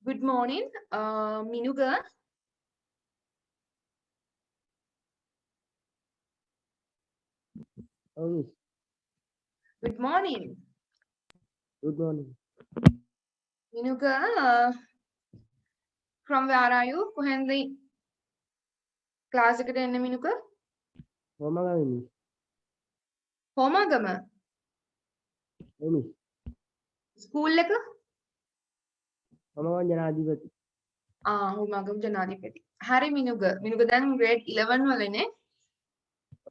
Good morning, Minuga. Oh, Good morning, good morning. Minuga. From where are you? කොහෙන්ද class එකට එන්නේ Minuga? Homagami. Homagama. Emi. School එක? Homagan ජනාධිපති. හෝමාගම ජනාධිපති. හරි Minuga. Minuga දැන් grade 11 වලනේ.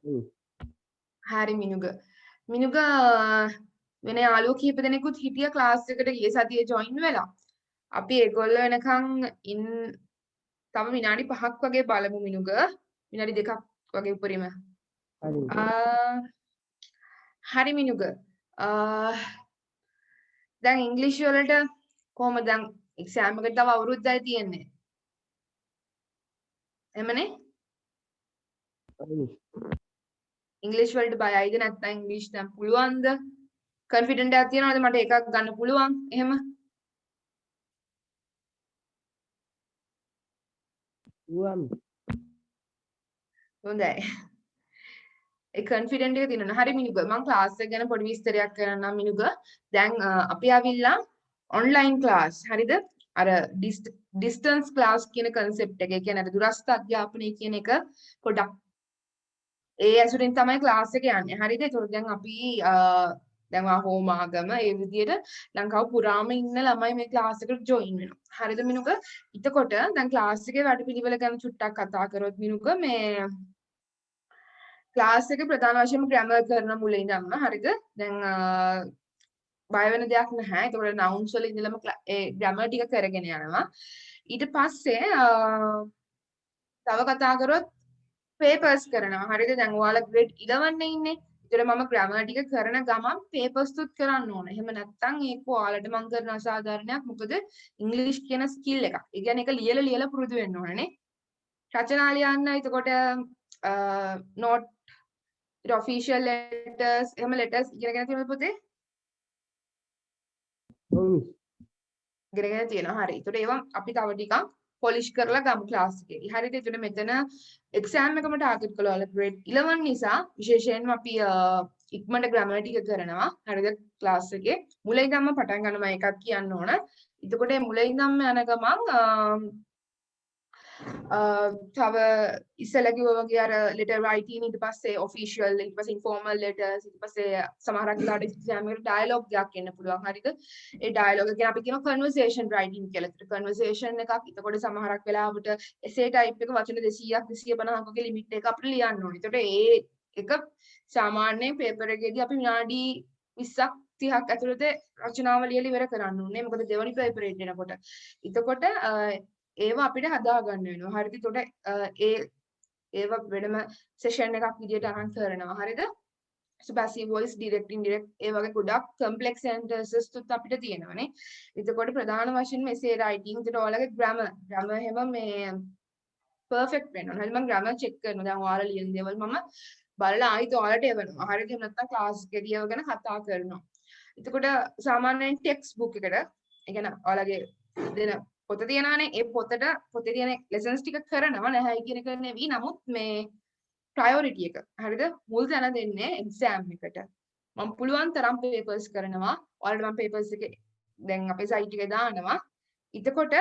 ඔව්. හරි Minuga. Minuga වෙන යාළුවෝ කීප දෙනෙකුත් හිටියා class එකට ගිය සතියේ join වෙලා. අපි ඒගොල්ලෝ වෙනකන් තව විනාඩි 5ක් වගේ බලමු Minuga. විනාඩි 2ක් වගේ උඩරිම. හරි. හරි Minuga. දැන් ඉංග්‍රීසි වලට කොහොමද දැන් එක්සෑම් එකට තව අවුරුද්දයි තියෙන්නේ. එහෙමනේ? හරි. ඉංග්‍රීසි වලට බයයිද නැත්නම් ඉංග්‍රීසි දැන් පුළුවන්ද? කොන්ෆිඩන්ට් එකක් තියනවද මට එකක් ගන්න පුළුවන්? එහෙම? උවම්. හොඳයි. ඒ කොන්ෆිඩන්ට් එක තියෙනවා. හරි Minuga. මම ක්ලාස් එක ගැන පොඩි විස්තරයක් කරන්නම් Minuga. දැන් අපි ආවිල්ලා ඔන්ලයින් ක්ලාස්. හරිද? අර ඩිස්ටන්ස් ක්ලාස් කියන concept එක. ඒ කියන්නේ අර දුරස්ථ අධ්‍යාපනය කියන එක පොඩක් ඒ ඇසුරින් තමයි ක්ලාස් එක යන්නේ. හරිද? ඒතකොට දැන් අපි දැන් හෝමාගම ඒ විදිහට ලංකාව පුරාම ඉන්න ළමයි මේ ක්ලාස් එකට ජොයින් වෙනවා. හරිද Minuga? එතකොට දැන් ක්ලාස් එකේ වැඩපිළිවෙල ගැන චුට්ටක් කතා කරොත් Minuga මේ ක්ලාස් එකේ ප්‍රධාන වශයෙන්ම ග්‍රැමර් කරන මුලින් ඉඳන්ම හරිද? දැන් බය වෙන දෙයක් නැහැ. ඒතකොට නවුන්ස් වල ඉඳලම ඒ ග්‍රැමර් ටික කරගෙන යනවා. ඊට පස්සේ තව කතා කරොත් papers කරනවා. හරිද? දැන් ඔයාලා grade 11 නේ ඉන්නේ. ඒතර මම ග්‍රැමර් ටික කරන ගමන් papers තුත් කරන්න ඕන. එහෙම නැත්නම් ඒක ඔයාලට මම කරන අසාධාරණයක්. මොකද ඉංග්‍රීසි කියන ස්කිල් එකක්. ඒ කියන්නේ ඒක ලියලා පුරුදු වෙන්න ඕනනේ. රචනා ලියන්න. එතකොට note official letters එහෙම letters ඉගෙනගෙන තියෙනවද පුතේ? ඔව්. ඉගෙනගෙන තියෙනවා. හරි. ඒතකොට ඒවා අපි තව ටිකක් polish කරලා ගමු class එකේ. හරිද? ඒතකොට මෙතන exam එකම target කළා ඔයාලා grade 11 නිසා විශේෂයෙන්ම අපි ඉක්මනට grammar ටික කරනවා. හරිද? class එකේ මුල ඉඳන්ම පටන් ගන්න මම එකක් කියන්න ඕන. එතකොට මුල ඉඳන්ම යන ගමන් තව ඉස්සෙල්ලා කිව්වා වගේ අර letter writing ඊට පස්සේ official ඊට පස්සේ informal letters ඊට පස්සේ සමහරක් වෙලාවට exam එකට dialogue එකක් එන්න පුළුවන් හරිද ඒ dialogue එක අපි කියනවා conversation writing කියලා. ඒකට conversation එකක්. එතකොට සමහරක් වෙලාවට essay type එක වචන 200ක් 250ක් වගේ limit එක අපිට ලියන්න ඕනේ. ඒකට ඒ එක සාමාන්‍යයෙන් paper එකේදී අපි විනාඩි 20ක් 30ක් ඇතුළත රචනාව ලියලා ඉවර කරන්න ඕනේ. මොකද දෙවනි paper එකට එනකොට. එතකොට ඒව අපිට හදා ගන්න වෙනවා. හරිද? ඒතකොට ඒව වෙනම සෙෂන් එකක් විදියට අරන් කරනවා. හරිද? so passive voice direct indirect ඒ වගේ ගොඩක් complex sentences තුත් අපිට තියෙනවානේ. එතකොට ප්‍රධාන වශයෙන්ම essay writing එතකොට ඔයාලගේ grammar හැම මේ perfect වෙනවා. හරි මම grammar check කරනවා. දැන් ඔයාලා ලියන දේවල් මම බලලා ආයෙත් ඔයාලට එවනවා. හරිද? එහෙම නැත්නම් class එකේදී ඒව ගැන කතා කරනවා. එතකොට සාමාන්‍යයෙන් text book එකට ඒ කියන්නේ ඔයාලගේ දෙන පොත තියනවානේ ඒ පොතේ තියෙන lessons ටික කරනවා නැහැ කියන එක නෙවෙයි. නමුත් මේ priority එක. හරිද? මුල් තැන දෙන්නේ exam එකට. මම පුළුවන් තරම් papers කරනවා. ඔයාලට මම papers එක දැන් අපේ site එකේ දානවා. එතකොට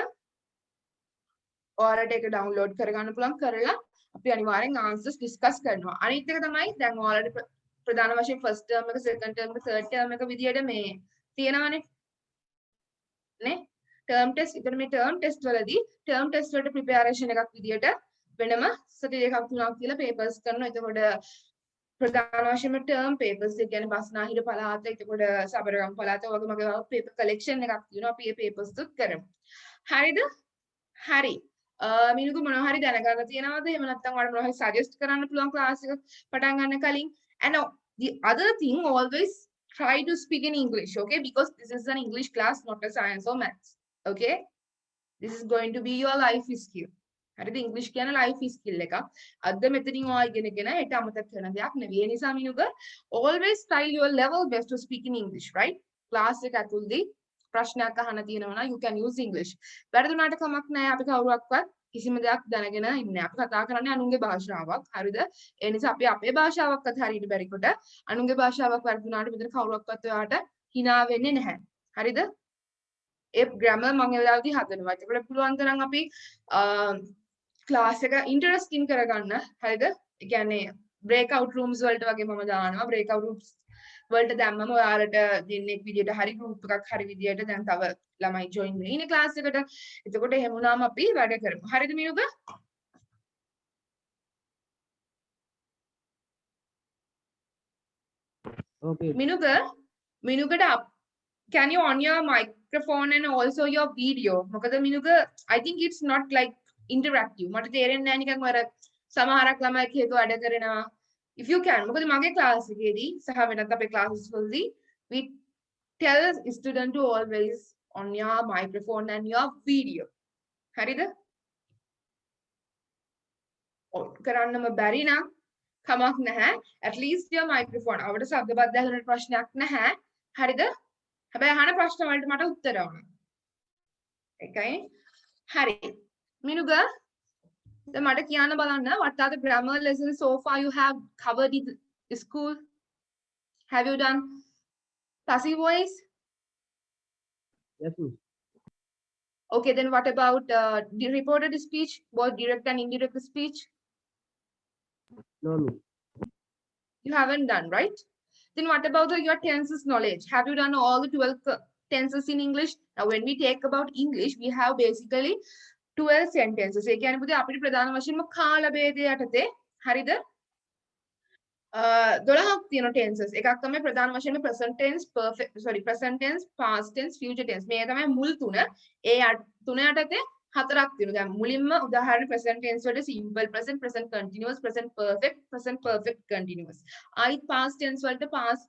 ඔයාලට ඒක download කරගන්න පුළුවන් කරලා අපි අනිවාර්යෙන් answers discuss කරනවා. අනිත් එක තමයි දැන් ඔයාලට ප්‍රධාන වශයෙන් first term එක second term එක third term එක විදියට මේ තියෙනවානේ. නේ? term test ඉතින් මේ term test වලදී term test වලට preparation එකක් විදියට වෙනම සති දෙකක් තුනක් කියලා papers කරනවා. එතකොට ප්‍රධාන වශයෙන්ම term papers ඒ කියන්නේ බස්නාහිර පළාත එතකොට සබරගම් පළාත වගේ මගේ paper collection එකක් තියෙනවා. අපි මේ papers තුත් කරමු. හරිද? හරි. මිනුක මොනවා හරි දැනගන්න තියෙනවද? එහෙම නැත්නම් ඔයාලට මොනවා හරි suggest කරන්න පුළුවන් class එක පටන් ගන්න කලින්. And the other thing always try to speak in English, okay? Because this is an English class, not a science or maths. Okay? This is going to be your life skill. හරිද? English කියන life skill එක. අද මෙතනින් ඔයා ඉගෙනගෙන ඒට අමතක කරන දෙයක් නෙවෙයි. ඒ නිසා මිනුක always try your level best to speak in English, right? class එක ඇතුළතදී ප්‍රශ්නයක් අහන්න තියෙනවා නම් you can use English. වැරදුනාට කමක් නැහැ. අපි කවුරුවක්වත් කිසිම දෙයක් දැනගෙන ඉන්නේ. අපි කතා කරන්නේ අනුන්ගේ භාෂාවක්. හරිද? ඒ නිසා අපි අපේ භාෂාවක්වත් හරියට බැරිකොට අනුන්ගේ භාෂාවක් වැරදුනාට මෙතන කවුරුවක්වත් ඔයාට hina වෙන්නේ නැහැ. හරිද? ඒ grammar මම ඒ වෙලාවදී හදනවා. ඒකට පුළුවන් තරම් අපි ක්ලාස් එක ඉන්ටරෙස්ටිං කරගන්න. හරිද? ඒ කියන්නේ breakout rooms වලට වගේ මම දානවා. breakout rooms වලට දැම්මම ඔයාලට දෙන්නෙක් විදියට හරි group එකක් හරි විදියට දැන් තව ළමයි join වෙලා ඉන්නේ class එකට. එතකොට එහෙම වුණාම අපි වැඩ කරමු. හරිද මිනුක? Okay. මිනුකට can you on your microphone and also your video? මොකද මිනුක I think it's not like interactive. මට තේරෙන්නේ නැහැ නිකන් වර සමහරක් ළමයි එක වැඩ කරනවා. If you can, මොකද මගේ class එකේදී සහ වෙනත් අපේ classes වලදී we tell student to always on your microphone and your video. හරිද? කරන්නම බැරි නම් කමක් නැහැ. At least your microphone. අපිට ශබ්ද බද්ද හැදෙන ප්‍රශ්නයක් නැහැ. හරිද? හැබැයි අහන ප්‍රශ්න වලට මට උත්තර ඕන. ඒකයි. හරි. මිනුග දැන් මට කියන්න බලන්න what are the grammar lessons so far you have covered in the school? Have you done passive voice? Yes, miss. Okay, then what about the reported speech, both direct and indirect speech? No, miss. You haven't done, right? Then what about your tenses knowledge? Have you done all the 12 tenses in English? Now, when we talk about English, we have basically 12 sentences. ඒ කියන්නේ පුතේ අපිට ප්‍රධාන වශයෙන්ම කාල භේදය යටතේ හරිද? 12ක් තියෙන tenses. එකක් තමයි ප්‍රධාන වශයෙන්ම present tense, present tense, past tense, future tense. මේ තමයි මුල් තුන. ඒ තුන යටතේ හතරක් තියෙනවා. දැන් මුලින්ම උදාහරණ present tense වලට simple present, present continuous, present perfect continuous. ආයිත් past tense වලට past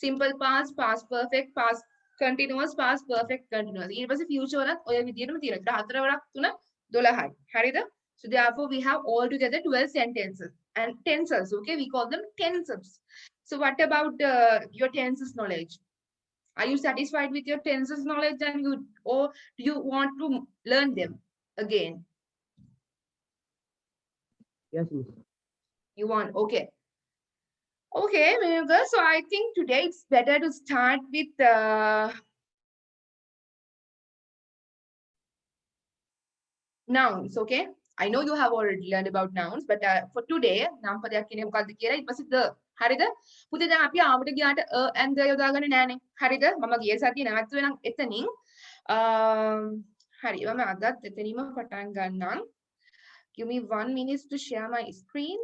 simple past, past perfect, past continuous, past perfect continuous. ඊට පස්සේ future වලත් ඔය විදිහටම තියෙනවා. හතර වරක් තුන 12යි. හරිද? So therefore we have altogether 12 sentences and tenses. Okay, we call them tenses. So what about your tenses knowledge? Are you satisfied with your tenses knowledge and or do you want to learn them again? Yes, miss. You want, okay. Okay, Menuga, so I think today it's better to start with nouns, okay? I know you have already learned about nouns, but for today, නම් පදයක් කියන්නේ මොකක්ද කියලා ඊට පස්සේ the හරිද? පුතේ දැන් අපි ආවට ගියාට and the යොදාගන්නේ නැහනේ. හරිද? මම ගිය සතියේ නැවතුනේ නම් එතනින් හරි මම අදත් එතනින්ම පටන් ගන්නම්. Give me 1 minute to share my screen.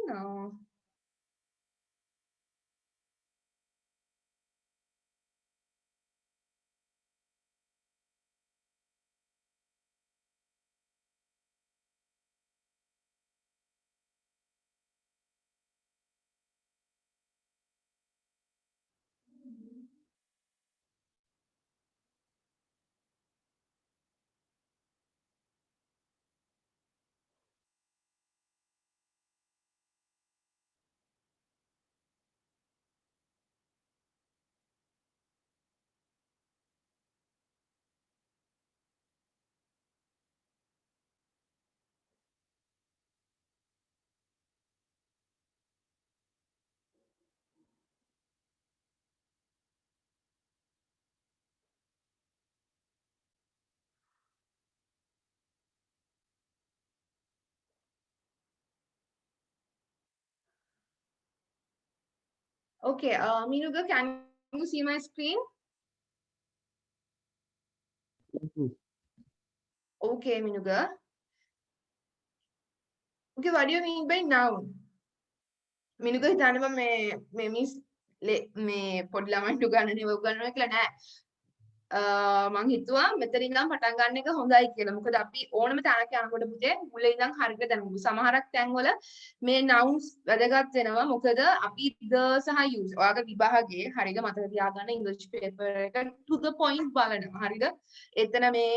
Okay, Menuga, can you see my screen? Yes, miss. Okay, Menuga. Okay, what do you mean by noun? Menuga හිතන්නේ මේ මිස් මේ පොඩි ළමයින්ට උගන්වන්නේ උගන්වනවා කියලා නෑ. මං හිතුවා මෙතන ඉඳන් පටන් ගන්න එක හොඳයි කියලා. මොකද අපි ඕනම තැනක යනකොට පුතේ මුලින් ඉඳන් හරියට දැනගමු. සමහරක් තැන්වල මේ nouns වැදගත් වෙනවා. මොකද අපි the සහ use. ඔයාගේ විභාගයේ හරියට මතක තියාගන්න English paper එක to the point බලනවා. හරිද? එතන මේ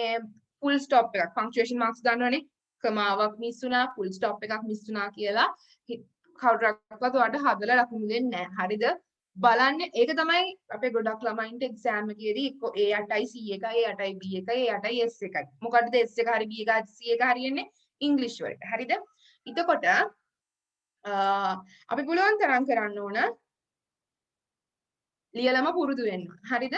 full stop එකක් punctuation marks දානවනේ. කමාවක් මිස් වුණා, full stop එකක් මිස් වුණා කියලා කවුරුරක්වත් ඔයාලට හදලා ලකුණු දෙන්නේ නැහැ. හරිද? බලන්න ඒක තමයි අපේ ගොඩක් ළමයින්ට එක්සෑම් එකේදී එක්ක A8යි C එකයි A8යි B එකයි A8යි S එකයි. මොකටද S එක හරි B එක C එක හරි එන්නේ ඉංග්‍රීසි වලට. හරිද? එතකොට අපි පුළුවන් තරම් කරන්න ඕන ලියලම පුරුදු වෙන්න. හරිද?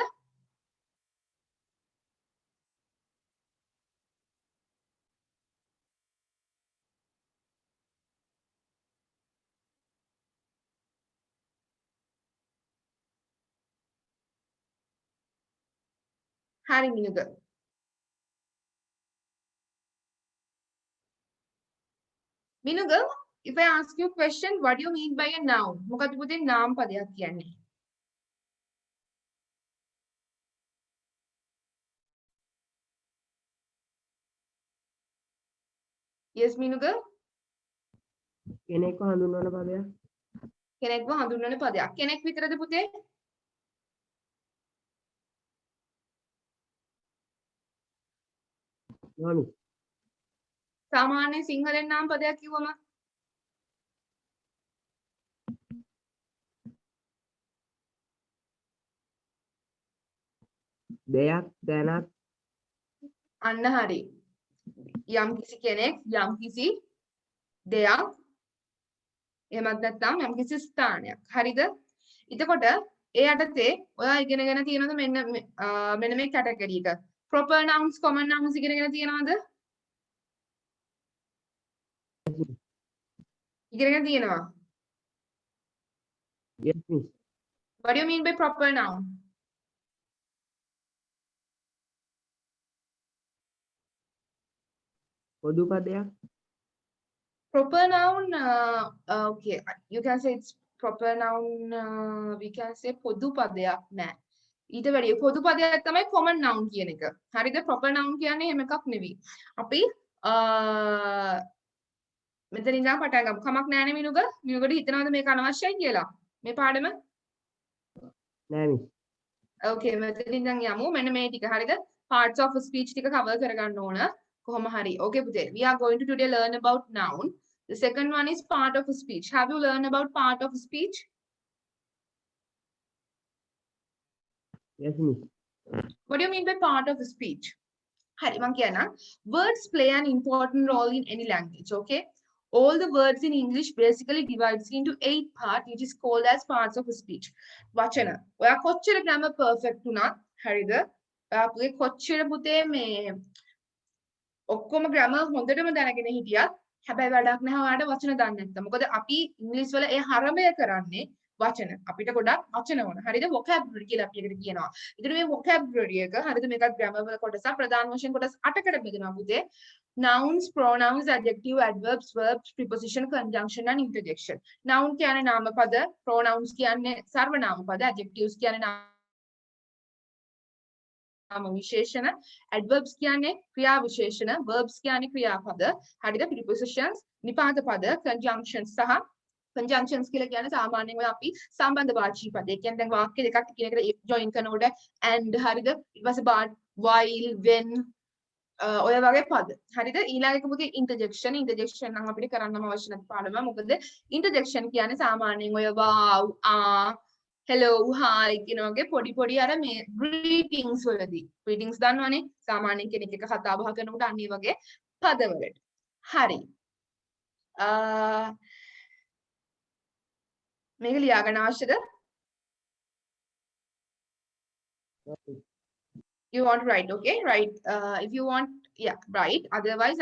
හරි මිනුක. මිනුක, if I ask you a question, what do you mean by a noun? මොකද පුතේ නාම පදයක් කියන්නේ? Yes මිනුක. කෙනෙක්ව හඳුන්වන පදයක්. කෙනෙක්ව හඳුන්වන පදයක්. කෙනෙක් විතරද පුතේ? නෝමි. සාමාන්‍ය සිංහලෙන් නාම පදයක් කිව්වම දෙයක් දැනක් අන්න හරි. යම් කිසි කෙනෙක් යම් කිසි දෙයක් එහෙමත් නැත්නම් යම් කිසි ස්ථානයක්. හරිද? එතකොට ඒ යටතේ ඔයා ඉගෙනගෙන තියෙනවද මෙන්න මේ කැටගරි එක? proper nouns common nouns ඉගෙනගෙන තියෙනවද? ඉගෙනගෙන තියෙනවා. yes miss. What do you mean by proper noun? පොදු පදයක්. Proper noun, okay, you can say it's proper noun, we can say පොදු පදයක් නෑ. ඊට වැඩිය පොදු පදයක් තමයි common noun කියන එක. හරිද? proper noun කියන්නේ එහෙම එකක් නෙවෙයි. අපි මෙතන ඉඳන් පටන් ගමු. කමක් නෑනේ මිනුග. මිනුගට හිතනවද මේක අනවශ්‍යයි කියලා? මේ පාඩම? නෑ මිස්. okay, මෙතන ඉඳන් යමු. මෙන්න මේ ටික හරිද? parts of speech ටික cover කරගන්න ඕන. කොහොම හරි. Okay පුතේ. We are going to today learn about noun. The second one is part of speech. Have you learned about part of speech? yes miss. What do you mean by part of speech? Hari, මං කියන්නම්. Words play an important role in any language, okay? All the words in English basically divides into 8 parts, which is called as parts of speech. වචන. ඔයා කොච්චර grammar perfect වුණත්, හරිද? ඔයාගේ කොච්චර පුතේ මේ ඔක්කොම grammar හොඳටම දැනගෙන හිටියත් හැබැයි වැඩක් නැහැ ඔයාලට වචන දන්නේ නැත්නම්. මොකද අපි ඉංග්‍රීසි වල ඒ හරමය කරන්නේ වචන. අපිට ගොඩක් වචන ඕන. හරිද? vocabulary කියලා අපි එකට කියනවා. ඉතින් මේ vocabulary එක හරිද මේකත් grammar වල කොටසක් ප්‍රධාන වශයෙන් කොටස් 8කට බෙදෙනවා පුතේ. Nouns, pronouns, adjective, adverbs, verbs, preposition, conjunction and interjection. Noun කියන්නේ නාම පද, pronouns කියන්නේ සර්වනාම පද, adjectives කියන්නේ නාම විශේෂණ, adverbs කියන්නේ ක්‍රියා විශේෂණ, verbs කියන්නේ ක්‍රියාපද, හරිද? prepositions නිපාත පද, conjunctions සහ conjunctions කියලා කියන්නේ සාමාන්‍යයෙන් ඔය අපි සම්බන්ධ වාචී පද. ඒ කියන්නේ දැන් වාක්‍ය දෙකක් එකිනෙකට join කරනකොට and හරිද? ඊට පස්සේ but, while, when ඔය වගේ පද. හරිද? ඊළඟ එක පුතේ interjection. interjection නම් අපිට කරන්නම අවශ්‍ය නැති පාඩම. මොකද interjection කියන්නේ සාමාන්‍යයෙන් ඔය wow, hello, hi කියන වගේ පොඩි අර මේ greetings වලදී. greetings දන්නවනේ. සාමාන්‍යයෙන් කෙනෙක් එක්ක කතා බහ කරනකොට අන්න ඒ වගේ පදවලට. හරි. මේක ලියා ගන්න අවශ්‍යද? You want to write, okay? Right. If you want, yeah, write. Otherwise,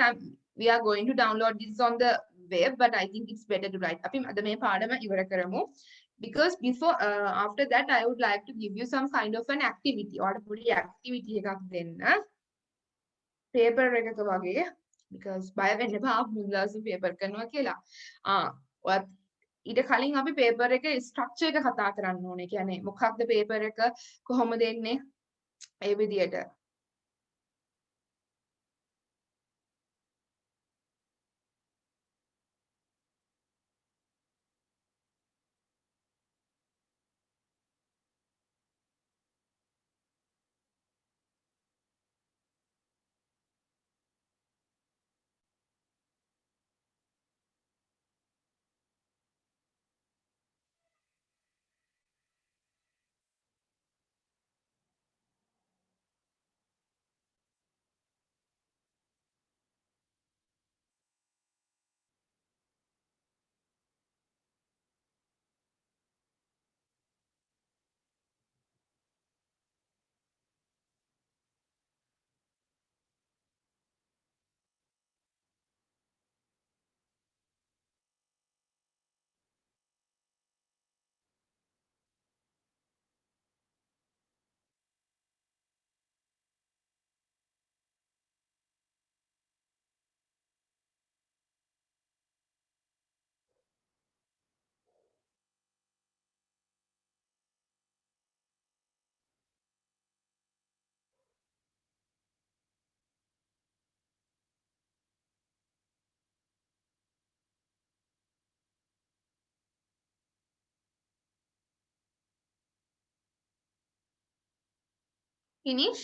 we are going to download this on the web, but I think it's better to write. අපි අද මේ පාඩම ඉවර කරමු. Because before, after that, I would like to give you some kind of an activity. ඔයාලට පොඩි activity එකක් දෙන්න. paper එකක වගේ. Because බය වෙන්න එපා මුල්ලාසු paper කරනවා කියලා. ඔයත් ඊට කලින් අපි paper එකේ structure එක කතා කරන්න ඕනේ. කියන්නේ මොකක්ද paper එක කොහොමද එන්නේ? ඒ විදියට. Finish.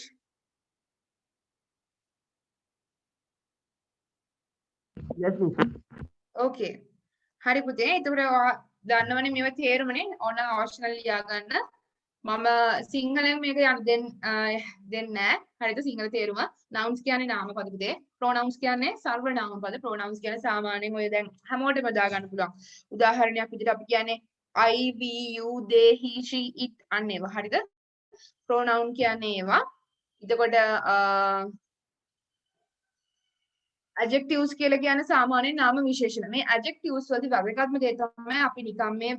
Yes, miss. Okay. හරි පුතේ. එතකොට ඔයා දන්නවනේ මේවා තේරුමනේ. ඕන optional ලියා ගන්න. මම සිංහලෙන් මේක දෙන්නේ නැහැ. හරිද? සිංහල තේරුම. nouns කියන්නේ නාමපද පුතේ. pronouns කියන්නේ සර්වනාම පද. pronouns කියන්නේ සාමාන්‍යයෙන් ඔය දැන් හැමෝටම දා ගන්න පුළුවන්. උදාහරණයක් විදිහට අපි කියන්නේ I, we, you, they, he, she, it අන්න ඒවා. හරිද? pronoun කියන්නේ ඒවා. එතකොට adjectives කියලා කියන්නේ සාමාන්‍ය නාම විශේෂණ. මේ adjectives වලදී වැදගත්ම දේ තමයි අපි නිකම් මේ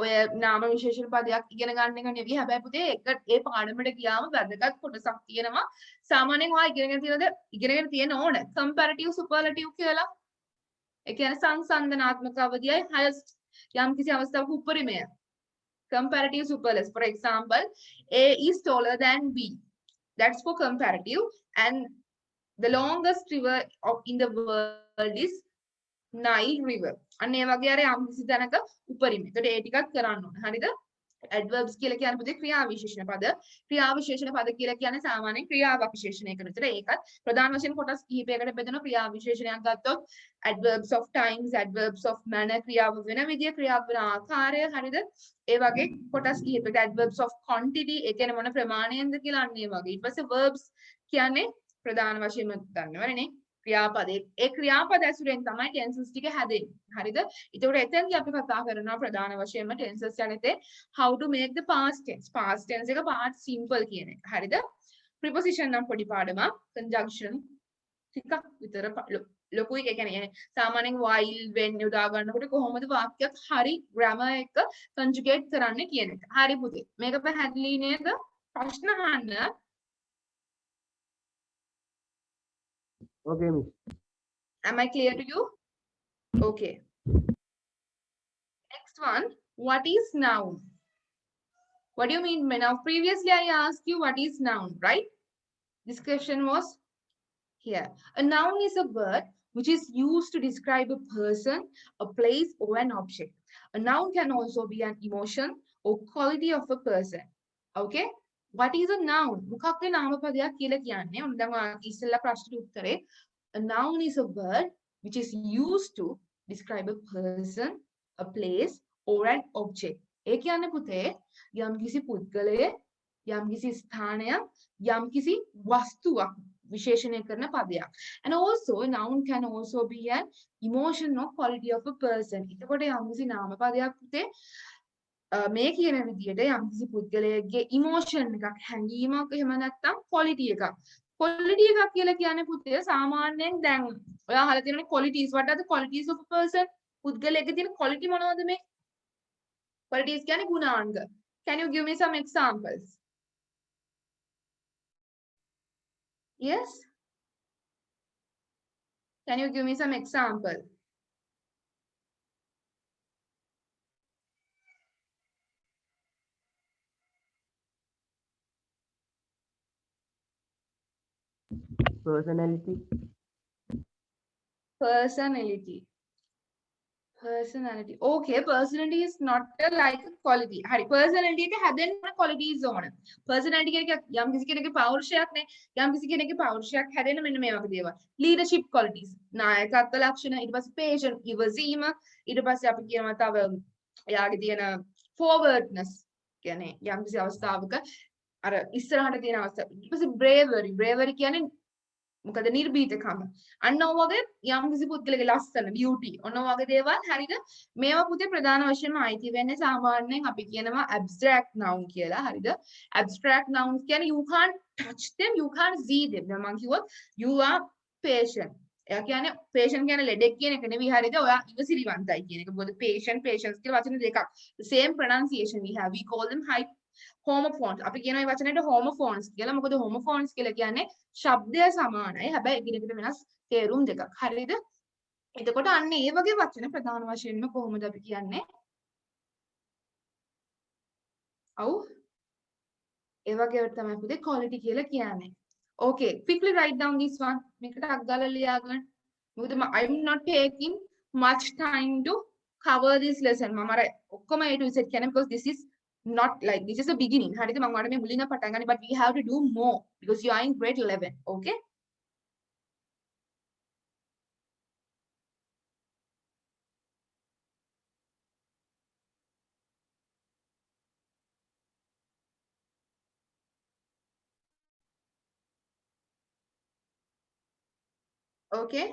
ඔය නාම විශේෂණ පදයක් ඉගෙන ගන්න එක නෙවෙයි. හැබැයි පුතේ ඒ පාඩමට ගියාම වැදගත් කොටසක් තියෙනවා. සාමාන්‍යයෙන් ඔයා ඉගෙනගෙන තියෙන ඕන comparative superlative කියලා. ඒ කියන්නේ සංසන්දනාත්මක අවධියයි highest යම් කිසි අවස්ථාවක උපරිමය. Comparative superlative. For example, A is taller than B. That's for comparative. And the longest river in the world is Nile River. අන්න ඒ වගේ අර යම් කිසි තැනක උපරිම. ඒකට ඒ ටිකක් කරන්න ඕන. හරිද? adverbs කියලා කියන්නේ පුතේ ක්‍රියා විශේෂණ පද. ක්‍රියා විශේෂණ පද කියලා කියන්නේ සාමාන්‍යයෙන් ක්‍රියාවක් විශේෂණය කරන විතර ඒකත් ප්‍රධාන වශයෙන් කොටස් කිහිපයකට බෙදෙන ක්‍රියා විශේෂණයක් ගත්තොත් adverbs of times, adverbs of manner ක්‍රියාව වෙන විදිය, ක්‍රියාව වෙන ආකාරය. හරිද? ඒ වගේ කොටස් කිහිපයකට adverbs of quantity ඒ කියන්නේ මොන ප්‍රමාණයෙන්ද කියලා අන්න ඒ වගේ. ඊට පස්සේ verbs කියන්නේ ප්‍රධාන වශයෙන්ම දන්නවනේ ක්‍රියාපදේ. ඒ ක්‍රියාපද ඇසුරෙන් තමයි tenses ටික හැදෙන්නේ. හරිද? ඒතකොට එතෙන්දී අපි කතා කරනවා ප්‍රධාන වශයෙන්ම tenses යටතේ how to make the past tense. Past tense එක past simple කියන එක. හරිද? preposition නම් පොඩි පාඩමක්. conjunction ටිකක් විතර ලොකුයි. ඒ කියන්නේ සාමාන්‍යයෙන් while when යොදා ගන්නකොට කොහොමද වාක්‍යයක් හරි grammar එක conjugate කරන්න කියන එක. හරි පුතේ. මේක පැහැදිලි නේද? ප්‍රශ්න අහන්න. Okay, miss. Am I clear to you? Okay. Next one, what is noun? What do you mean by noun? Previously, I asked you what is noun, right? This question was here. A noun is a word which is used to describe a person, a place, or an object. A noun can also be an emotion or quality of a person. Okay? What is a noun? මොකක්ද නාමපදයක් කියලා කියන්නේ? ඔන්න දැන් ඔයාලා ඉස්සෙල්ලා ප්‍රශ්නෙට උත්තරේ. A noun is a word which is used to describe a person, a place, or an object. ඒ කියන්නේ පුතේ යම්කිසි පුද්ගලයෙක්, යම්කිසි ස්ථානයක්, යම්කිසි වස්තුවක් විශේෂණය කරන පදයක්. And also a noun can also be an emotion or quality of a person. එතකොට යම්කිසි නාමපදයක් පුතේ මේ කියන විදිහට යම්කිසි පුද්ගලයෙක්ගේ emotion එකක්, හැඟීමක්, එහෙම නැත්නම් quality එකක්. quality එකක් කියලා කියන්නේ පුතේ සාමාන්‍යයෙන් දැන් ඔයා අහලා තියෙනනේ qualities. What are the qualities of a person? පුද්ගලයෙක්ගේ තියෙන quality මොනවද මේ? qualities කියන්නේ ගුණාංග. Can you give me some examples? Yes? Can you give me some example? Personality. Personality. Okay, personality is not like a quality. Hari, personality එක හැදෙන්න qualities ඕන. Personality කියන්නේ යම් කිසි කෙනෙකුගේ පෞරුෂයක් නේ. යම් කිසි කෙනෙකුගේ පෞරුෂයක් හැදෙන්න මෙන්න මේ වගේ දේවල්. Leadership qualities. නායකත්ව ලක්ෂණ, ඊට පස්සේ patient, ඉවසීම, ඊට පස්සේ අපි කියනවා තව එයාගේ තියෙන forwardness කියන්නේ යම් කිසි අවස්ථාවක අර ඉස්සරහට තියෙන අවස්ථාව. ඊට පස්සේ bravery කියන්නේ මොකද නිර්භීතකම. අන්න ඔය වගේ යම් කිසි පුද්ගලගේ ලස්සන beauty ඔන්න ඔය වගේ දේවල් හරිද? මේවා පුතේ ප්‍රධාන වශයෙන්ම අයිති වෙන්නේ සාමාන්‍යයෙන් අපි කියනවා abstract noun කියලා. හරිද? abstract nouns කියන්නේ you can't touch them, you can't see them. දැන් මම කිව්වොත් you are patient. එයා කියන්නේ patient කියන්නේ ලෙඩෙක් කියන එක නෙවෙයි හරිද? ඔයා ඉවසිලිවන්තයි කියන එක. මොකද patience කියලා වචන දෙකක්. The same pronunciation we have. We call them homophones. අපි කියන මේ වචනේට homophones කියලා. මොකද homophones කියලා කියන්නේ ශබ්දය සමානයි. හැබැයි එකිනෙකට වෙනස් තේරුම් දෙකක්. හරිද? එතකොට අන්න ඒ වගේ වචන ප්‍රධාන වශයෙන්ම කොහොමද අපි කියන්නේ? ඔව්. ඒ වගේවට තමයි පුතේ quality කියලා කියන්නේ. Okay, quickly write down this one. මේකට අග්ගාලා ලියා ගන්න. මොකද I'm not taking much time to cover this lesson. මම අර ඔක්කොම A to Z කියන්නේ because this is not like this is the beginning. හරිද මම ඔයාලට මේ මුලින්ම පටන් ගන්න but we have to do more because you are in grade 11. Okay. Okay.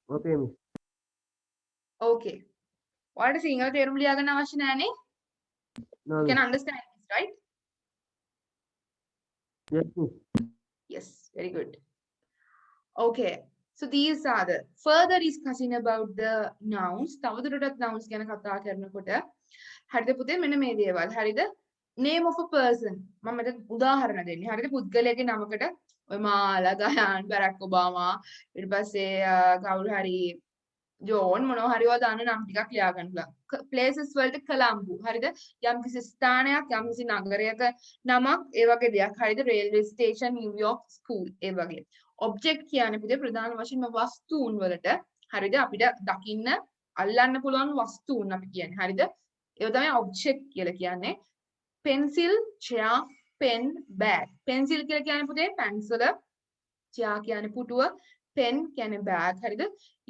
Okay, miss. Okay. ඔයාලට සිංහල තේරුම් ලියා ගන්න අවශ්‍ය නැහැනේ. No, You can miss. understand this, right? Yes, miss. Yes, very good. Okay. So these are the further discussing about the nouns. තවදුරටත් nouns ගැන කතා කරනකොට හරිද පුතේ මෙන්න මේ දේවල්. හරිද? Name of a person. මම මෙතන උදාහරණ දෙන්නේ. හරිද? පුද්ගලයාගේ නමකට ඔය මාලා, ගයාන්, බරක් ඔබාමා ඊට පස්සේ කවුරු හරි ජෝන් මොනවා හරි ඔය දාන්න නම් ටිකක් ලියා ගන්න පුළුවන්. places වලට කොළඹ. හරිද? යම්කිසි ස්ථානයක්, යම්කිසි නගරයක නමක්, ඒ වගේ දෙයක්. හරිද? railway station, New York, school ඒ වගේ. object කියන්නේ පුතේ ප්‍රධාන වශයෙන්ම වස්තුන් වලට හරිද? අපිට දකින්න අල්ලන්න පුළුවන් වස්තුන් අපි කියන්නේ. හරිද? ඒව තමයි object කියලා කියන්නේ. pencil, chair, pen, bag. pencil කියලා කියන්නේ පුතේ pencil, chair කියන්නේ පුටුව, pen කියන්නේ bag. හරිද?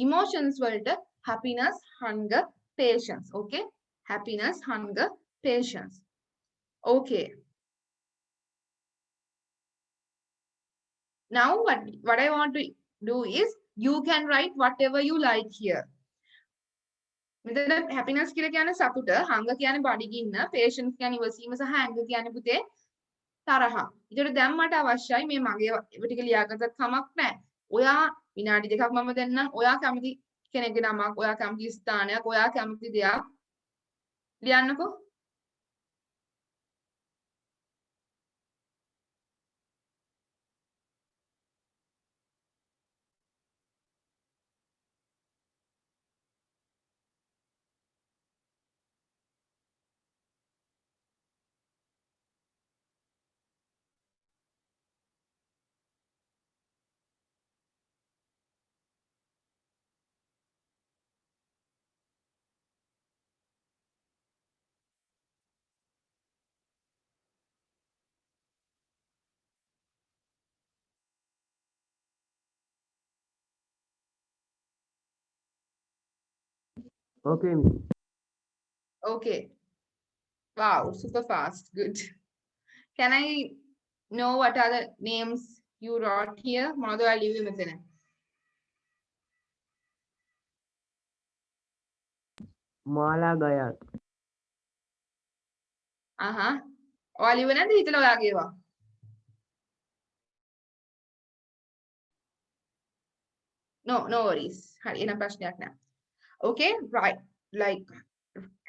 emotions වලට happiness, hunger, patience. Okay? happiness, hunger, patience. Okay. Now what I want to do is you can write whatever you like here. මෙතන happiness කියලා කියන්නේ සතුට, hunger කියන්නේ බඩගින්න, patience කියන්නේ ඉවසීම සහ anger කියන්නේ පුතේ තරහ. ඒකට දැන් මට අවශ්‍යයි මේ මගේ ඒව ටික ලියාගත්තත් කමක් නැහැ. ඔයා විනාඩි දෙකක් මම දෙන්නම්. ඔයා කැමති කෙනෙක්ගේ නමක්, ඔයා කැමති ස්ථානයක්, ඔයා කැමති දෙයක් ලියන්නකෝ. Okay, miss. Okay. Wow, super fast. Good. Can I know what are the names you wrote here? මොනවද ඔයා ලිව්වේ මෙතන? Mala Gayan. ඔයා ලිව්වේ නැද්ද හිතලා ඔයාගේ ඒවා? No worries. හරි එහෙනම් ප්‍රශ්නයක් නැහැ. Okay, right. Like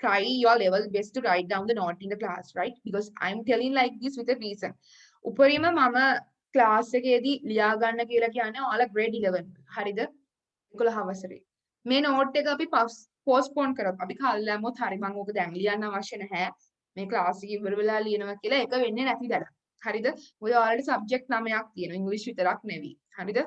try your level best to write down the note in the class, right? Because I'm telling like this with a reason. උපරිම මම ක්ලාස් එකේදී ලියා ගන්න කියලා කියන්නේ ඔයාලා grade 11. හරිද? 11 වසරේ. මේ note එක අපි postpone කරමු. අපි කල් දැම්මොත් හරි මම ඕක දැන් ලියන්න අවශ්‍ය නැහැ. මේ ක්ලාස් එක ඉවර වෙලා ලියනවා කියලා ඒක වෙන්නේ නැති දඩ. හරිද? ඔය already subject 9ක් තියෙනවා. ඉංග්‍රීසි විතරක් නෙවෙයි. හරිද?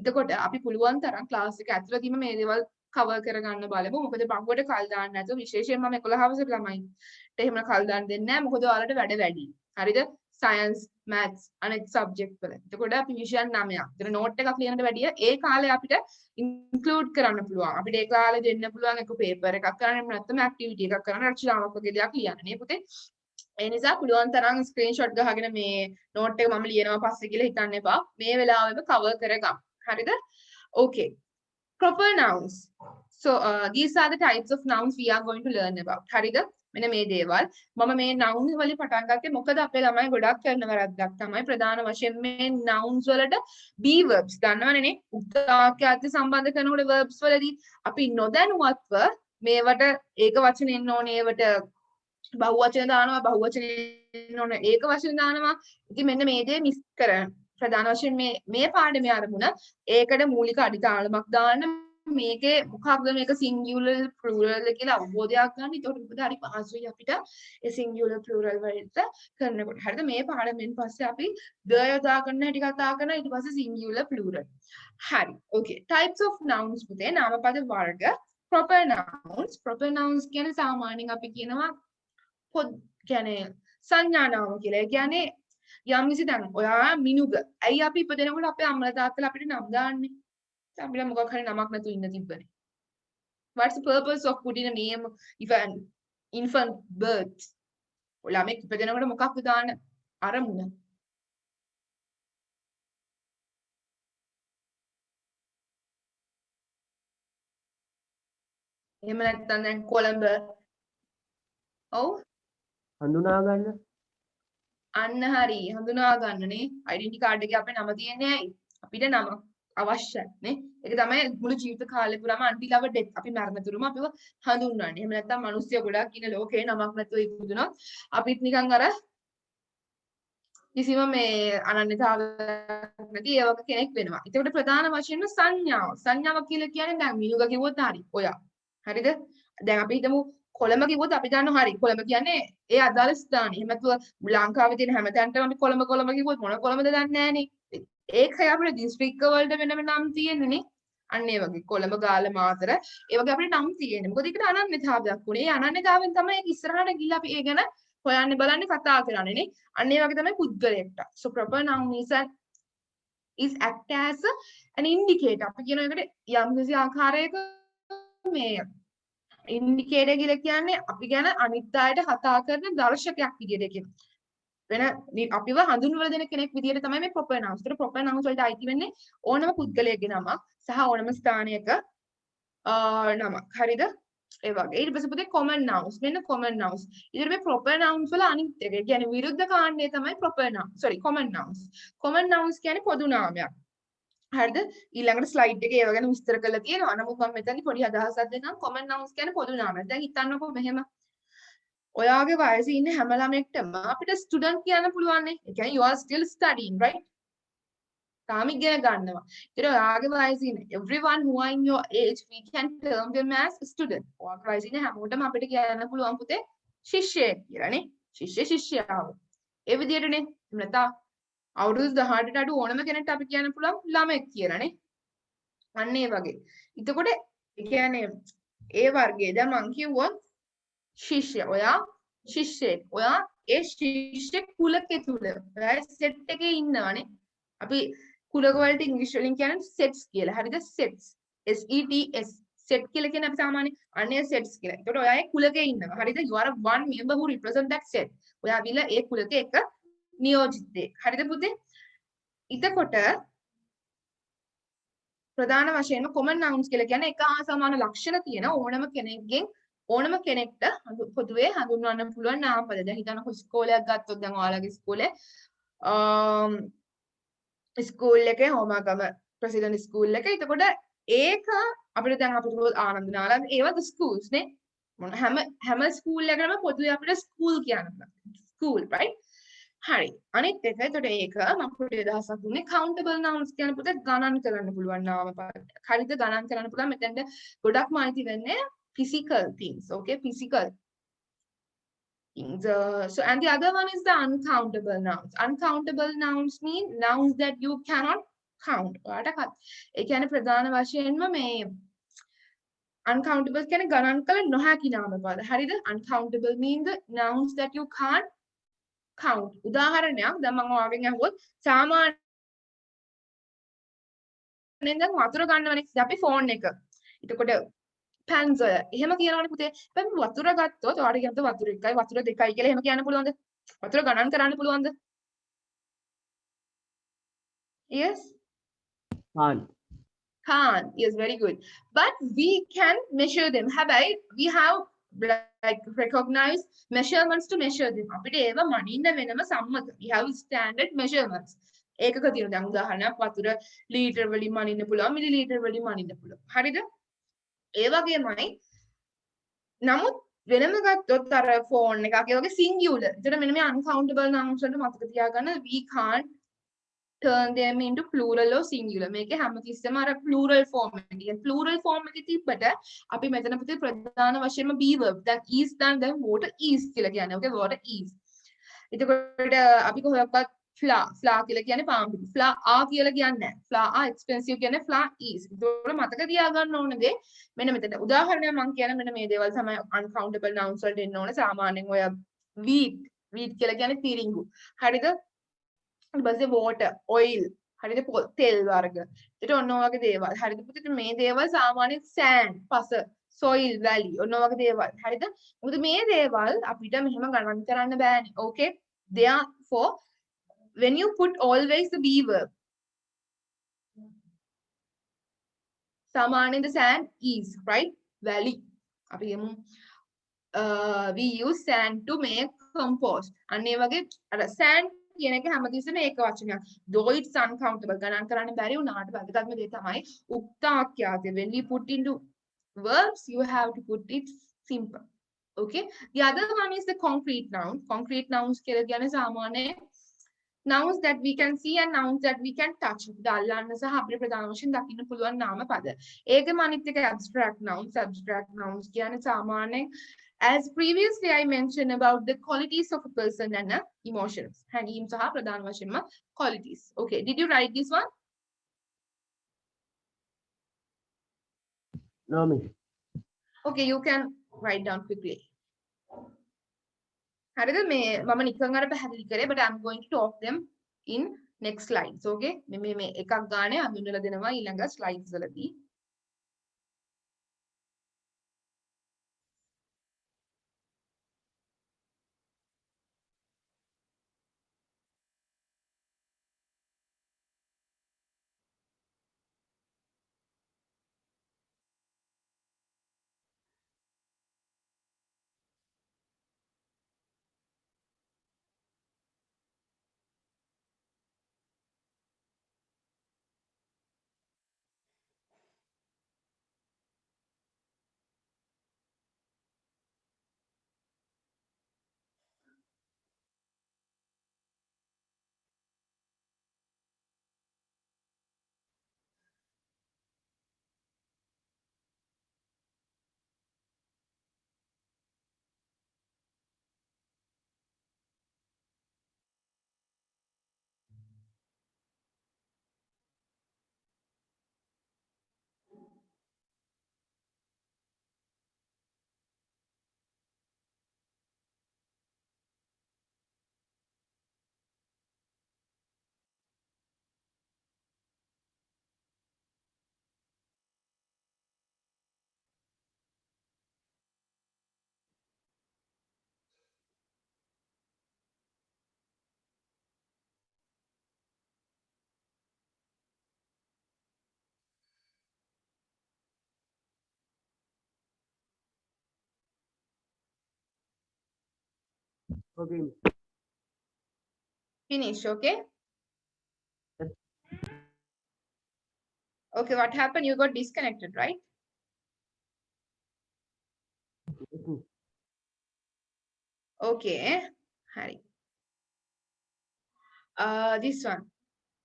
එතකොට අපි පුළුවන් තරම් ක්ලාස් එක ඇතුළතදීම මේ දේවල් cover කරගන්න බලමු. මොකද බංගුවට කල් දාන්න නැතුව විශේෂයෙන්ම මම 11 වසරේ ළමයින්ට එහෙම කල් දාන්න දෙන්නේ නැහැ. මොකද ඔයාලට වැඩ වැඩි. හරිද? science, maths අනෙක් subject වල. එතකොට අපි විෂයන් 9ක්. ඒතර note එකක් ලියනට වැඩිය ඒ කාලේ අපිට include කරන්න පුළුවන්. අපිට ඒ කාලේ දෙන්න පුළුවන් එක paper එකක් කරන්න නැත්නම් activity එකක් කරන්න රචනාවක් වගේ දෙයක් ලියන්න. නේ පුතේ. ඒ නිසා පුළුවන් තරම් screenshot ගහගෙන මේ note එක මම ලියනවා පස්සේ කියලා හිතන්න එපා. මේ වෙලාවෙම cover කරගමු. හරිද? Okay. Proper nouns. So these are the types of nouns we are going to learn about. හරිද? මෙන්න මේ දේවල් මම මේ noun වලින් පටන් ගත්තේ මොකද අපේ ළමයි ගොඩක් කරන වැරද්දක් තමයි ප්‍රධාන වශයෙන් මේ nouns වලට be verbs ගන්නවනේ උක්තාක්‍යාර්ථ සම්බන්ධ කරනකොට verbs වලදී අපි නොදැනුවත්ව මේවට ඒක වචන එන්න ඕනේ ඒවට බහුවචන දානවා බහුවචන ඕන ඒක වචන දානවා. ඉතින් මෙන්න මේ දේ මිස් කරන ප්‍රධාන වශයෙන් මේ පාඩමේ අරමුණ ඒකට මූලික අඩිතාලමක් දාන්න මේකේ මොකක්ද මේක සිංගියුලර් ප්ලූරල් කියලා අවබෝධයක් ගන්න. ඒකට උපද හරි පහසුයි අපිට ඒ සිංගියුලර් ප්ලූරල් වලට කරනකොට. හරිද? මේ පාඩමෙන් පස්සේ අපි ද යොදා ගන්න හැටි කතා කරනවා. ඊට පස්සේ සිංගියුලර් ප්ලූරල්. හරි. okay. types of nouns පුතේ නාමපද වර්ග proper nouns. proper nouns කියන්නේ සාමාන්‍යයෙන් අපි කියනවා පොත් කියන්නේ සංඥා නාම කියලා. ඒ කියන්නේ යම්කිසි දැන් ඔයා මිනුග. ඇයි අපි ඉපදෙනකොට අපේ අම්මලා තාත්තලා අපිට නම් දාන්නේ? අපිට මොකක් හරි නමක් නැතුව ඉන්න තිබ්බනේ. What's the purpose of putting a name if an infant birth? ළමෙක් ඉපදෙනකොට මොකක්ද දාන්න අරමුණ? එහෙම නැත්නම් දැන් කොළඹ ඔව් හඳුනා ගන්න. අන්න හරි හඳුනා ගන්නනේ. ඩෙන්ටිටි කාඩ් එකේ අපේ නම තියෙන්නේ ඇයි? අපිට නම අවශ්‍යයි නේ. ඒක තමයි මුළු ජීවිත කාලේ පුරාම until our death අපි මරණතුරුම අපිව හඳුන්වන්නේ. එහෙම නැත්නම් මිනිස්සු ගොඩක් ඉන්න ලෝකේ නමක් නැතුව ඉපදුනොත් අපිත් නිකන් අර කිසිම මේ අනන්‍යතාවයක් නැති ඒ වගේ කෙනෙක් වෙනවා. ඒකට ප්‍රධාන වශයෙන්ම සංඥාව. සංඥාව කියලා කියන්නේ දැන් මිනුග කිව්වොත් හරි. ඔයා. හරිද? දැන් අපි හිතමු කොළඹ කිව්වොත් අපි දන්නවා හරි. කොළඹ කියන්නේ ඒ අදාළ ස්ථානය. එහෙම නැතුව ලංකාවේ තියෙන හැමතැනටම අපි කොළඹ කිව්වොත් මොන කොළඹද දන්නේ නැහනේ. ඒකයි අපේ දිස්ත්‍රික්ක වලට වෙනම නම් තියෙන්නේ නේ. අන්න ඒ වගේ කොළඹ ගාල්ල මාතර ඒ වගේ අපිට නම් තියෙන්නේ. මොකද ඒකට අනන්‍යතාවයක් උනේ. ඒ අනන්‍යතාවයෙන් තමයි ඒක ඉස්සරහට ගිහිල්ලා අපි ඒ ගැන හොයන්නේ බලන්නේ කතා කරන්නේ නේ. අන්න ඒ වගේ තමයි පුද්ගලයෙක්ට. So proper noun is act as an indicator. අපි කියන එකට යම් කිසි ආකාරයක මේ ඉන්ඩිකේටර් කියලා කියන්නේ අපි ගැන අනිත් අයට කතා කරන දර්ශකයක් විදියට කියනවා. වෙන අපිව හඳුන්වලා දෙන කෙනෙක් විදියට තමයි මේ proper nouns. ඒතර proper nouns වලට අයිති වෙන්නේ ඕනම පුද්ගලයෙක්ගේ නමක් සහ ඕනම ස්ථානයක නමක්. හරිද? ඒ වගේ. ඊට පස්සේ පුතේ common nouns. මෙන්න common nouns. ඊට මේ proper nouns වල අනිත් එක. ඒ කියන්නේ විරුද්ධ කාණ්ඩය තමයි proper nouns. common nouns. common nouns කියන්නේ පොදු නාමයක්. හරිද? ඊළඟට ස්ලයිඩ් එකේ ඒව ගැන විස්තර කරලා තියෙනවා. නමුත් මම මෙතනදී පොඩි අදහසක් දෙන්නම්. common nouns කියන්නේ පොදු නාමයක්. දැන් හිතන්නකෝ මෙහෙම. ඔයාගේ වයසේ ඉන්න හැම ළමෙක්ටම අපිට ස්ටුඩන්ට් කියන්න පුළුවන් නේ. ඒ කියන්නේ you are still studying, right? තාම ඉගෙන ගන්නවා. ඒතර ඔයාගේ වයසේ ඉන්න everyone who are in your age we can term them as student. ඔයාගේ වයසේ ඉන්න හැමෝටම අපිට කියන්න පුළුවන් පුතේ ශිෂ්‍යයෙක් කියලා නේ. ශිෂ්‍යාව. ඒ විදිහටනේ. නැත්නම් අවුරුදු 18ට අඩු ඕනම කෙනෙක්ට අපි කියන්න පුළුවන් ළමෙක් කියලා නේ. අන්න ඒ වගේ. එතකොට ඒ කියන්නේ ඒ වර්ගයේ දැන් මං කිව්වොත් ශිෂ්‍ය ඔයා ශිෂ්‍යෙක්. ඔයා ඒ ශිෂ්‍ය කුලකේ තුල ඔයා සෙට් එකේ ඉන්නවනේ. අපි කුලක වලට ඉංග්‍රීසි වලින් කියන්නේ sets කියලා. හරිද? sets. SETS. set කියලා කියන්නේ අපි සාමාන්‍ය අනේ sets කියලා. ඒකට ඔයා ඒ කුලකේ ඉන්නවා. හරිද? you are one member who represent that set. ඔයා අවිලා ඒ කුලකේ එක නියෝජිතයෙක්. හරිද පුතේ? එතකොට ප්‍රධාන වශයෙන්ම common nouns කියලා කියන්නේ එක හා සමාන ලක්ෂණ තියෙන ඕනම කෙනෙක්ගෙන් ඕනම කෙනෙක්ට පොදුවේ හඳුන්වන්න පුළුවන් නාමපද. දැන් හිතන්නකො ඉස්කෝලයක් ගත්තොත් දැන් ඔයාලගේ ඉස්කෝලේ ස්කූල් එකේ හෝමාගම ප්‍රෙසිඩන්ට් ස්කූල් එක. එතකොට ඒක අපිට දැන් අපිට ආනන්ද නාලන්ද ඒවත් ස්කූල්ස් නේ. මොන හැම ස්කූල් එකකම පොදුවේ අපිට ස්කූල් කියන්න පුළුවන්. School right? හරි. අනිත් එක එතකොට ඒක මම පොඩි අදහසක් දුන්නේ countable nouns කියන පුතේ ගණන් කරන්න පුළුවන් නාමපද. හරිද? ගණන් කරන්න පුළුවන්. මෙතෙන්ද ගොඩක්ම අයිති වෙන්නේ physical things. Okay, physical things. So and the other one is the uncountable nouns. Uncountable nouns mean nouns that you cannot count. ඒ කියන්නේ ප්‍රධාන වශයෙන්ම මේ uncountable කියන්නේ ගණන් කළ නොහැකි නාමපද. හරිද? Uncountable mean the nouns that you can't count. උදාහරණයක් දැන් මම ඔයාගෙන් අහුවොත් සාමාන්‍යයෙන් දැන් වතුර ගන්නවනේ. අපි ෆෝන් එක. එතකොට පැන්සල් එහෙම කියනවනේ පුතේ. දැන් වතුර ගත්තොත් ඔයාලට කියන්න වතුර 1යි වතුර 2යි කියලා එහෙම කියන්න පුළුවන්ද? වතුර ගණන් කරන්න පුළුවන්ද? Yes? Can't. Yes, very good. But we can measure them. හැබැයි we have like recognized measurements to measure them. අපිට ඒව මනින්න වෙනම සම්මත. We have standard measurements. ඒකක තියෙන දැන් උදාහරණයක් වතුර ලීටර් වලින් මනින්න පුළුවන්, මිලි ලීටර් වලින් මනින්න පුළුවන්. හරිද? ඒ වගේමයි නමුත් වෙනම ගත්තොත් අර ෆෝන් එකක් ඒ වගේ singular. එතකොට මෙන්න මේ uncountable nouns වලට මතක තියාගන්න we can't turn them into plural or singular. මේකේ හැමතිස්සෙම අර plural form එක. කියන්නේ plural form එකේ තිබ්බට අපි මෙතන පුතේ ප්‍රධාන වශයෙන්ම be verb. දැන් is දැන් water is කියලා කියන්නේ. Okay water is. එතකොට අපි කොහොමවත් fla කියලා කියන්නේ පාන් පිටි. fla are කියලා කියන්නේ නැහැ. fla are expensive කියන්නේ fla is. ඒකවල මතක තියාගන්න ඕන දේ මෙන්න මෙතන. උදාහරණයක් මම කියන මෙන්න මේ දේවල් තමයි uncountable nouns වලට එන්න ඕන. සාමාන්‍යයෙන් ඔය wheat කියලා කියන්නේ තිරිඟු. හරිද? ඊට පස්සේ water, oil, හරිද? තෙල් වර්ග. ඊට ඔන්න ඔය වගේ දේවල්. හරිද? පුතේ මේ දේවල් සාමාන්‍යයෙන් sand, පස, soil, valley ඔන්න ඔය වගේ දේවල්. හරිද? මොකද මේ දේවල් අපිට මෙහෙම ගණන් කරන්න බෑනේ. Okay? Therefore, when you put always the be verb, සාමාන්‍යයෙන් the sand is, right? Valley. අපි කියමු we use sand to make compost. අන්න ඒ වගේ අර sand කියන එක හැමතිස්සෙම ඒක වචනයක්. Though it's uncountable ගණන් කරන්න බැරි වුණාට වැදගත්ම දේ තමයි උක්තාක්‍යාතය. When we put into verbs, you have to put it simple. Okay? The other one is the concrete noun. Concrete nouns කියලා කියන්නේ සාමාන්‍ය nouns that we can see and nouns that we can touch. දාල්ලාන්න සහ අපිට ප්‍රධාන වශයෙන් දකින්න පුළුවන් නාම පද. ඒකම අනිත් එක abstract nouns. Abstract nouns කියන්නේ සාමාන්‍යයෙන් as previously I mentioned about the qualities of a person and emotions. හැඟීම් සහ ප්‍රධාන වශයෙන්ම qualities. Okay, did you write this one? No, miss. Okay, you can write down quickly. හරිද? මේ මම නිකන් අර පැහැදිලි කරේ, but I'm going to talk them in next slides. Okay? මේ එකක් ගානේ අඳුනලා දෙනවා ඊළඟ slides වලදී. Okay. Finish, okay? Yes. Okay, what happened? You got disconnected, right? Yes, miss. Okay. Hari. This one.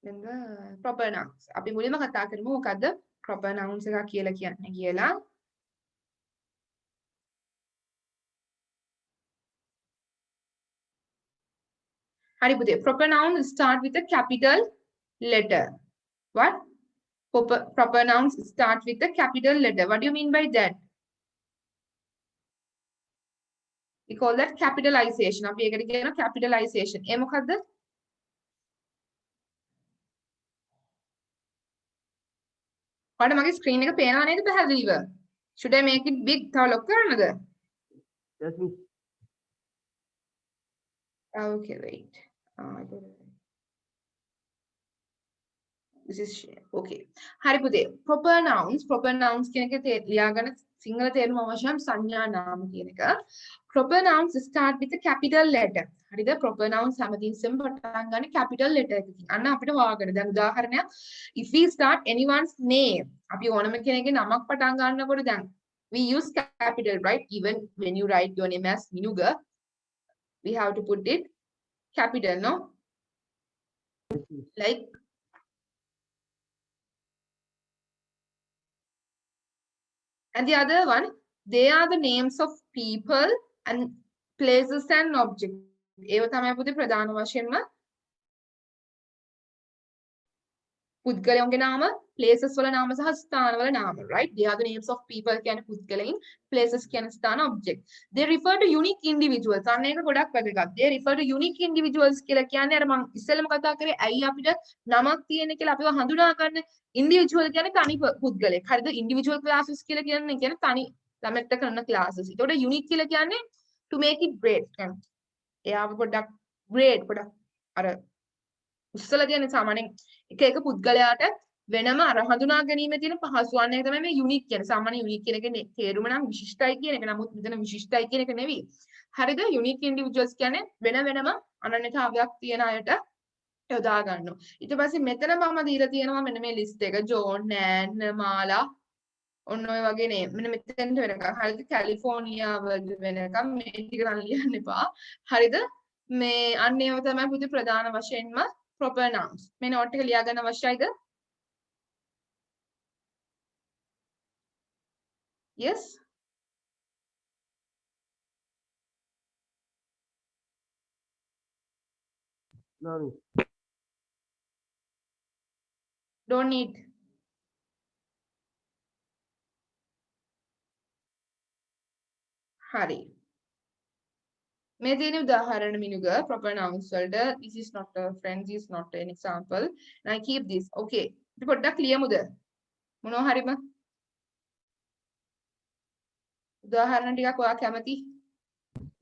Then the proper nouns. අපි මුලින්ම කතා කරමු මොකද්ද proper nouns එක කියලා කියන්නේ කියලා. Hari පුතේ. Proper nouns start with a capital letter. What? Proper nouns start with a capital letter. What do you mean by that? We call that capitalization. අපි ඒකට කියනවා capitalization. ඒ මොකද්ද? ඔයාලට මගේ screen එක පේනව නේද පැහැදිලිව? Should I make it big? තව lock කරන්නද? Yes, miss. Okay, wait. This is okay. හරි පුතේ. Proper nouns කියන එක ලියා ගන්න සිංහල තේරුම අවශ්‍යම් සංඥා නාම කියන එක. Proper nouns start with a capital letter. හරිද? Proper nouns හැමතිස්සෙම පටන් ගන්න capital letter එකකින්. අන්න අපිට වාගන්න. දැන් උදාහරණයක් if we start anyone's name අපි ඕනම කෙනෙක්ගේ නමක් පටන් ගන්නකොට දැන් we use capital, right? Even when you write your name as Minuga, we have to put it capital, no? Yes, miss. Like, and the other one, they are the names of people and places and objects. ඒව තමයි පුතේ ප්‍රධාන වශයෙන්ම පුද්ගලයන්ගේ නාම, places වල නාම සහ ස්ථානවල නාම, right? They are the names of people කියන්නේ පුද්ගලයන්, places කියන්නේ ස්ථාන, object. They refer to unique individuals. අන්න ඒක ගොඩක් වැදගත්. They refer to unique individuals කියලා කියන්නේ අර මම ඉස්සෙල්ලම කතා කරේ ඇයි අපිට නමක් තියෙන්නේ කියලා අපිව හඳුනා ගන්න. individual කියන්නේ තනි පුද්ගලයෙක්. හරිද? individual classes කියලා කියන්නේ තනි ළමෙක්ට කරන classes. ඒතකොට unique කියලා කියන්නේ to make it great. එයාව පොඩ්ඩක් great පොඩ්ඩක් අර උස්සලා කියන්නේ සාමාන්‍යයෙන් එක පුද්ගලයාට වෙනම අර හඳුනා ගැනීමේ තියෙන පහසුවන්න එක තමයි මේ යුනික් කියන්නේ. සාමාන්‍ය යුනික් කියන එකේ තේරුම නම් විශිෂ්ටයි කියන එක. නමුත් මෙතන විශිෂ්ටයි කියන එක නෙවෙයි. හරිද? යුනික් ඉන්ඩිවිජුවල්ස් කියන්නේ වෙනම අනන්‍යතාවයක් තියෙන අයට යොදා ගන්නවා. ඊට පස්සේ මෙතන මම දීලා තියෙනවා මෙන්න මේ ලිස්ට් එක. ජෝන්, නෑන්, මාලා ඔන්න ඔය වගේ නේ. මෙන්න මෙතෙන්ට වෙනකම්. හරිද? කැලිෆෝනියා වල වෙනකම් මේ ටික ගන්න ලියන්න එපා. හරිද? මේ අන්න ඒව තමයි පුතේ ප්‍රධාන වශයෙන්ම proper nouns. මේ note එක ලියා ගන්න අවශ්‍යයිද? Yes? No, miss. Don't need. හරි. මේ තියෙන උදාහරණ මිනුග proper nouns වලට this is not a friend, this is not an example and I keep this. Okay. ඉතින් පොඩ්ඩක් ලියමුද? මොනවා හරිම උදාහරණ ටිකක් ඔයා කැමති?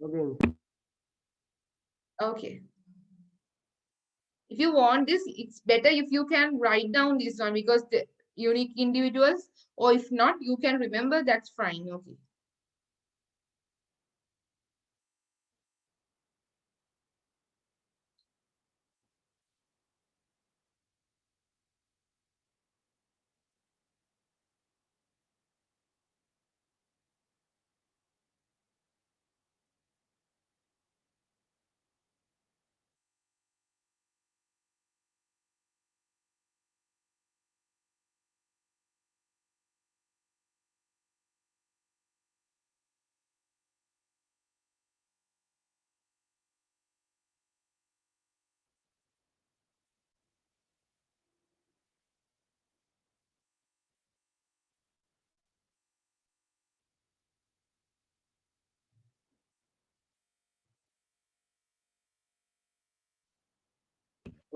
Okay, miss. Okay. If you want this, it's better if you can write down this one because the unique individuals, or if not, you can remember, that's fine. Okay.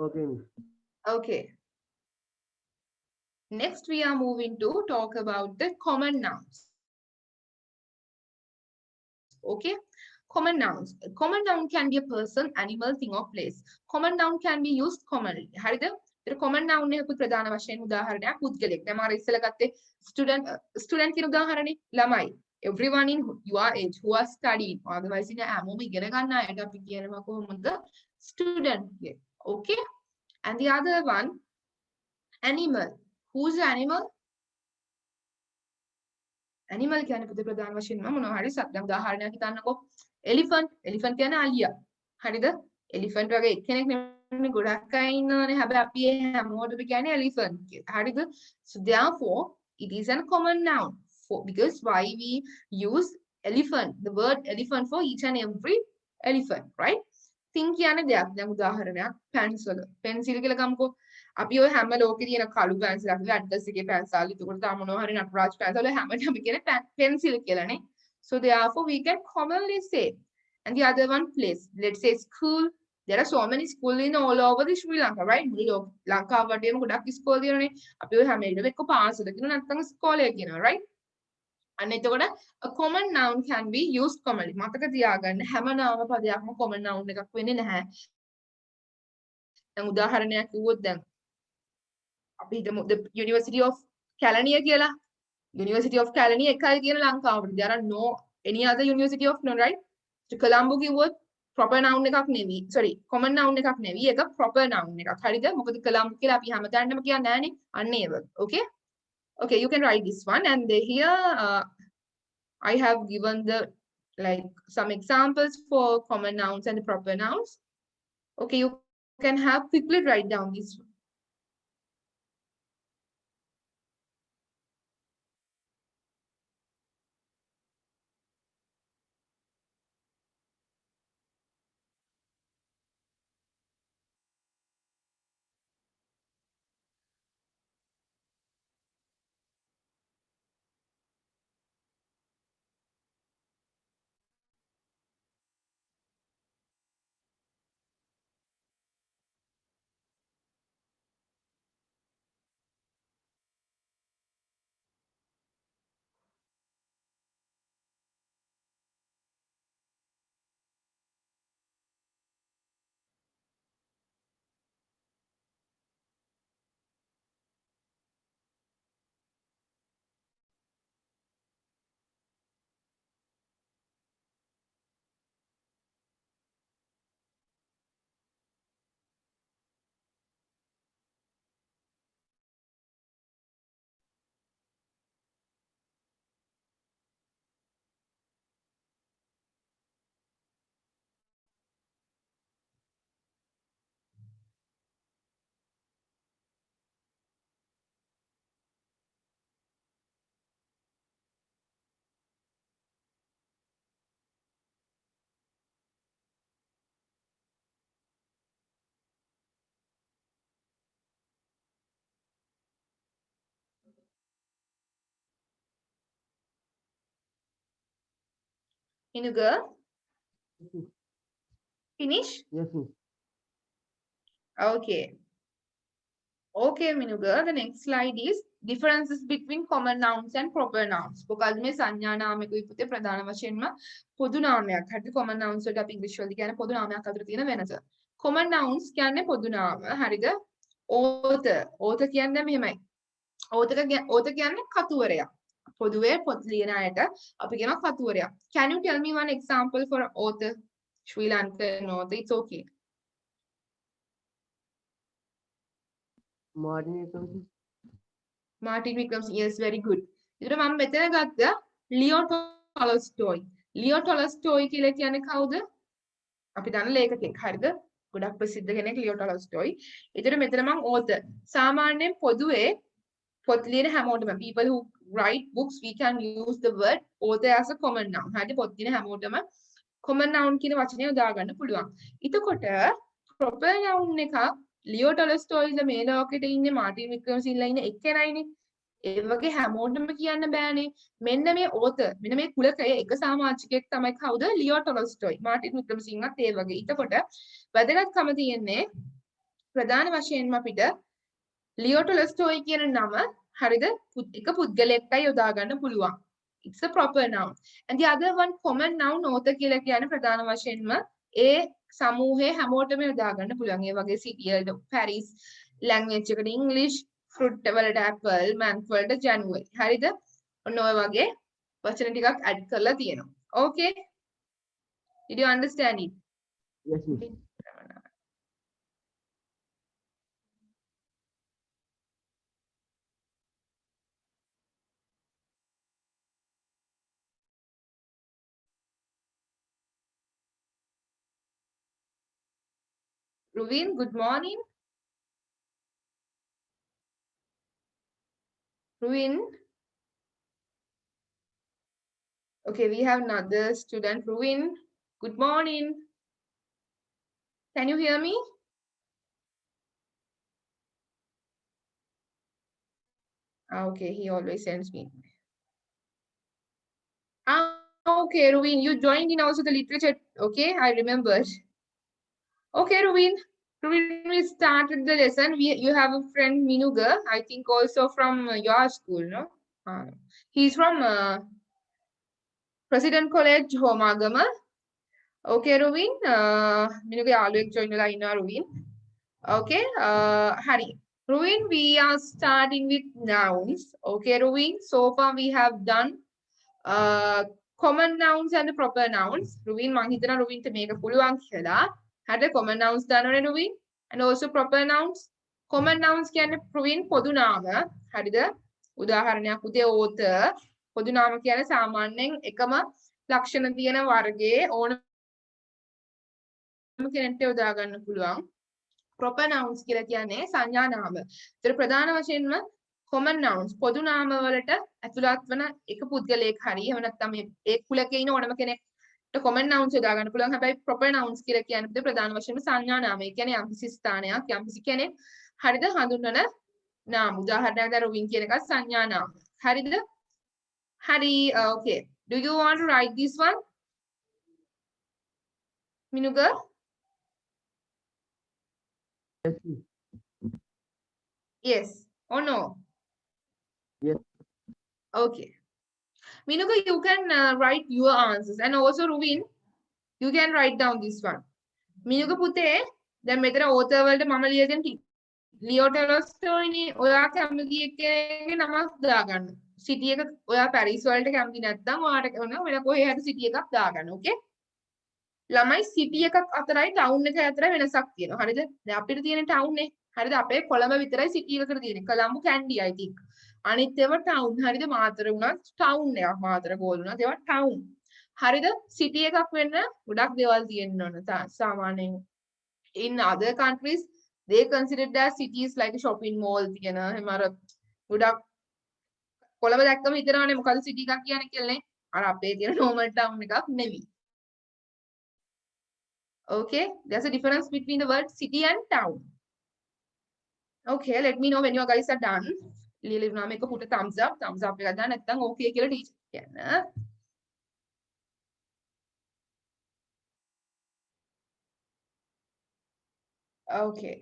Okay, miss. Okay. Next, we are moving to talk about the common nouns. Okay. Common nouns. A common noun can be a person, animal, thing, or place. Common noun can be used commonly. හරිද? ඒතර common noun එකක ප්‍රධාන වශයෙන් උදාහරණයක් පුද්ගලෙක්. දැන් මම ඉස්සෙල්ලා ගත්තේ student කියන උදාහරණේ ළමයි. Everyone in your age who are studying. ඔයාගේ වයසින් හැමෝම ඉගෙන ගන්න අයට අපි කියනවා කොහොමද? Student කියලා. Okay. And the other one, animal. Who's the animal? Animal කියන්නේ පුතේ ප්‍රධාන වශයෙන්ම මොනවා හරි සත්ත්වයක්. උදාහරණයක් හිතන්නකෝ. Elephant. Elephant කියන්නේ අලියා. හරිද? Elephant වගේ එක්කෙනෙක් නෙමෙයි ගොඩක් අය ඉන්නවනේ. හැබැයි අපි හැමෝටම කියන්නේ elephant කියලා. හරිද? So therefore it is a common noun because why we use elephant, the word elephant for each and every elephant, right? Think කියන්නේ දෙයක්. දැන් උදාහරණයක් pencil. Pencil කියලා ගමුකෝ. අපි ඔය හැම ලෝකේ තියෙන කළු පැන්සිල් අපි ඇට්ලස් එකේ පැන්සල් ඒකට තව මොනවා හරි නටරාජ් පැන්සල් වල හැමදේම අපි කියන්නේ pencil කියලානේ. So therefore we can commonly say. And the other one place. Let's say school. There are so many schools in all over the Sri Lanka, right? මුළු ලංකාව වටේම ගොඩක් ඉස්කෝල තියෙනනේ. අපි ඔය හැම එකම එක්ක පාසල කියනවා නැත්නම් ස්කෝලය කියනවා, right? අන්න එතකොට a common noun can be used commonly. මතක තියාගන්න හැම නාම පදයක්ම common noun එකක් වෙන්නේ නැහැ. දැන් උදාහරණයක් කිව්වොත් දැන් අපි හිතමු the University of Kelaniya කියලා. University of Kelaniya එකයි කියන ලංකාවට. There are no any other university of no, right? So Colombo කිව්වොත් proper noun එකක් නෙවෙයි. Sorry, common noun එකක් නෙවෙයි. ඒක proper noun එකක්. හරිද? මොකද Colombo කියලා අපි හැමදාම කියන්නේ නැහනේ. අන්න ඒක. Okay? Okay, you can write this one and here I have given the like some examples for common nouns and proper nouns. Okay, you can have quickly write down these. Inuga, Yes, miss. finish? Yes, miss. Okay. Okay, Minuga, the next slide is differences between common nouns and proper nouns. මොකද මේ සංඥා නාමයකුයි පුතේ ප්‍රධාන වශයෙන්ම පොදු නාමයක්. හරිද? common nouns වලට අපි ඉංග්‍රීසි වලදී කියන්නේ පොදු නාමයක් අතර තියෙන වෙනස. common nouns කියන්නේ පොදු නාම. හරිද? author. author කියන්නේ මෙහෙමයි. author කියන්නේ කතුවරයා. පොදුවේ පොත් ලියන අයට අපි කියනවා කතුවරයා. Can you tell me one example for author? Sri Lankan author. It's okay. Martin Wilkinson. Martin Williams, yes, very good. ඉතින් මම මෙතන ගත්ත ලියෝ ටොලස්ටෝයි. ලියෝ ටොලස්ටෝයි කියලා කියන්නේ කවුද? අපි දන්න ලේඛකයෙක්. හරිද? ගොඩක් ප්‍රසිද්ධ කෙනෙක් ලියෝ ටොලස්ටෝයි. ඉතින් මෙතන මම author. සාමාන්‍යයෙන් පොදුවේ පොත් ලියන හැමෝටම people who write books we can use the word author as a common noun. හරිද? පොත් ලියන හැමෝටම common noun කියන වචනය යොදා ගන්න පුළුවන්. එතකොට proper noun එක ලියෝ ටොලස්ටෝයිලා මේ ලෝකෙට ඉන්නේ මාටින් වික්‍රමසිංහලා ඉන්නේ එක්කෙනයිනේ. ඒ වගේ හැමෝටම කියන්න බෑනේ. මෙන්න මේ author මෙන්න මේ කුලකයේ එක සමාජිකයෙක් තමයි කවුද? ලියෝ ටොලස්ටෝයි. මාටින් වික්‍රමසිංහත් ඒ වගේ. එතකොට වැදගත්කම තියෙන්නේ ප්‍රධාන වශයෙන්ම අපිට ලියෝ ටොලස්ටෝයි කියන නම හරිද? එක පුද්ගලයෙක්ටයි යොදා ගන්න පුළුවන්. It's a proper noun. And the other one common noun author කියලා කියන්නේ ප්‍රධාන වශයෙන්ම ඒ සමූහයේ හැමෝටම යොදා ගන්න පුළුවන්. ඒ වගේ city වලට Paris language එකට English fruit වලට apple month වලට January. හරිද? ඔන්න ඔය වගේ වචන ටිකක් add කරලා තියෙනවා. Okay? Did you understand it? Yes, miss. Ruvin, good morning. Ruvin. Okay, we have another student, Ruvin. Good morning. Can you hear me? Okay, he always sends me. Okay, Ruvin, you joined in also the literature. Okay, I remembered. Okay, Ruvin. Ruvin, we started the lesson. You have a friend Minuga, I think also from your school, no? He's from President College, Homagama. Okay, Ruvin. Minuga always joined the line, Ruvin. Okay, Hari. Ruvin, we are starting with nouns. Okay, Ruvin. So far we have done common nouns and proper nouns. Ruvin, මං හිතනවා Ruvin ට මේක පුළුවන් කියලා. හරිද? common nouns දන්නවනේ Ruvin. And also proper nouns. Common nouns කියන්නේ Ruvin පොදු නාම. හරිද? උදාහරණයක් උදේ author පොදු නාම කියන්නේ සාමාන්‍යයෙන් එකම ලක්ෂණ තියෙන වර්ගයේ ඕනම කෙනෙක්ට යොදා ගන්න පුළුවන්. proper nouns කියලා කියන්නේ සංඥා නාම. ඒතර ප්‍රධාන වශයෙන්ම common nouns පොදු නාම වලට ඇතුළත් වන එක පුද්ගලයෙක් හරි එහෙම නැත්නම් ඒ කුලකේ ඉන්න ඕනම කෙනෙක්ට common nouns යොදා ගන්න පුළුවන්. හැබැයි proper nouns කියලා කියන්නේ ප්‍රධාන වශයෙන්ම සංඥා නාම. ඒ කියන්නේ යම්කිසි ස්ථානයක් යම්කිසි කෙනෙක් හරිද හඳුන්වන නාම. උදාහරණයක් දැන් රුවින් කියන එකත් සංඥා නාම. හරිද? හරි okay. Do you want to write this one? Minuga? Yes, miss. Yes or no? Yes. Okay. Minuga, you can write your answers. And also Ruvin, you can write down this one. Minuga පුතේ දැන් මෙතන author වලට මම ලියලා තියෙන ලියෝ ටොලස්ටෝයිනේ ඔයා කැමති එකේ නමක් දාගන්න. සිටි එක ඔයා පැරිස් වලට කැමති නැත්නම් ඔයාට ඕන වෙන කොහේ හරි සිටි එකක් දාගන්න. ඕකේ? ළමයි සිටි එකක් අතරයි ටවුන් එක අතරයි වෙනසක් තියෙනවා. හරිද? දැන් අපිට තියෙන ටවුන් එක හරිද? අපේ කොළඹ විතරයි සිටි එකකට තියෙන්නේ. Colombo Kandy I think. අනිත් ඒවා ටවුන්. හරිද? මාතර වුණත් ටවුන් එකක්. මාතර ගෝල් වුණත් ඒවා ටවුන්. හරිද? සිටි එකක් වෙන්න ගොඩක් දේවල් තියෙන්න ඕන සාමාන්‍යයෙන්. In other countries they considered as cities like a shopping mall තියෙන එහෙම අර ගොඩක් කොළඹ දැක්කම හිතනවානේ මොකද සිටි එකක් කියන්නේ කියලා නේ. අර අපේ තියෙන normal town එකක් නෙමෙයි. Okay, there's a difference between the word city and town. Okay, let me know when you guys are done. ලියලා ඉන්නවා මේක පුට thumbs up එකක් දාන්න නැත්නම් okay කියලා ටීචර් කියන්න. Okay.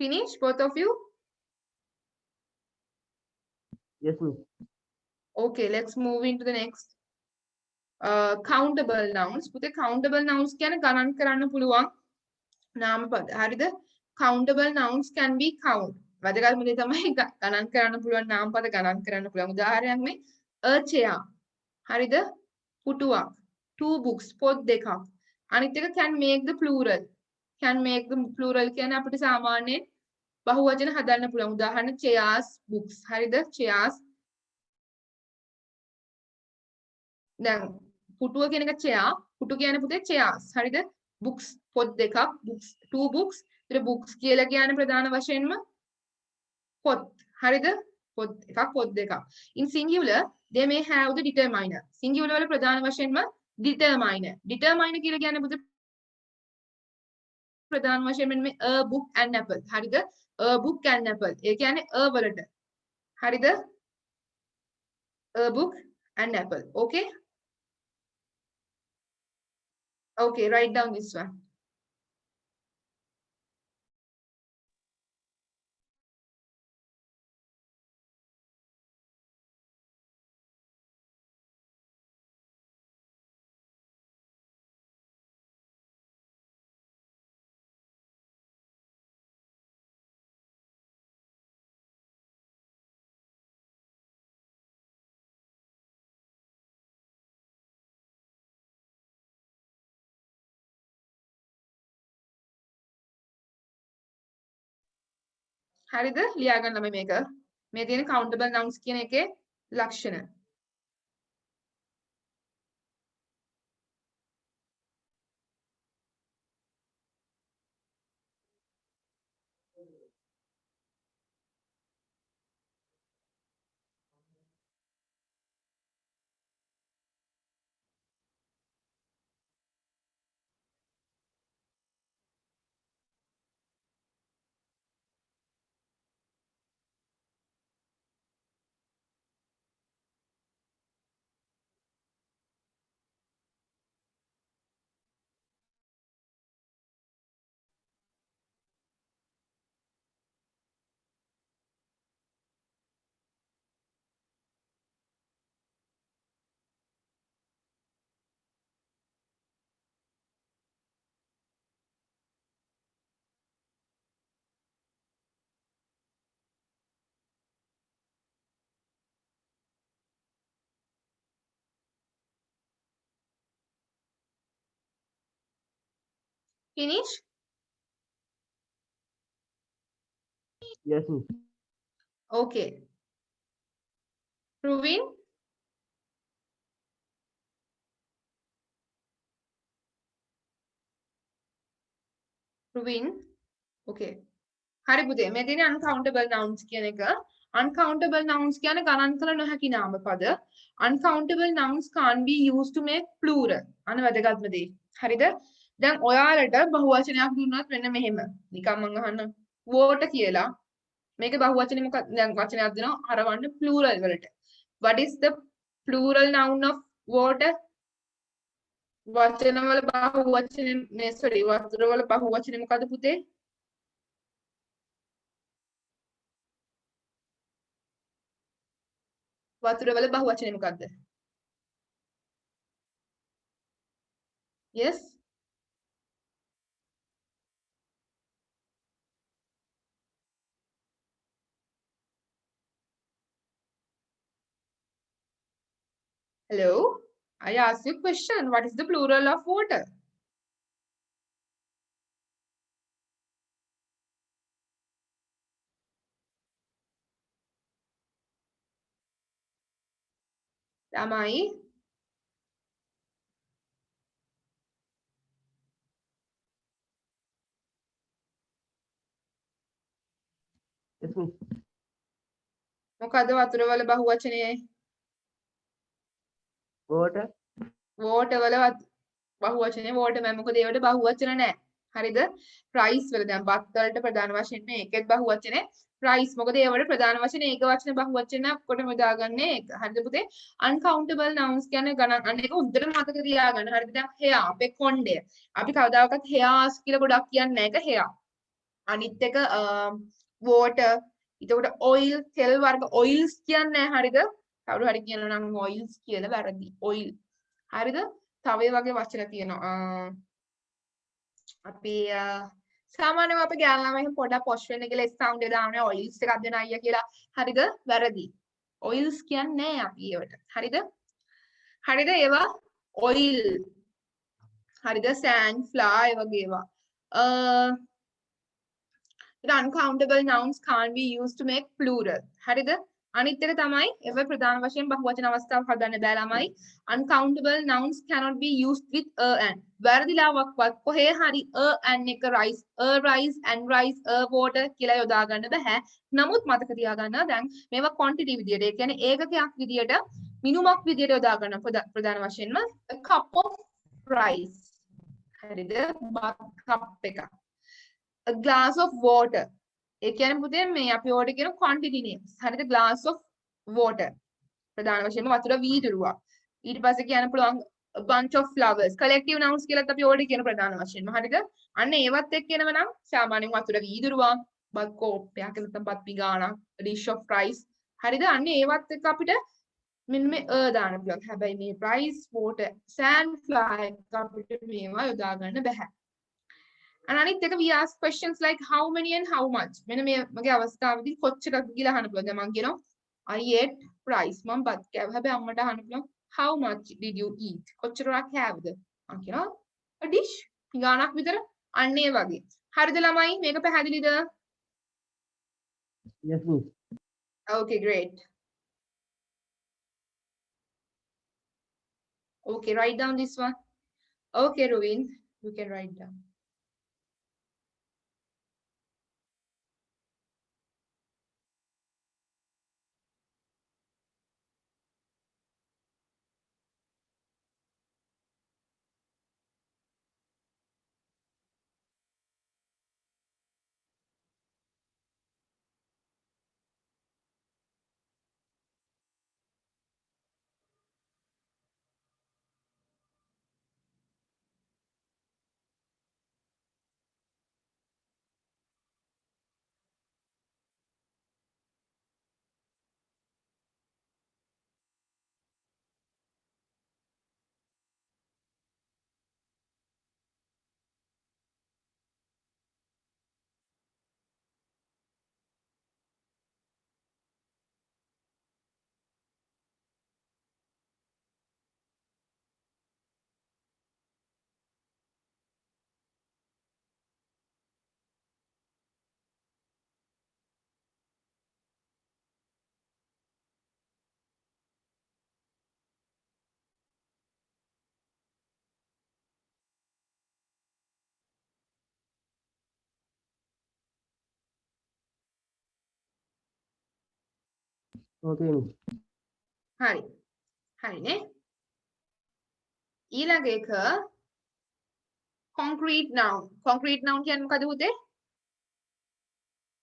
Finish both of you? Yes, miss. Okay, let's move into the next. Countable nouns. පුතේ countable nouns කියන්නේ ගණන් කරන්න පුළුවන් නාමපද. හරිද? Countable nouns can be count. වැදගත්ම දේ තමයි ගණන් කරන්න පුළුවන් නාමපද ගණන් කරන්න පුළුවන්. උදාහරණයක් මේ a chair. හරිද? පුටුවක්. Two books. පොත් දෙකක්. අනිත් එක can make the plural. Can make the plural කියන්නේ අපිට සාමාන්‍යයෙන් බහුවචන හදන්න පුළුවන්. උදාහරණ chairs, books. හරිද? chairs. දැන් පුටුව කියන එක chair. පුටු කියන්නේ පුතේ chairs. හරිද? books පොත් දෙකක්. books two books. ඒතර books කියලා කියන්නේ ප්‍රධාන වශයෙන්ම පොත්. හරිද? පොත් එකක් පොත් දෙකක්. In singular they may have the determiner. singular වල ප්‍රධාන වශයෙන්ම determiner. determiner කියලා කියන්නේ පුතේ ප්‍රධාන වශයෙන් මෙන්න මේ a book and apple. හරිද? a book and apple. ඒ කියන්නේ a වලට. හරිද? a book and apple. Okay? Okay, write down this one. හරිද? ලියා ගන්න ළමයි මේක. මේ තියෙන countable nouns කියන එකේ ලක්ෂණ. Finish? Yes, miss. Okay. Proving? Proving? Okay. හරි පුතේ මේ තියෙන්නේ uncountable nouns කියන එක. uncountable nouns කියන්නේ ගණන් කළ නොහැකි නාම පද. uncountable nouns can't be used to make plural. අන්න වැදගත්ම දේ. හරිද? දැන් ඔයාලට බහුවචනයක් දුන්නත් මෙන්න මෙහෙම. නිකන් මං අහන්න water කියලා. මේක බහුවචනේ මොකක්ද? දැන් වචනයක් දෙනවා හරවන්න plural වලට. What is the plural noun of water? වචනවල බහුවචනේ මේ sorry වචනවල බහුවචනේ මොකද්ද පුතේ? වතුර වල බහුවචනේ මොකද්ද? Yes? Hello? I asked you a question. What is the plural of water? තමයි Yes, miss. මොකද්ද වතුර වල බහුවචනේ? Water. water වල බහුවචනේ water මම මොකද ඒවට බහුවචන නැහැ. හරිද? rice වල දැන් බත් වලට ප්‍රධාන වශයෙන් ඒකෙත් බහුවචනේ rice මොකද ඒවට ප්‍රධාන වශයෙන් ඒක වචන බහුවචන ඔක්කොටම දාගන්නේ ඒක. හරිද පුතේ? uncountable nouns කියන්නේ ගණන් අන්න ඒක උද්දට මතක තියාගන්න. හරිද? දැන් hair අපේ කොණ්ඩය. අපි කවදාකවත් hairs කියලා ගොඩක් කියන්නේ නැහැ. ඒක hair. අනිත් එක water එතකොට oil තෙල් වර්ග oils කියන්නේ නැහැ හරිද? කවුරු හරි කියනවා නම් oils කියලා වැරදි. oil. හරිද? තව ඒ වගේ වචන තියෙනවා. අපි සාමාන්‍යව අපි ගෑනු ළමයි එහෙම පොඩක් පොෂ් වෙන්න කියලා sound එක දාන්නේ oils එකක් දෙන අයියා කියලා. හරිද? වැරදි. oils කියන්නේ නැහැ අපි ඒවට. හරිද? හරිද? ඒවා oil. හරිද? sand, flour ඒ වගේ ඒවා. The uncountable nouns can't be used to make plural. හරිද? අනිත් එක තමයි ඒව ප්‍රධාන වශයෙන් බහුවචන අවස්ථාවක් හදන්න බෑ ළමයි. Uncountable nouns cannot be used with a and. වැරදිලාවක්වත් කොහේ හරි a and එක rice, a rice and rice, a water කියලා යොදා ගන්න බෑ. නමුත් මතක තියාගන්න දැන් මේවා quantity විදියට, ඒ කියන්නේ ඒකකයක් විදියට, මිනුමක් විදියට යොදා ගන්න ප්‍රධාන වශයෙන්ම a cup of rice. හරිද? බත් කප් එකක්. a glass of water. ඒ කියන්නේ පුතේ මේ අපි ඕකට කියන quantity names. හරිද? glass of water. ප්‍රධාන වශයෙන්ම වතුර වීදුරුවක්. ඊට පස්සේ කියන්න පුළුවන් a bunch of flowers. collective nouns කියලාත් අපි ඕකට කියන ප්‍රධාන වශයෙන්ම. හරිද? අන්න ඒවත් එක්ක එනව නම් සාමාන්‍යයෙන් වතුර වීදුරුවක්, බත් කෝප්පයක් නැත්නම් බත් පිඟානක්, a dish of rice. හරිද? අන්න ඒවත් එක්ක අපිට මෙන්න මේ දාන්න පුළුවන්. හැබැයි මේ rice, water, sand, fly අපිට මේවා යොදා ගන්න බෑ. And අනිත් එක we ask questions like how many and how much. මෙන්න මේ මගේ අවස්ථාවේදී කොච්චරද කියලා අහන්න පුළුවන්. දැන් මම කියනවා I ate rice. මම බත් කෑවා. හැබැයි අම්මට අහන්න පුළුවන් how much did you eat? කොච්චරක් කෑවද? මම කියනවා a dish. පිඟානක් විතර. අන්න ඒ වගේ. හරිද ළමයි? මේක පැහැදිලිද? Yes, miss. Okay, great. Okay, write down this one. Okay, Rovin, you can write down. Okay, miss. හරි. හරිනේ. ඊළඟ එක concrete noun. Concrete noun කියන්නේ මොකද පුතේ?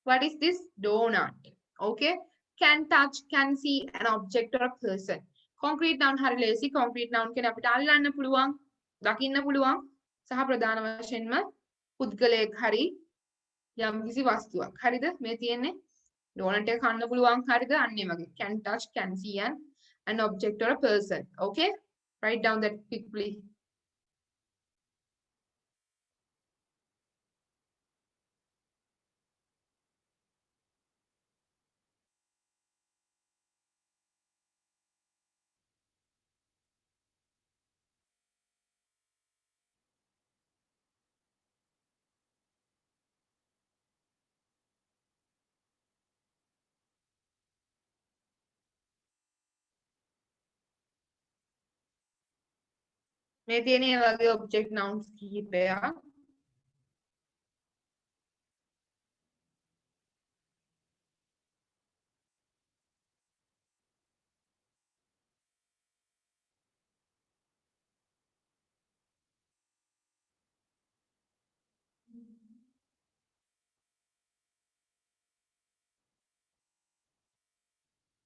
What is this? Donut. Okay. Can touch, can see an object or a person. Concrete noun හරි ලේසි. Concrete noun කියන්නේ අපිට අල්ලන්න පුළුවන්, දකින්න පුළුවන් සහ ප්‍රධාන වශයෙන්ම පුද්ගලයෙක් හරි යම්කිසි වස්තුවක්. හරිද? මේ තියෙන්නේ donut එක කන්න පුළුවන්. හරිද? අන්න ඒ වගේ. Can touch, can see an object or a person. Okay? Write down that quickly. මේ තියෙන ඒ වගේ object nouns කිහිපයක්.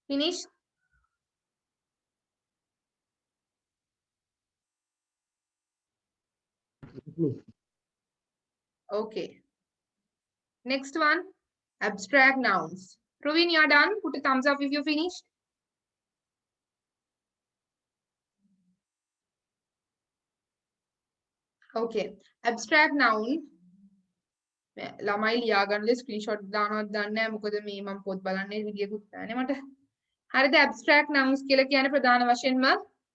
Finish? Yes, miss. Okay. Next one, abstract nouns. Rovin, you are done. Put a thumbs up if you finished. Okay. Abstract noun. ළමයි ලියා ගන්න screenshot දානවත් දන්නේ නැහැ මොකද මේ මම පොත් බලන්නේ විදියකුත් නැහැ මට. හරිද? abstract nouns කියලා කියන්නේ ප්‍රධාන වශයෙන්ම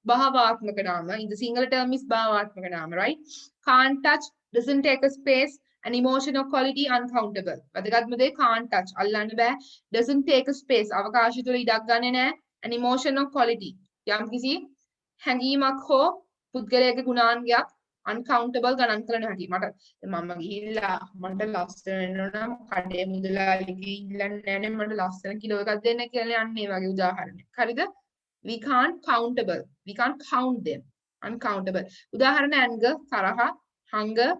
භාවාත්මක නාම. In the single term is භාවාත්මක නාම, right? Can't touch, doesn't take a space, an emotion or quality uncountable. වැදගත්ම දේ can't touch අල්ලන්න බෑ. Doesn't take a space අවකාශය තුල ඉඩක් ගන්නෙ නැහැ. An emotion or quality යම්කිසි හැඟීමක් හෝ පුද්ගලයාගේ ගුණාංගයක් uncountable ගණන් කළ නොහැකි. මම ගිහිල්ලා මට ලස්සන වෙනවා නම් කඩේ මුදලාලිගේ ඉල්ලන්නේ නැහැ නේ මට ලස්සන කිලෝ එකක් දෙන්න කියලා යන්නේ මේ වගේ උදාහරණයක්. හරිද? We can't countable. We can't count them. Uncountable. උදාහරණ anger, තරහ, hunger,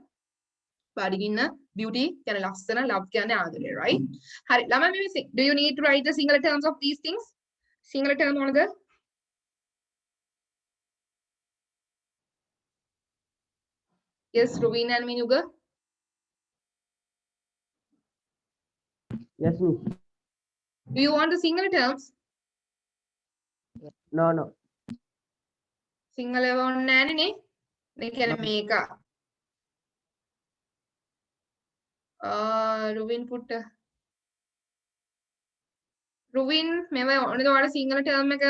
බඩගින්න, beauty කියන්නේ ලස්සන, love කියන්නේ ආදරය, right? හරි. ළමයි මේ do you need to write the singular terms of these things? singular term මොනද? Yes, Rovina and Minuga. Yes, miss. Do you want the singular terms? No, no. Sinhala ඕනේ නැන්නේ නේ. මේ කියන්නේ මේක. රුවින් පුට. රුවින් මේව ඕනේද ඔයාලා සිංහල ටර්ම් එක?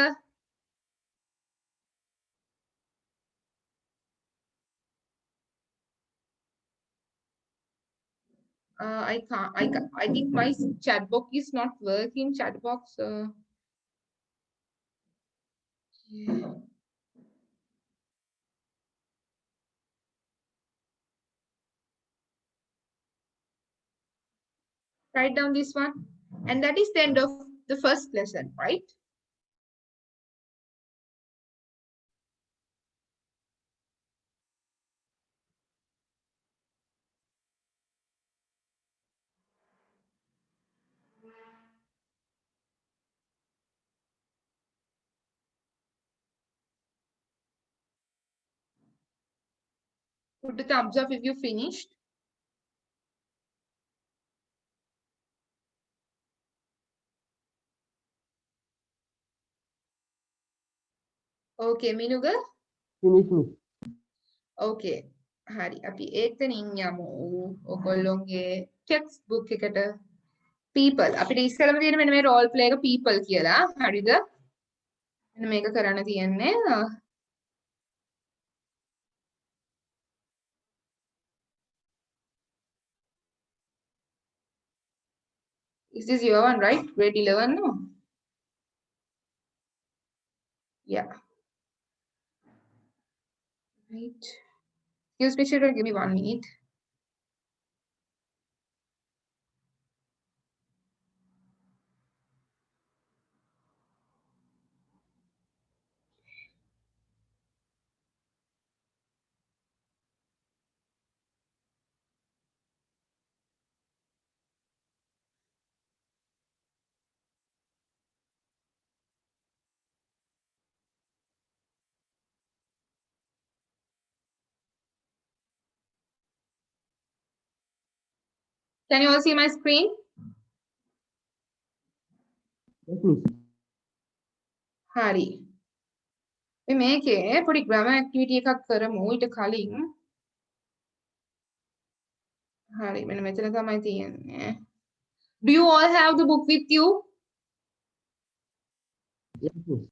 I think my chat box is not working. Chat box. Yeah. Write down this one, and that is the end of the first lesson, right? Put the thumbs up if you finished. Okay, Minuga. Finish, miss. Okay. හරි අපි එතනින් යමු ඔයගොල්ලෝගේ text book එකට people අපිට ඉස්සෙල්ලම තියෙන මෙන්න මේ රෝල් ප්ලේ එක people කියලා හරිද මෙන්න මේක කරන්න තියෙන්නේ is this your one, right? Grade 11, no? Yeah. Right. Excuse me, children, give me 1 minute. Can you all see my screen? Yes, miss. හරි. අපි මේකේ පොඩි grammar activity එකක් කරමු ඊට කලින්. හරි මෙන්න මෙතන තමයි තියෙන්නේ. Do you all have the book with you? Yes, miss.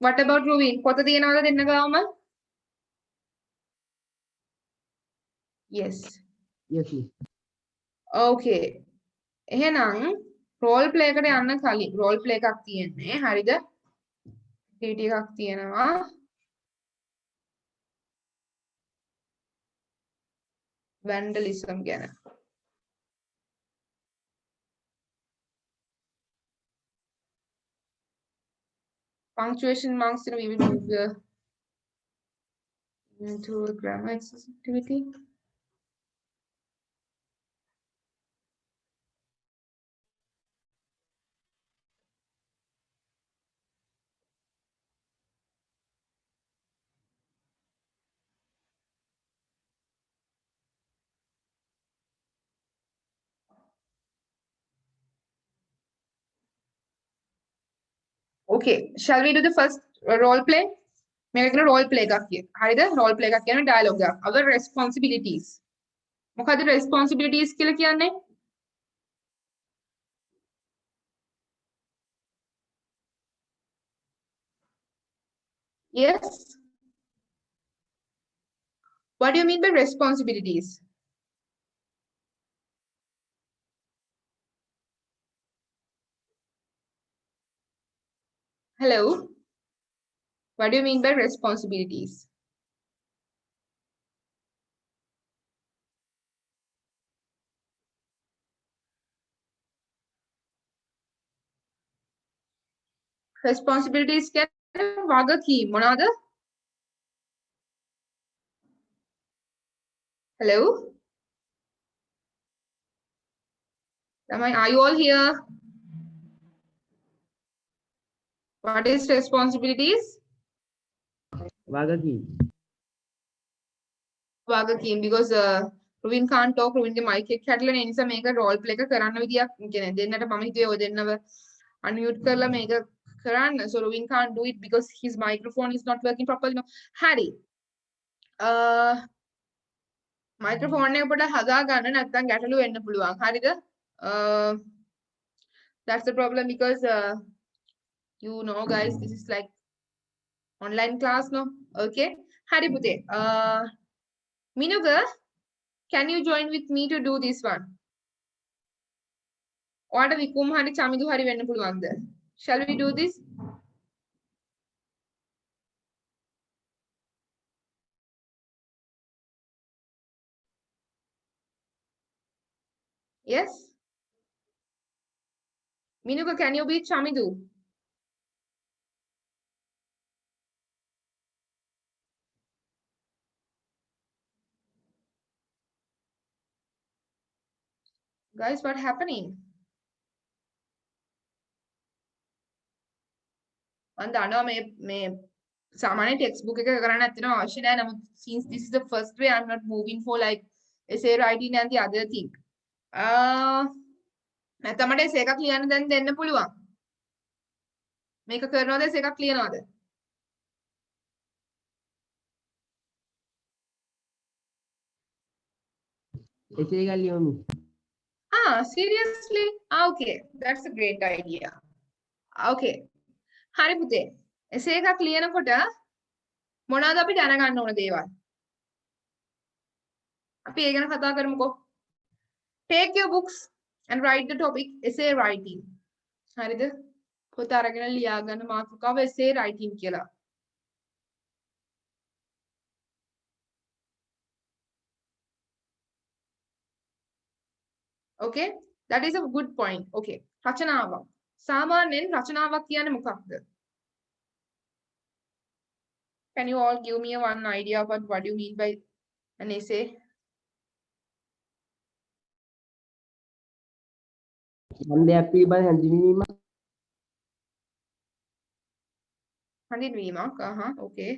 What about Ruvin? පොත තියනවද දෙන්න ගාවම? Yes. Yes, miss. Okay. එහෙනම් role play එකට යන්න කලින් role play එකක් තියෙන්නේ. හරිද? activity එකක් තියෙනවා. vandalism ගැන. Punctuation marks, we will move into a grammar exercise activity. Okay, shall we do the first role play? මේක කියන role play එකක් කියන. හරිද? Role play එකක් කියන්නේ dialogue එකක්. Our responsibilities. මොකද responsibilities කියලා කියන්නේ? Yes. What do you mean by responsibilities? Hello. What do you mean by responsibilities? Responsibilities කියන්නේ වගකීම් මොනවාද? Hello. Are you all here? What is responsibilities? Wagaki. වගකීම් because Ruvin can't talk. Ruvin ගේ mic එක කැඩලා නේ නිසා මේක role play එක කරන්න විදියක් කියන්නේ දෙන්නට මම හිතුවේ ඔය දෙන්නව unmute කරලා මේක කරන්න. So Ruvin can't do it because his microphone is not working properly. No. හරි. microphone එක පොඩ්ඩක් හදා ගන්න නැත්නම් ගැටලු වෙන්න පුළුවන්. හරිද? That's the problem because you know guys this is like online class no. Okay. හරි පුතේ. Minuga, can you join with me to do this one? ඔයාට විකුම් හරි චමිදු හරි වෙන්න පුළුවන්ද? Shall we do this? Yes. Minuga, can you be Chamidu? Guys, what happening? මම දන්නවා මේ සාමාන්‍ය textbook එක කරන්න ඇත්තටම අවශ්‍ය නැහැ. නමුත් since this is the first way I'm not moving for like essay writing and the other thing. නැත්නම් මට essay එකක් ලියන්න දැන් දෙන්න පුළුවන්. මේක කරනවද essay එකක් ලියනවද? Essay එකක් ලියමු miss. Seriously? Okay. That's a great idea. Okay. හරි පුතේ. essay එකක් ලියනකොට මොනවද අපි දැනගන්න ඕන දේවල්? අපි ඒ ගැන කතා කරමුකෝ. Take your books and write the topic essay writing. හරිද? පොත අරගෙන ලියා ගන්න මාතෘකාව essay writing කියලා. Okay? That is a good point. Okay. රචනාවක්. සාමාන්‍යයෙන් රචනාවක් කියන්නේ මොකක්ද? Can you all give me one idea about what you mean by an essay? ඡන්දයක් පිළිබඳ හැඳින්වීමක්. හඳුන්වීමක්. Okay.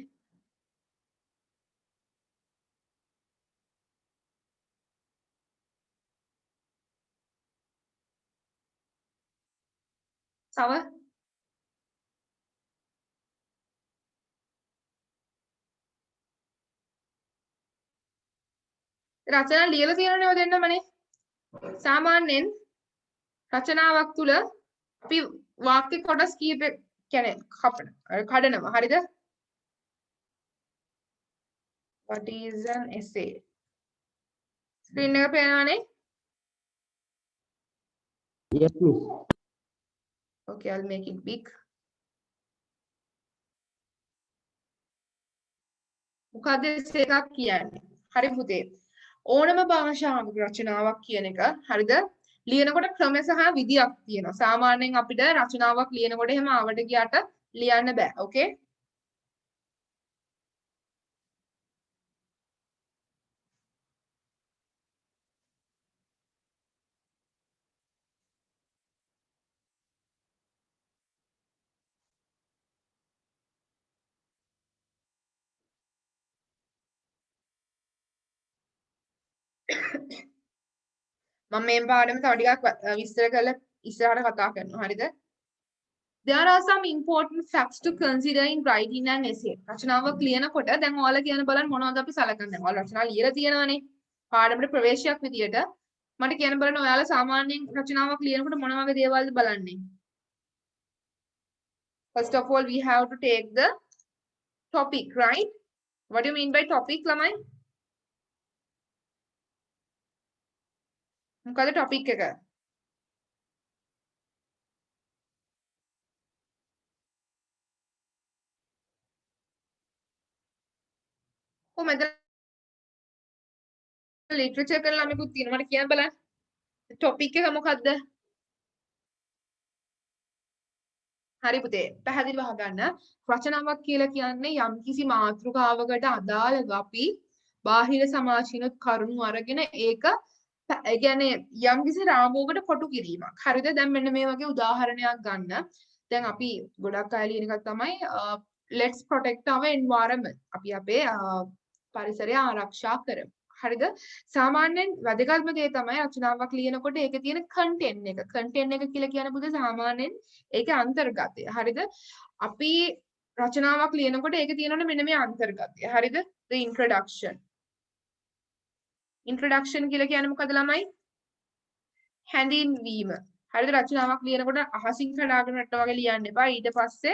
තව රචනා ලියලා තියෙනවනේ ඔය දෙන්නමනේ. සාමාන්‍යයෙන් රචනාවක් තුල අපි වාක්‍ය කොටස් කීපයක් කියන්නේ කඩනවා. හරිද? What is an essay? Screen එක පේනවනේ? Yes, miss. Okay, I'll make it big. මොකද එකක් කියන්නේ? හරි පුතේ. ඕනම භාෂාවක රචනාවක් කියන එක හරිද? ලියනකොට ක්‍රම සහ විදියක් තියෙනවා. සාමාන්‍යයෙන් අපිට රචනාවක් ලියනකොට එහෙම ආවට ගියාට ලියන්න බෑ. Okay? මම මේ පාඩම තව ටිකක් විස්තර කරලා ඉස්සරහට කතා කරනවා. හරිද? There are some important facts to consider in writing an essay. රචනාවක් ලියනකොට දැන් ඔයාලා කියන බලන්න මොනවද අපි සලකන්නේ? ඔයාලා රචනා ලියලා තියෙනවනේ. පාඩමට ප්‍රවේශයක් විදියට මට කියන බලන්න ඔයාලා සාමාන්‍යයෙන් රචනාවක් ලියනකොට මොන වගේ දේවල්ද බලන්නේ? First of all, we have to take the topic, right? What do you mean by topic, lamai? මොකද topic එක? කොහමද literature කරලා ළමයිකුත් තියෙනවා මට කියන්න බලන්න. topic එක මොකද්ද? හරි පුතේ පැහැදිලිව අහගන්න. රචනාවක් කියලා කියන්නේ යම්කිසි මාතෘකාවකට අදාළව අපි බාහිර සමාජිනුත් කරුණු අරගෙන ඒක ඒ කියන්නේ යම්කිසි රාමුවකට කොටු කිරීමක්. හරිද? දැන් මෙන්න මේ වගේ උදාහරණයක් ගන්න. දැන් අපි ගොඩක් අය ලියන එකක් තමයි let's protect our environment. අපි අපේ පරිසරය ආරක්ෂා කරමු. හරිද? සාමාන්‍යයෙන් වැදගත්ම දේ තමයි රචනාවක් ලියනකොට ඒකේ තියෙන content එක. content එක කියලා කියන බුද සාමාන්‍යයෙන් ඒකේ අන්තර්ගතය. හරිද? අපි රචනාවක් ලියනකොට ඒකේ තියෙනවනේ මෙන්න මේ අන්තර්ගතය. හරිද? the introduction. introduction කියලා කියන්නේ මොකද ළමයි? හැඳින්වීම. හරිද? රචනාවක් ලියනකොට අහසින් කඩාගෙන රට වගේ ලියන්න එපා. ඊට පස්සේ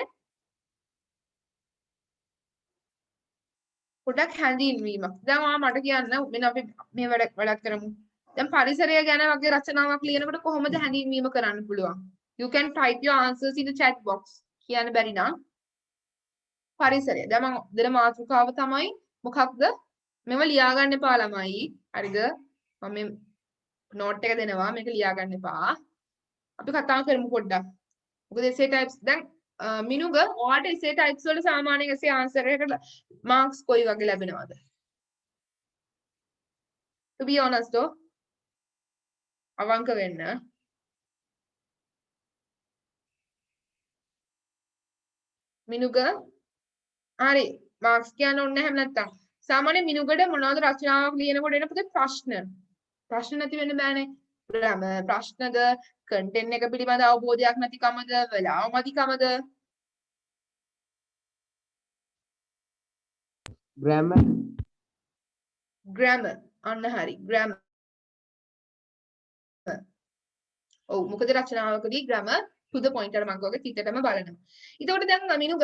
පොඩක් හැඳින්වීමක්. දැන් ඔයා මට කියන්න මෙන්න අපි මේ වැඩක් කරමු. දැන් පරිසරය ගැන වගේ රචනාවක් ලියනකොට කොහොමද හැඳින්වීම කරන්න පුළුවන්? You can type your answers in the chat box. කියන්න බැරි නම් පරිසරය. දැන් මම දෙන මාතෘකාව තමයි මොකක්ද? මෙව ලියා ගන්න එපා ළමයි. හරිද? මම මේ නෝට් එක දෙනවා. මේක ලියා ගන්න එපා. අපි කතා කරමු පොඩ්ඩක්. මොකද essay types දැන් මිනුග ඔයාට essay types වල සාමාන්‍යයෙන් essay answer එකට marks කොයි වගේ ලැබෙනවද? To be honest though අවංක වෙන්න. මිනුග හරි marks කියන්න ඕනේ නැහැ නැත්තම්. සාමාන්‍ය මිනුගට මොනවද රචනාවක් ලියනකොට එන පුතේ ප්‍රශ්න. ප්‍රශ්න නැති වෙන්න බෑනේ. ප්‍රශ්නද content එක පිළිබඳ අවබෝධයක් නැතිකමද වෙලාව මදිකමද? grammar අන්න හරි grammar. ඔව් මොකද රචනාවකදී grammar to the point අර මම වගේ තිතටම බලනවා. ඒතකොට දැන් මිනුග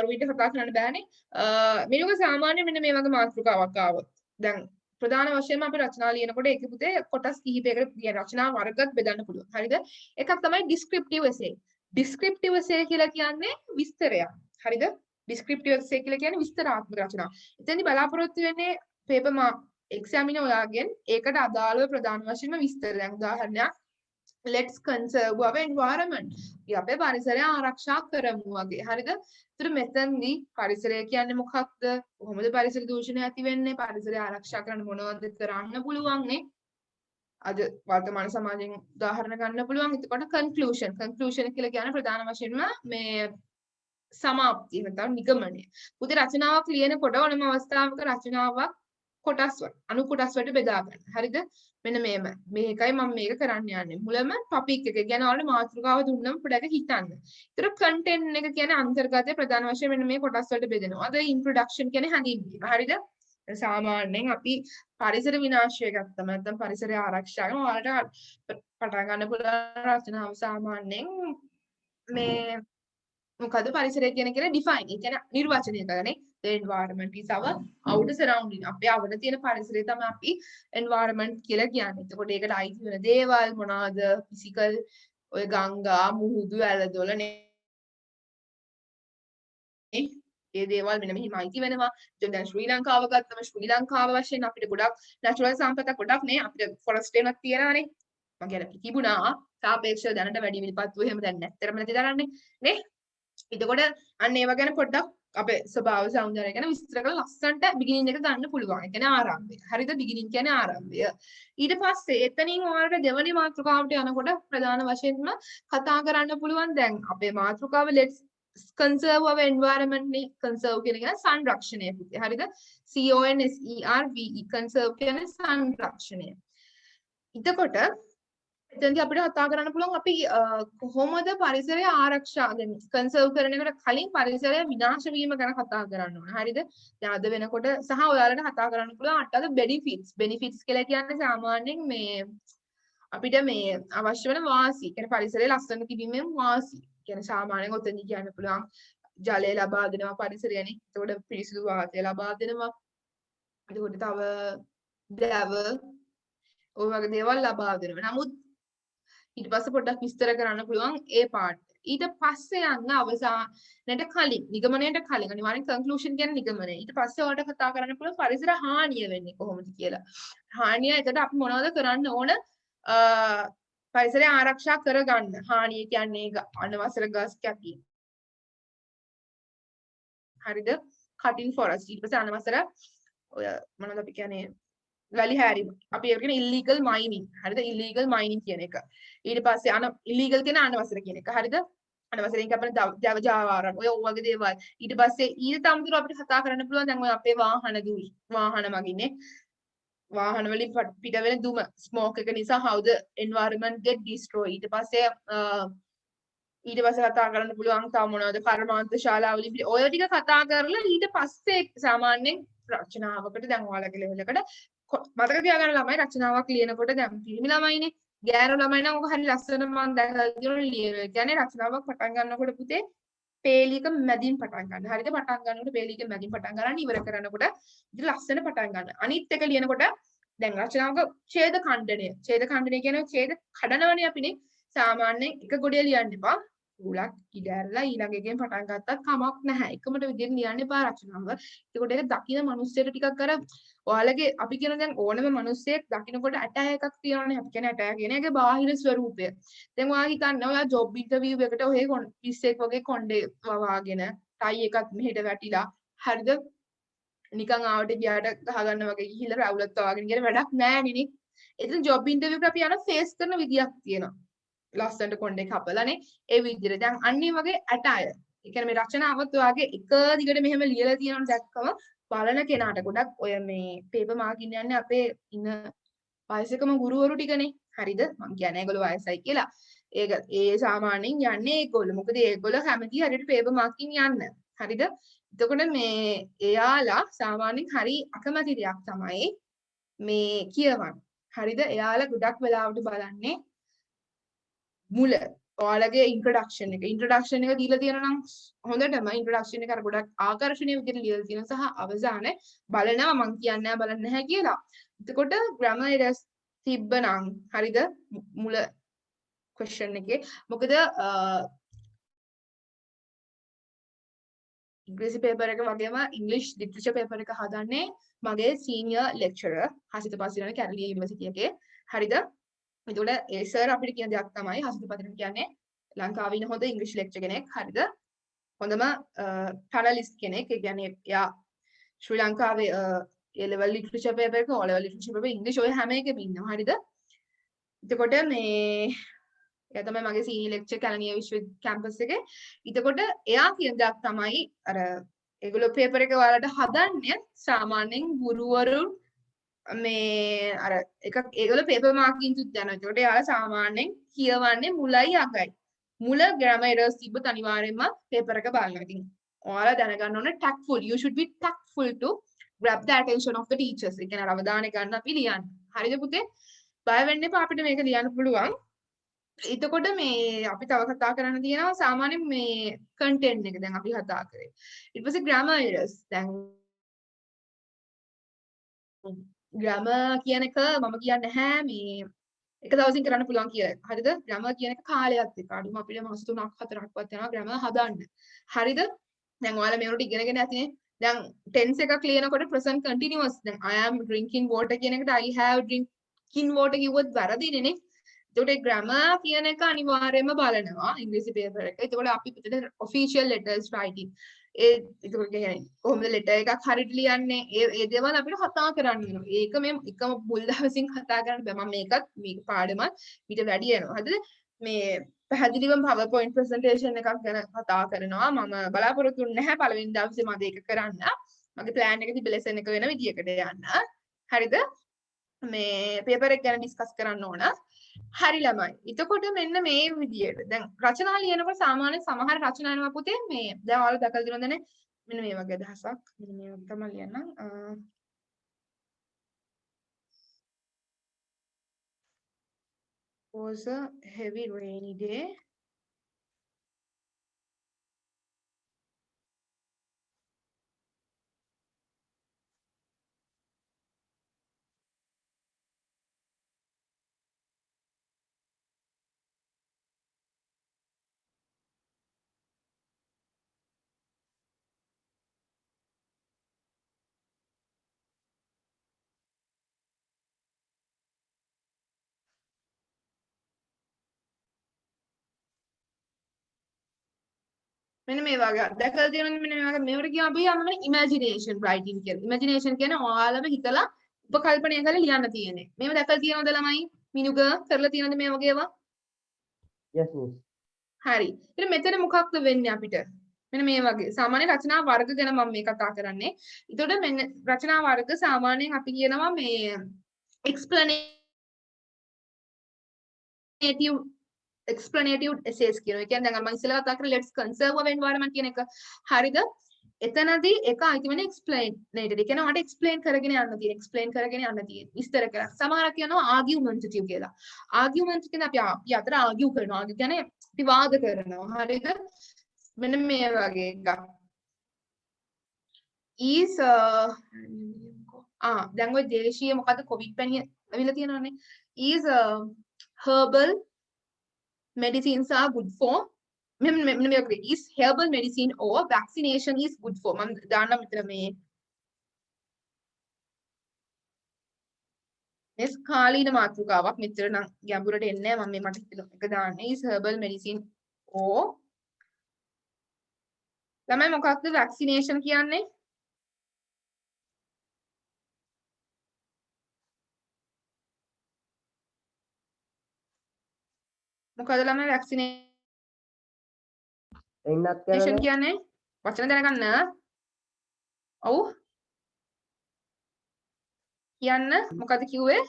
රුවිට කතා කරන්න බෑනේ. මිනුග සාමාන්‍ය මෙන්න මේ වගේ මාතෘකාවක් ආවොත් දැන් ප්‍රධාන වශයෙන්ම අපි රචනා ලියනකොට ඒකේ පුතේ කොටස් කිහිපයකට කියන රචනා වර්ගත් බෙදන්න පුළුවන්. හරිද? එකක් තමයි descriptive essay. descriptive essay කියලා කියන්නේ විස්තරයක්. හරිද? descriptive essay කියලා කියන්නේ විස්තරාත්මක රචනා. එතෙන්දී බලාපොරොත්තු වෙන්නේ paper mark examiner ඔයාගෙන් ඒකට අදාළව ප්‍රධාන වශයෙන්ම විස්තර. දැන් උදාහරණයක් let's conserve our environment. අපි අපේ පරිසරය ආරක්ෂා කරමු වගේ. හරිද? ඒතර මෙතනදී පරිසරය කියන්නේ මොකක්ද? කොහොමද පරිසර දූෂණය ඇති වෙන්නේ? පරිසරය ආරක්ෂා කරන්න මොනවද කරන්න පුළුවන් නේ? අද වර්තමාන සමාජයෙන් උදාහරණ ගන්න පුළුවන්. එතකොට conclusion කියලා කියන්නේ ප්‍රධාන වශයෙන්ම මේ සමාප්තිය නැත්නම් නිගමනය. පුතේ රචනාවක් ලියනකොට ඕනම අවස්ථාවක රචනාවක් කොටස් වල අණු කොටස් වලට බෙදා ගන්න. හරිද? මෙන්න මේම. මේකයි මම මේක කරන්න යන්නේ. මුලම ටොපික් එක කියන්නේ ඔයාලට මාතෘකාව දුන්නම පොඩ්ඩක් හිතන්න. ඒතර කන්ටෙන්ට් එක කියන්නේ අන්තර්ගතය ප්‍රධාන වශයෙන් මෙන්න මේ කොටස් වලට බෙදෙනවා. අද ඉන්ට්‍රොඩක්ෂන් කියන්නේ හැඳින්වීම. හරිද? සාමාන්‍යයෙන් අපි පරිසර විනාශය ගත්තම නැත්නම් පරිසරය ආරක්ෂා කරන ඔයාලට පටන් ගන්න පුළුවන් රචනාව සාමාන්‍යයෙන් මේ මොකද පරිසරය කියන එක ඩිෆයින්. ඒ කියන්නේ නිර්වචනය කරන්නේ the environment is our outer surrounding. අපේ අවුල තියෙන පරිසරය තමයි අපි environment කියලා කියන්නේ. එතකොට ඒකට අයිති වෙන දේවල් මොනවාද? ෆිසිකල් ඔය ගංගා, මුහුදු, ඇලදොල නේ. ඒ දේවල් මෙන්න මෙහිම අයිති වෙනවා. දැන් ශ්‍රී ලංකාව ගත්තම ශ්‍රී ලංකාව වශයෙන් අපිට ගොඩක් නැචරල් සම්පත ගොඩක් නේ. අපිට ෆොරස්ට් එකක් තියෙනවානේ. මම කියන්නේ තිබුණා. සාපේක්ෂව දැනට වැඩි විල්පත්තු එහෙම දැන් නැත්තරම නැති තරන්නේ නේ. එතකොට අන්න ඒව ගැන පොඩ්ඩක් අපේ ස්වභාව සෞන්දර්යය ගැන විස්තර කරලා ලස්සන්ට බිගිනින් එක ගන්න පුළුවන්. ඒ කියන්නේ ආරම්භය. හරිද? බිගිනින් කියන්නේ ආරම්භය. ඊට පස්සේ එතනින් ඔයාලට දෙවනි මාතෘකාවට යනකොට ප්‍රධාන වශයෙන්ම කතා කරන්න පුළුවන් දැන් අපේ මාතෘකාව let's conserve our environment නේ. conserve කියන එක සංරක්ෂණය. හරිද? CONSERVE conserve කියන්නේ සංරක්ෂණය. එතකොට එතෙන්දී අපිට කතා කරන්න පුළුවන් අපි කොහොමද පරිසරය ආරක්ෂා දෙන්නේ කන්සර්ව් කරන එකට කලින් පරිසරය විනාශ වීම ගැන කතා කරන්න ඕන. හරිද? දැන් අද වෙනකොට සහ ඔයාලට කතා කරන්න පුළුවන් අටක බෙනිෆිට්ස් කියලා කියන්නේ සාමාන්‍යයෙන් මේ අපිට මේ අවශ්‍ය වෙන වාසි. කියන්නේ පරිසරය ලස්සන තිබීමෙන් වාසි. කියන්නේ සාමාන්‍යයෙන් ඔතනදී කියන්න පුළුවන් ජලය ලබා දෙනවා පරිසරයනේ. එතකොට පිරිසිදු වාතය ලබා දෙනවා. එතකොට තව දැව ඔය වගේ දේවල් ලබා දෙනවා. නමුත් ඊට පස්සේ පොඩ්ඩක් විස්තර කරන්න පුළුවන් ඒ පාර්ට්. ඊට පස්සේ යන්න අවසානට කලින් නිගමනයට කලින් අනිවාර්යෙන් කන්ක්ලූෂන් කියන්නේ නිගමනය. ඊට පස්සේ ඔයාලට කතා කරන්න පුළුවන් පරිසර හානිය වෙන්නේ කොහොමද කියලා. හානිය එතකොට අපි මොනවද කරන්න ඕන පරිසරය ආරක්ෂා කරගන්න. හානිය කියන්නේ අනවසර ගස් කැපීම. හරිද? cutting forest. ඊට පස්සේ අනවසර ඔය මොනවද අපි කියන්නේ වැලි හැරීම. අපි ඒක කියන්නේ illegal mining. හරිද? illegal mining කියන එක. ඊට පස්සේ illegal කියන අනවසර කියන එක. හරිද? අනවසරෙන් කපන ජව ජාවාරම් ඔය වගේ දේවල්. ඊට පස්සේ ඊට අමතරව අපිට කතා කරන්න පුළුවන් දැන් ඔය අපේ වාහන මගින්නේ. වාහන වලින් පිට වෙන දුම ස්මෝක් එක නිසා how the environment get destroyed. ඊට පස්සේ කතා කරන්න පුළුවන් තව මොනවද කර්මාන්ත ශාලාවලින් ඔය ටික කතා කරලා ඊට පස්සේ සාමාන්‍යයෙන් රචනාවකට දැන් ඔයාලගේ ලෙවල් එකට මතක තියාගන්න ළමයි රචනාවක් ලියනකොට දැන් පිරිමි ළමයිනේ ගෑනු ළමයි නම් ඔක හරි ලස්සන මම දැකලා තියෙනවා ලියන. ඒ කියන්නේ රචනාවක් පටන් ගන්නකොට පුතේ පේලියක මැදින් පටන් ගන්න. හරිද? පටන් ගන්නකොට පේලියක මැදින් පටන් ගන්න ඉවර කරනකොට ඉතින් ලස්සන පටන් ගන්න. අනිත් එක ලියනකොට දැන් රචනාවක ඡේද ඛණ්ඩනය. ඡේද ඛණ්ඩනය කියන්නේ ඡේද කඩනවනේ අපිනේ. සාමාන්‍යයෙන් එක ගොඩේ ලියන්න එපා. උලක් ඉඩ ඇරලා ඊළඟ එකෙන් පටන් ගත්තත් කමක් නැහැ. එකමට විදිහට ලියන්න එපා රචනාව. ඒකට ඒක දකින්න මිනිස්සුන්ට ටිකක් අර ඔයාලගේ අපි කියන දැන් ඕනම මිනිස්සෙක් දකින්නකොට ඇටය එකක් තියෙනවනේ. අපි කියන ඇටය කියන එකේ බාහිර ස්වරූපය. දැන් ඔයා හිතන්න ඔයා ජොබ් ඉන්ටර්විව් එකට ඔහේ පිස්සෙක් වගේ කොණ්ඩේ වවාගෙන ටයි එකත් මෙහෙට වැටිලා හරිද? නිකන් ආවට ගියාට ගහගන්න වගේ ගිහිල්ලා රැවුලත් වවාගෙන කියන වැඩක් නැහැ නේ. එතන ජොබ් ඉන්ටර්විව් එකට අපි යන ෆේස් කරන විදියක් තියෙනවා. ලස්සනට කොණ්ඩේ කපලානේ ඒ විදිහට. දැන් අන්නේ වගේ ඇටය. ඒ කියන්නේ මේ රචනාවත් ඔයාගේ එක දිගට මෙහෙම ලියලා තියෙනවා දැක්කම බලන කෙනාට ගොඩක් ඔය මේ පේපර් මාකින් යන්නේ අපේ ඉන්න වයසකම ගුරුවරු ටිකනේ. හරිද? මම කියන්නේ ඒගොල්ලෝ වයසයි කියලා. ඒ සාමාන්‍යයෙන් යන්නේ ඒගොල්ලෝ. මොකද ඒගොල්ලෝ කැමති හරියට පේපර් මාකින් යන්න. හරිද? එතකොට මේ එයාලා සාමාන්‍යයෙන් හරි අකමැති දෙයක් තමයි මේ කියවන්න. හරිද? එයාලා ගොඩක් වෙලාවට බලන්නේ මුල ඔයාලගේ ඉන්ට්‍රොඩක්ෂන් එක දීලා තියෙනවා නම් හොඳටම ඉන්ට්‍රොඩක්ෂන් එක අර ගොඩක් ආකර්ෂණීය විදිහට ලියලා තියෙනවා සහ අවසානයේ බලනවා මං කියන්නේ බලන්නේ නැහැ කියලා. එතකොට grammar errors තිබ්බනම් හරිද මුල question එකේ මොකද ඉංග්‍රීසි පේපර් එක වගේම ඉංග්ලිෂ් ලිටරචර් පේපර් එක හදන්නේ මගේ සීනියර් ලෙක්චරර් හසිත පසිරණ කැරලිය යුනිවර්සිටි එකේ. හරිද? එතකොට ඒ සර් අපිට කියන දෙයක් තමයි හසිත පසිරණ කියන්නේ ලංකාවේ ඉන්න හොඳ ඉංග්‍රීසි ලෙක්චර් කෙනෙක්. හරිද? හොඳම පැනලිස්ට් කෙනෙක්. ඒ කියන්නේ එයා ශ්‍රී ලංකාවේ A level literature paper එක O level literature paper ඉංග්‍රීසි ඔය හැම එකෙම ඉන්නවා. හරිද? එතකොට මේ එයා තමයි මගේ සීනියර් ලෙක්චර් කැලණිය විශ්ව කැම්පස් එකේ. එතකොට එයා කියන දේ තමයි අර ඒගොල්ලෝ පේපර් එක ඔයාලට හදන්නේ සාමාන්‍යයෙන් ගුරුවරු මේ අර එක ඒගොල්ලෝ පේපර් මාකින් තුත් යනවා. ඒකට යාලා සාමාන්‍යයෙන් කියවන්නේ මුලයි අගයි. මුල grammar errors තිබ්බොත් අනිවාර්යයෙන්ම පේපර් එක බලනවා. ඉතින් ඔයාලා දැනගන්න ඕනේ tactful. You should be tactful to grab the attention of the teachers. ඒ කියන්නේ අවධානය ගන්න අපි ලියන්න. හරිද පුතේ? බය වෙන්න එපා අපිට මේක ලියන්න පුළුවන්. එතකොට මේ අපි තව කතා කරන්න තියෙනවා සාමාන්‍යයෙන් මේ content එක දැන් අපි කතා කරේ. ඊට පස්සේ grammar errors. දැන් grammar කියන එක මම කියන්නේ නැහැ මේ එක දවසින් කරන්න පුළුවන් කියලා. හරිද? grammar කියන එක කාලයක් එක්ක අඩුම අපිට මාස 3ක් 4ක්වත් යනවා grammar හදන්න. හරිද? දැන් ඔයාලා මේකට ඉගෙනගෙන ඇතිනේ. දැන් tense එකක් ලියනකොට present continuous. දැන් I am drinking water කියන එකට I have drinking water කිව්වොත් වැරදිනේ නේ. ඒකට grammar කියන එක අනිවාර්යයෙන්ම බලනවා ඉංග්‍රීසි පේපර් එක. ඒකට අපි පිටට official letters writing ඒක කියන්නේ කොහොමද ලෙටර් එකක් හරියට ලියන්නේ ඒ දේවල් අපිට කතා කරන්න වෙනවා. ඒක මේ එකම මුල් දවසින් කතා කරන්න බෑ. මම මේක පාඩමත් ඊට වැඩි වෙනවා. හරිද? මේ පැහැදිලිවම PowerPoint presentation එකක් ගැන කතා කරනවා. මම බලාපොරොත්තු වෙන්නේ නැහැ පළවෙනි දවසේ මම ඒක කරන්න. මගේ plan එක තිබ්බ lesson එක වෙන විදියකට යන්න. හරිද? මේ paper එක ගැන discuss කරන්න ඕන. හරි ළමයි. එතකොට මෙන්න මේ විදියට. දැන් රචනා ලියනකොට සාමාන්‍ය සමහර රචනා එනවා පුතේ මේ දැන් ඔයාලා දැකලා තියෙනවද නේ? මෙන්න මේ වගේ අදහසක්. මෙන්න මේ වගේ තමයි ලියන්නම්. Was a heavy rainy day. මෙන්න මේ වගේ දැකලා තියෙනවනේ මෙන්න මේ වගේ මේවට කියනවා අපි යන්නේ imagination writing කියලා. imagination කියන්නේ ඔයාලම හිතලා උපකල්පනය කරලා ලියන්න තියෙන්නේ. මේව දැකලා තියෙනවද ළමයි? මිනුග කරලා තියෙනවද මේ වගේ ඒවා? Yes miss. හරි. ඉතින් මෙතන මොකක්ද වෙන්නේ අපිට? මෙන්න මේ වගේ සාමාන්‍ය රචනා වර්ග ගැන මම මේ කතා කරන්නේ. එතකොට මෙන්න රචනා වර්ග සාමාන්‍යයෙන් අපි කියනවා මේ explanative essays කියනවා. ඒ කියන්නේ දැන් මම ඉස්සෙල්ලා කතා කරේ let's conserve our environment කියන එක. හරිද? එතනදී එක අයිති වෙන explanative. ඒ කියන්නේ මට explain කරගෙන යන්න තියෙන. explain කරගෙන යන්න තියෙන. විස්තර කරන්න. සමහරක් කියනවා argumentative කියලා. argumentative කියන්නේ අපි අතර argue කරනවා. argue කියන්නේ අපි වාද කරනවා. හරිද? මෙන්න මේ වගේ එකක්. is දැන් ඔය දේශීය මොකද්ද කොවිඩ් පැණිය ඇවිල්ලා තියෙනවනේ. is herbal medicines are good for is herbal medicine or vaccination is good for මම දාන්නම් මෙතන මේ කාලීන මාතෘකාවක් මෙතන නම් ගැඹුරට එන්නේ නැහැ මම මේ මට හිතෙන එක දාන්නේ is herbal medicine or ළමයි මොකක්ද vaccination කියන්නේ මොකද ළමයි vaccination කියන්නේ වචන දැනගන්න ඔව් කියන්න මොකද කිව්වේ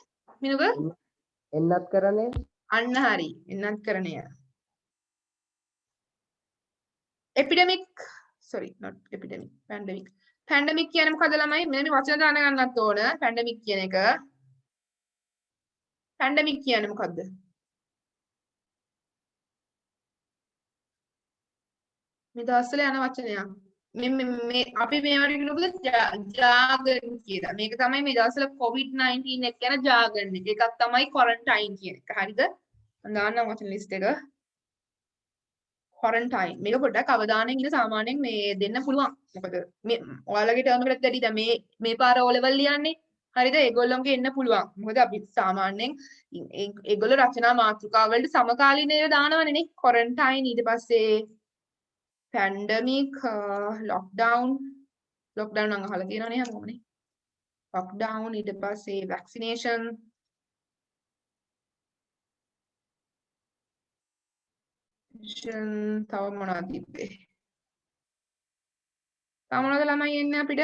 මිනුක එන්නත් කරන්නේ අන්න හරි එන්නත් කරණය epidemic sorry not epidemic pandemic කියන්නේ මොකද ළමයි මෙන්න මේ වචන දැනගන්නත් ඕන pandemic කියන එක pandemic කියන්නේ මොකද්ද මේ දවස්වල යන වචනයක් මේ අපි මේවට කියනකොට ජාගරන් කියලා. මේක තමයි මේ දවස්වල COVID-19 එක ගැන ජාගරන් එක. එකක් තමයි quarantine කියන එක. හරිද? මම දාන්නම් වචන ලිස්ට් එක. quarantine. මේක පොඩ්ඩක් අවධානයෙන් ඉන්න සාමාන්‍යයෙන් මේ දෙන්න පුළුවන්. මොකද මේ ඔයාලගේ ටර්ම් එකකට වැඩි දැන් මේ පාර O level ලියන්නේ. හරිද? ඒගොල්ලොන්ගේ එන්න පුළුවන්. මොකද අපි සාමාන්‍යයෙන් ඒගොල්ලෝ රචනා මාතෘකාව වලට සමකාලීනව දානවනේ නේ. quarantine ඊට පස්සේ pandemic lockdown නම් අහලා තියෙනවනේ හැමෝමනේ lockdown ඊට පස්සේ vaccination තව මොනවද තිබ්බේ තව මොනවද ළමයි එන්නේ අපිට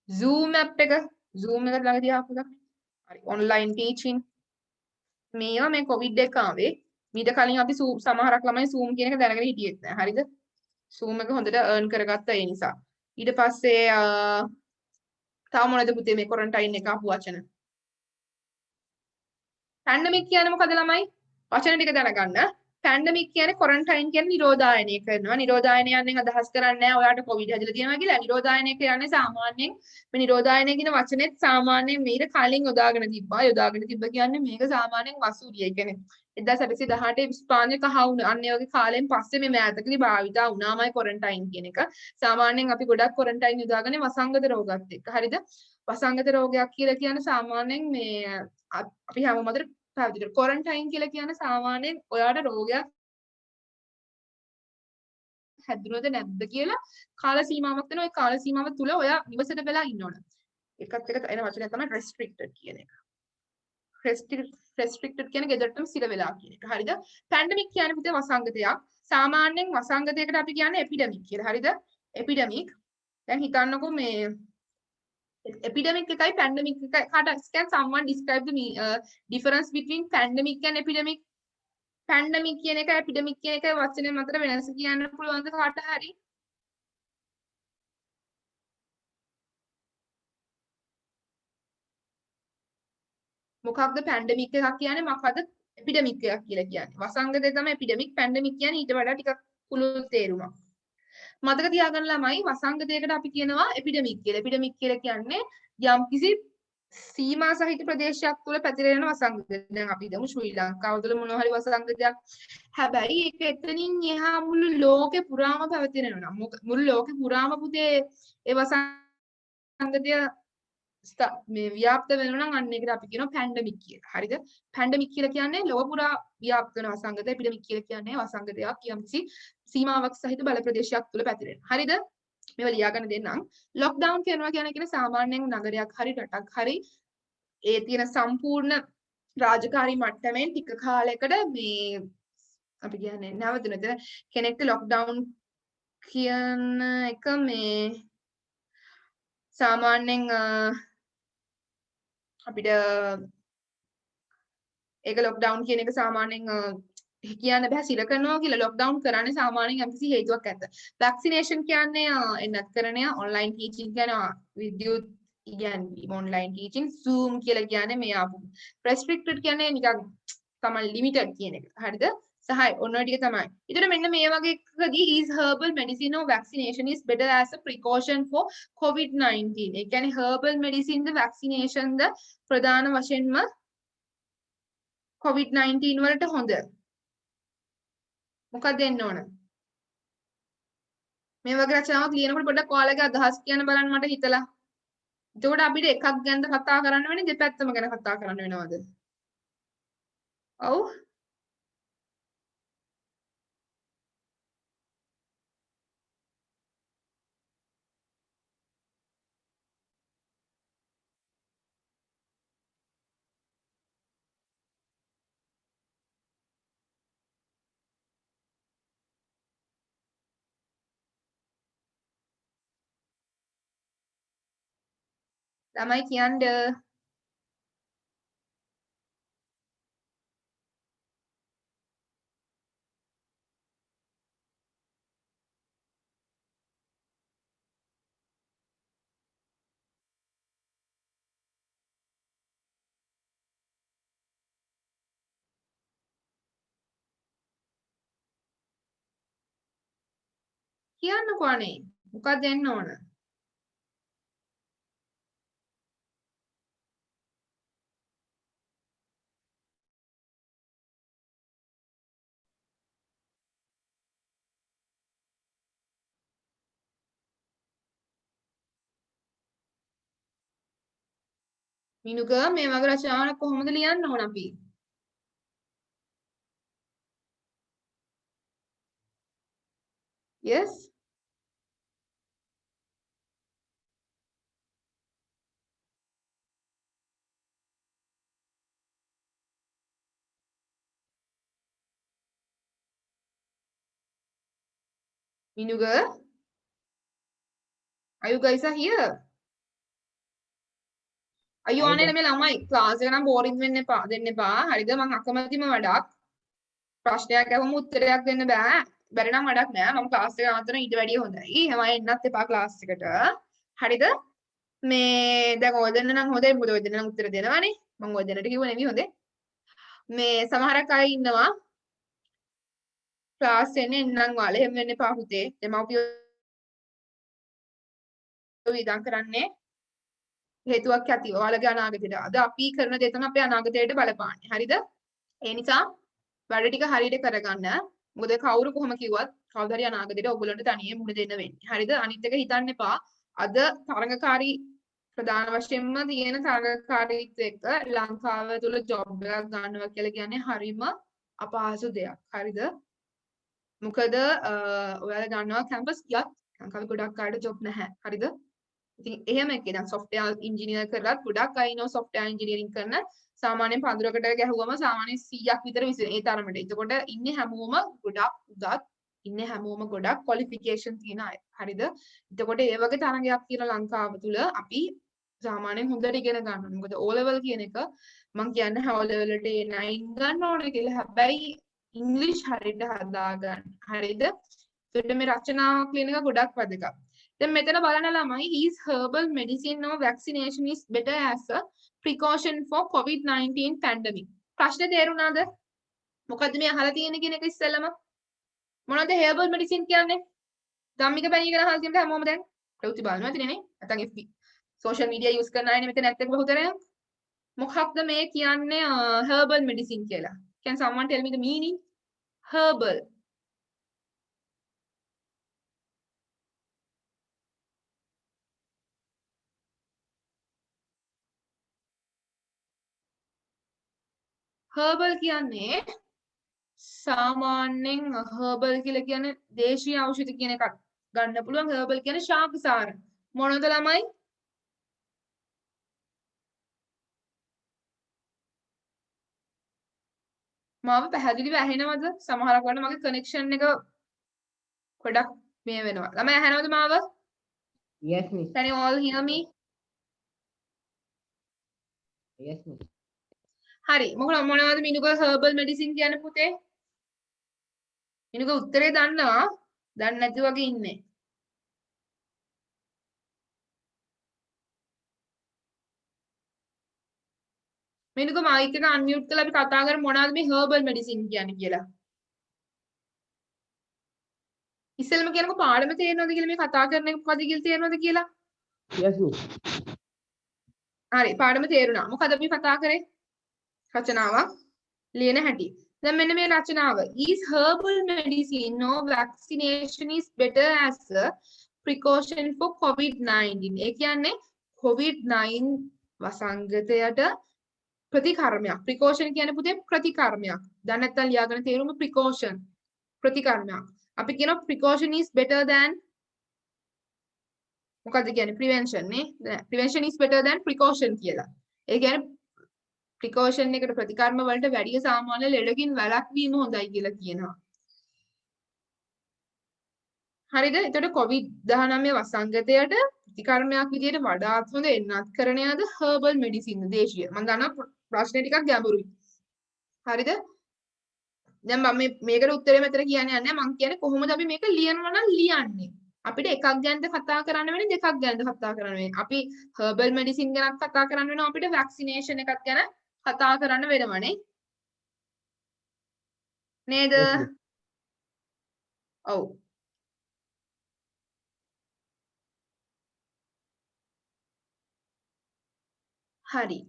zoom app එක ළඟදී ආපු එකක් හරි online teaching මේවා මේ කොවිඩ් එක ආවේ මීට කලින් අපි සමහරක් ළමයි zoom කියන එක දැනගෙන හිටියෙත් නෑ හරිද zoom එක හොඳට earn කරගත්තා ඒ නිසා ඊට පස්සේ තව මොනවද පුතේ මේ quarantine එක ආපු වචන පැන්ඩමික් කියන්නේ මොකද ළමයි වචන ටික දැනගන්න පැන්ඩමික් කියන්නේ quarantine කියන්නේ නිරෝධායනය කරනවා නිරෝධායනයෙන් අදහස් කරන්නේ නැහැ ඔයාලට කොවිඩ් හැදිලා තියෙනවා කියලා නිරෝධායනය කියන්නේ සාමාන්‍යයෙන් මේ නිරෝධායනය කියන වචනේත් සාමාන්‍යයෙන් මීට කලින් යොදාගෙන තිබ්බ කියන්නේ මේක සාමාන්‍යයෙන් වසූරිය. ඒ කියන්නේ 1818 ස්පාඤ්ඤ කහ වුණ අන්න ඒ වගේ කාලෙන් පස්සේ මේ මෑතකදී භාවිතා වුණාමයි quarantine කියන එක. සාමාන්‍යයෙන් අපි ගොඩක් quarantine යොදාගන්නේ වසංගත රෝගات එක්ක. හරිද? වසංගත රෝගයක් කියලා කියන්නේ සාමාන්‍යයෙන් මේ අපි හැමෝම අතර පැහැදිලි quarantine කියලා කියන්නේ සාමාන්‍යයෙන් ඔයාලට රෝගයක් හැදුනොද නැද්ද කියලා කාල සීමාවක් දෙනවා. ඒ කාල සීමාව තුල ඔයා නිවසට වෙලා ඉන්න ඕන. එකත් එක එන වචනය තමයි restricted කියන එක. restricted කියන්නේ ගෙදරටම සිර වෙලා කියන එක. හරිද? පැන්ඩමික් කියන්නේ පුතේ වසංගතයක්. සාමාන්‍යයෙන් වසංගතයකට අපි කියන්නේ එපිඩමික් කියලා. හරිද? එපිඩමික්. දැන් හිතන්නකෝ මේ epidemic එකයි pandemic එකයි can someone describe the difference between pandemic and epidemic pandemic කියන එක epidemic කියන එක වචනේ මතර වෙනස කියන්න පුළුවන්ද කාට හරි මොකක්ද pandemic එකක් කියන්නේ මොකක්ද epidemic එකක් කියලා කියන්නේ වසංගතය තමයි epidemic pandemic කියන්නේ ඊට වඩා ටිකක් පුළුල් තේරුමක් මතක තියාගන්න ළමයි වසංගතයකට අපි කියනවා epidemic කියලා epidemic කියලා කියන්නේ යම්කිසි සීමා සහිත ප්‍රදේශයක් තුළ පැතිරෙන වසංගතයක්. දැන් අපි හිතමු ශ්‍රී ලංකාව තුළ මොනවා හරි වසංගතයක්. හැබැයි ඒක එතනින් එහා මුළු ලෝකෙ පුරාම පැවතිරෙනවා. මුළු ලෝකෙ පුරාම පුතේ ඒ වසංගතය මේ ව්‍යාප්ත වෙනවා නම් අන්න ඒකට අපි කියනවා පැන්ඩමික් කියලා. හරිද? පැන්ඩමික් කියලා කියන්නේ ලෝක පුරා ව්‍යාප්ත වෙන වසංගතය. එපිඩමික් කියලා කියන්නේ වසංගතයක් යම්කිසි සීමාවක් සහිත බල ප්‍රදේශයක් තුළ පැතිරෙන. හරිද? මේවා ලියාගන්න දෙන්නම්. ලොක්ඩවුන් කරනවා කියන්නේ සාමාන්‍යයෙන් නගරයක් හරි රටක් හරි ඒ තියෙන සම්පූර්ණ රාජකාරී මට්ටමෙන් ටික කාලයකට මේ අපි කියන්නේ නැවතුනද කෙනෙක්ට ලොක්ඩවුන් කියන එක මේ සාමාන්‍යයෙන් අපිට ඒක ලොක්ඩවුන් කියන එක සාමාන්‍යයෙන් කියන්න බෑ සිර කරනවා කියලා ලොක්ඩවුන් කරන්නේ සාමාන්‍යයෙන් යම්කිසි හේතුවක් ඇත. වැක්සිනේෂන් කියන්නේ එන්නත් කරන්නේ ඔන්ලයින් ටීචින් කියන විද්‍යුත් ඉගැන්වීම ඔන්ලයින් ටීචින් Zoom කියලා කියන්නේ මේ ආපු. restricted කියන්නේ නිකන් තමයි limited කියන එක. හරිද? සහයි ඔන්න ඔය ටික තමයි. ඊට මෙන්න මේ වගේ එකකදී is herbal medicine or vaccination is better as a precaution for COVID-19. ඒ කියන්නේ herbal medicine ද vaccination ද ප්‍රධාන වශයෙන්ම COVID-19 වලට හොඳ. මොකක්ද දෙන්න ඕන? මේ වගේ රචනාවක් ලියනකොට පොඩ්ඩක් ඔයාලගේ අදහස් කියන්න බලන්න මට හිතලා. එතකොට අපිට එකක් ගැන කතා කරන්න වෙන්නේ දෙපැත්තම ගැන කතා කරන්න වෙනවද? ඔව්. ළමයි කියන්න කියන්නකෝ අනේ මොකක්ද දෙන්න ඕන? මිනුක මේ වගේ රචනාවක් කොහොමද ලියන්න ඕන අපි? Yes? Minuga, are you guys are here? අයියෝ අනේ මේ ළමයි ක්ලාස් එක නම් බෝරින් වෙන්න එපා දෙන්න එපා හරිද මම අකමැතිම වැඩක් ප්‍රශ්නයක් අහුවම උත්තරයක් දෙන්න බෑ බැරි නම් වැඩක් නෑ මම ක්ලාස් එක අතන ඊට වැඩිය හොඳයි එහෙම එන්නත් එපා ක්ලාස් එකට හරිද මේ දැන් ඔය දෙන්න නම් හොඳයි මොකද ඔය දෙන්න නම් උත්තර දෙනවනේ මම ඔය දෙන්නට කිව්ව නෙමෙයි හොඳේ මේ සමහරක් අය ඉන්නවා ක්ලාස් එන්නේ එන්නම් වාලේ එහෙම වෙන්න එපා පුතේ දෙමව්පියෝ විඳන් කරන්නේ හේතුවක් ඇති ඔයාලගේ අනාගතයට. අද අපි කරන දේ තමයි අපේ අනාගතයට බලපාන්නේ. හරිද? ඒ නිසා වැඩ ටික හරියට කරගන්න. මොකද කවුරු කොහොම කිව්වත් කවුරු හරි අනාගතයට ඔයගොල්ලන්ට තනියෙන් මුණ දෙන්න වෙන්නේ. හරිද? අනිත් එක හිතන්න එපා. අද තරඟකාරී ප්‍රධාන වශයෙන්ම තියෙන තරඟකාරීත්වය එක්ක ලංකාව තුල ජොබ් එකක් ගන්නවා කියලා කියන්නේ හරිම අපහසු දෙයක්. හරිද? මොකද ඔයාලා දන්නවා කැම්පස් ගියත් ලංකාවේ ගොඩක් අයට ජොබ් නැහැ. හරිද? ඉතින් එහෙම එකේ දැන් software engineer කරලත් ගොඩක් අය ඉන්නවා software engineering කරන සාමාන්‍යයෙන් පඳුරකට ගැහුවම සාමාන්‍යයෙන් 100ක් විතර විසින. ඒ තරමට. එතකොට ඉන්නේ හැමෝම ගොඩක් උගත් ඉන්නේ හැමෝම ගොඩක් qualification තියෙන අය. හරිද? එතකොට ඒ වගේ තරගයක් තියෙන ලංකාව තුල අපි සාමාන්‍යයෙන් හොඳට ඉගෙන ගන්න ඕනේ. මොකද O level කියන එක මම කියන්නේ O level එකට 9 ගන්න ඕනේ කියලා. හැබැයි ඉංග්‍රීසි හරියට හදාගන්න. හරිද? ඒකට මේ රචනාවක් ලියන එක ගොඩක් වැදගත්. then මෙතන බලන ළමයි is herbal medicine or vaccination is better as a precaution for COVID-19 pandemic. ප්‍රශ්නේ තේරුණාද? මොකද්ද මේ අහලා තියෙන්නේ කියන එක ඉස්සෙල්ලම? මොනවද herbal medicine කියන්නේ? ධම්මික බැණි ඉගෙන අහලා තියෙනද හැමෝම දැන්? ප්‍රවෘත්ති බලනවා ඇතිනේ නේ? නැත්නම් FB social media use කරන අයනේ මෙතන ඇත්තට බහුතරයක්. මොකක්ද මේ කියන්නේ herbal medicine කියලා? Can someone tell me the meaning? Herbal. herbal කියන්නේ සාමාන්‍යයෙන් herbal කියලා කියන්නේ දේශීය ඖෂධ කියන එකක් ගන්න පුළුවන් herbal කියන්නේ ශාකසාර මොනවද ළමයි මාව පැහැදිලිව ඇහෙනවද සමහරක් වුණා මගේ කනෙක්ෂන් එක ගොඩක් මේ වෙනවා ළමයි ඇහෙනවද මාව Yes, miss. can you all hear me Yes, miss. හරි මොනවද මිනුක herbal medicine කියන්නේ පුතේ මිනුක උත්තරේ දන්නවා දන්නේ නැති වගේ ඉන්නේ මිනුක මයික් එක අන්මියුට් කරලා අපි කතා කරමු මොනවද මේ herbal medicine කියන්නේ කියලා ඉස්සෙල්ම කියනකො පාඩම තේරෙනවද කියලා මේ කතා කරන එක මොකද කියලා තේරෙනවද කියලා Yes, miss. හරි පාඩම තේරුණා මොකද අපි කතා කරේ රචනාවක් ලියන හැටි දැන් මෙන්න මේ රචනාව is herbal medicine or vaccination is better as a precaution for covid-19 ඒ කියන්නේ covid-19 වසංගතයට ප්‍රතිකර්මයක් precaution කියන්නේ පුතේ ප්‍රතිකර්මයක් දැන් නැත්තම් ලියාගෙන තේරුම precaution ප්‍රතිකර්මයක් අපි කියන precaution is better than මොකද්ද කියන්නේ prevention නේ prevention is better than precaution කියලා ඒ කියන්නේ precaution එකට ප්‍රතිකර්ම වලට වැඩිය සාමාන්‍ය ලෙඩකින් වැළැක්වීම හොඳයි කියලා කියනවා. හරිද? එතකොට COVID-19 වසංගතයට ප්‍රතිකර්මයක් විදියට වඩාත් හොඳ එන්නත් කරණයද herbal medicine දේශීය. මම දන්නවා ප්‍රශ්නේ ටිකක් ගැඹුරුයි. හරිද? දැන් මම මේකට උත්තරේ මෙතන කියන්නේ නැහැ. මම කියන්නේ කොහොමද අපි මේක ලියනවා නම් ලියන්නේ. අපිට එකක් ගැනද කතා කරන්න වෙන්නේ දෙකක් ගැනද කතා කරන්න වෙන්නේ. අපි herbal medicine ගැන කතා කරන්න වෙනවා අපිට vaccination එකක් ගැන කතා කරන්න වෙනවනේ නේද? ඔව්. හරි.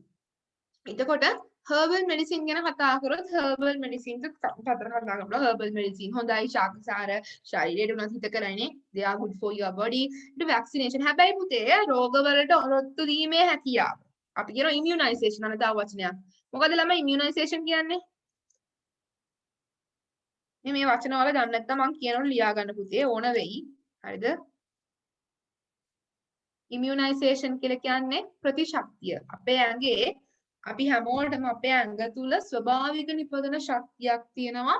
එතකොට herbal medicine ගැන කතා කරොත් herbal medicine කතර කතා කරනවා herbal medicine හොඳයි ශාකසාර ශරීරයට උනත් හිතකරයිනේ they are good for your body ඊට vaccination හැබැයි පුතේ රෝගවලට ඔරොත්තු දීමේ හැකියාව අපි කියනවා immunization අනේ තව වචනයක් මොකද ළමයි immunization කියන්නේ මේ වචන වල දන්නේ නැත්නම් මම කියනොත් ලියා ගන්න පුතේ ඕන වෙයි හරිද immunization කියලා කියන්නේ ප්‍රතිශක්තිය අපේ ඇඟේ අපි හැමෝටම අපේ ඇඟ තුල ස්වභාවික නිපදවන ශක්තියක් තියෙනවා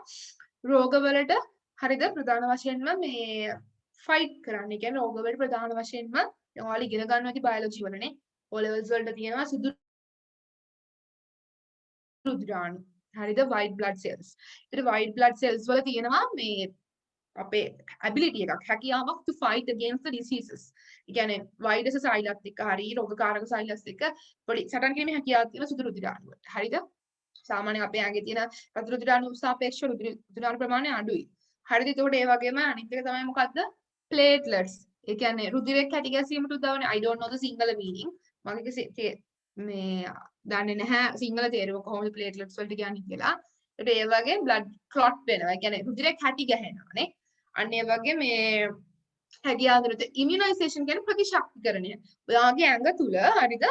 රෝගවලට හරිද ප්‍රධාන වශයෙන්ම මේ ෆයිට් කරන්න. ඒ කියන්නේ රෝගවලට ප්‍රධාන වශයෙන්ම ඔයාලා ඉගෙන ගන්න ඇති බයොලොජි වලනේ O levels වලට තියෙනවා සුදු රුධිරාණු. හරිද? white blood cells. ඒතර white blood cells වල තියෙනවා මේ අපේ ability එකක් හැකියාවක් to fight against the diseases. ඒ කියන්නේ වෛරස් සෛලත් එක්ක හරි රෝගකාරක සෛලස් එක්ක පොඩි සටන් කිරීමේ හැකියාවක් තියෙන සුදු රුධිරාණු වලට. හරිද? සාමාන්‍යයෙන් අපේ ඇඟේ තියෙන රතු රුධිරාණු සාපේක්ෂව රුධිරාණු ප්‍රමාණය අඩුයි. හරිද? ඒතකොට ඒ වගේම අනිත් එක තමයි මොකද්ද? platelets. ඒ කියන්නේ රුධිරයක් හැටි ගැසීමට උදව්වනේ. I don't know the singular meaning. මගේ මේ දන්නේ නැහැ සිංහල තේරුම කොහොමද platelets වලට කියන්නේ කියලා. ඒකට ඒ වගේ blood clot වෙනවා. ඒ කියන්නේ රුධිරයක් හැටි ගැහෙනවානේ. අන්න ඒ වගේ මේ හැකියාවකට immunization කියන්නේ ප්‍රතිශක්තිකරණය. ඔයාගේ ඇඟ තුල හරිද?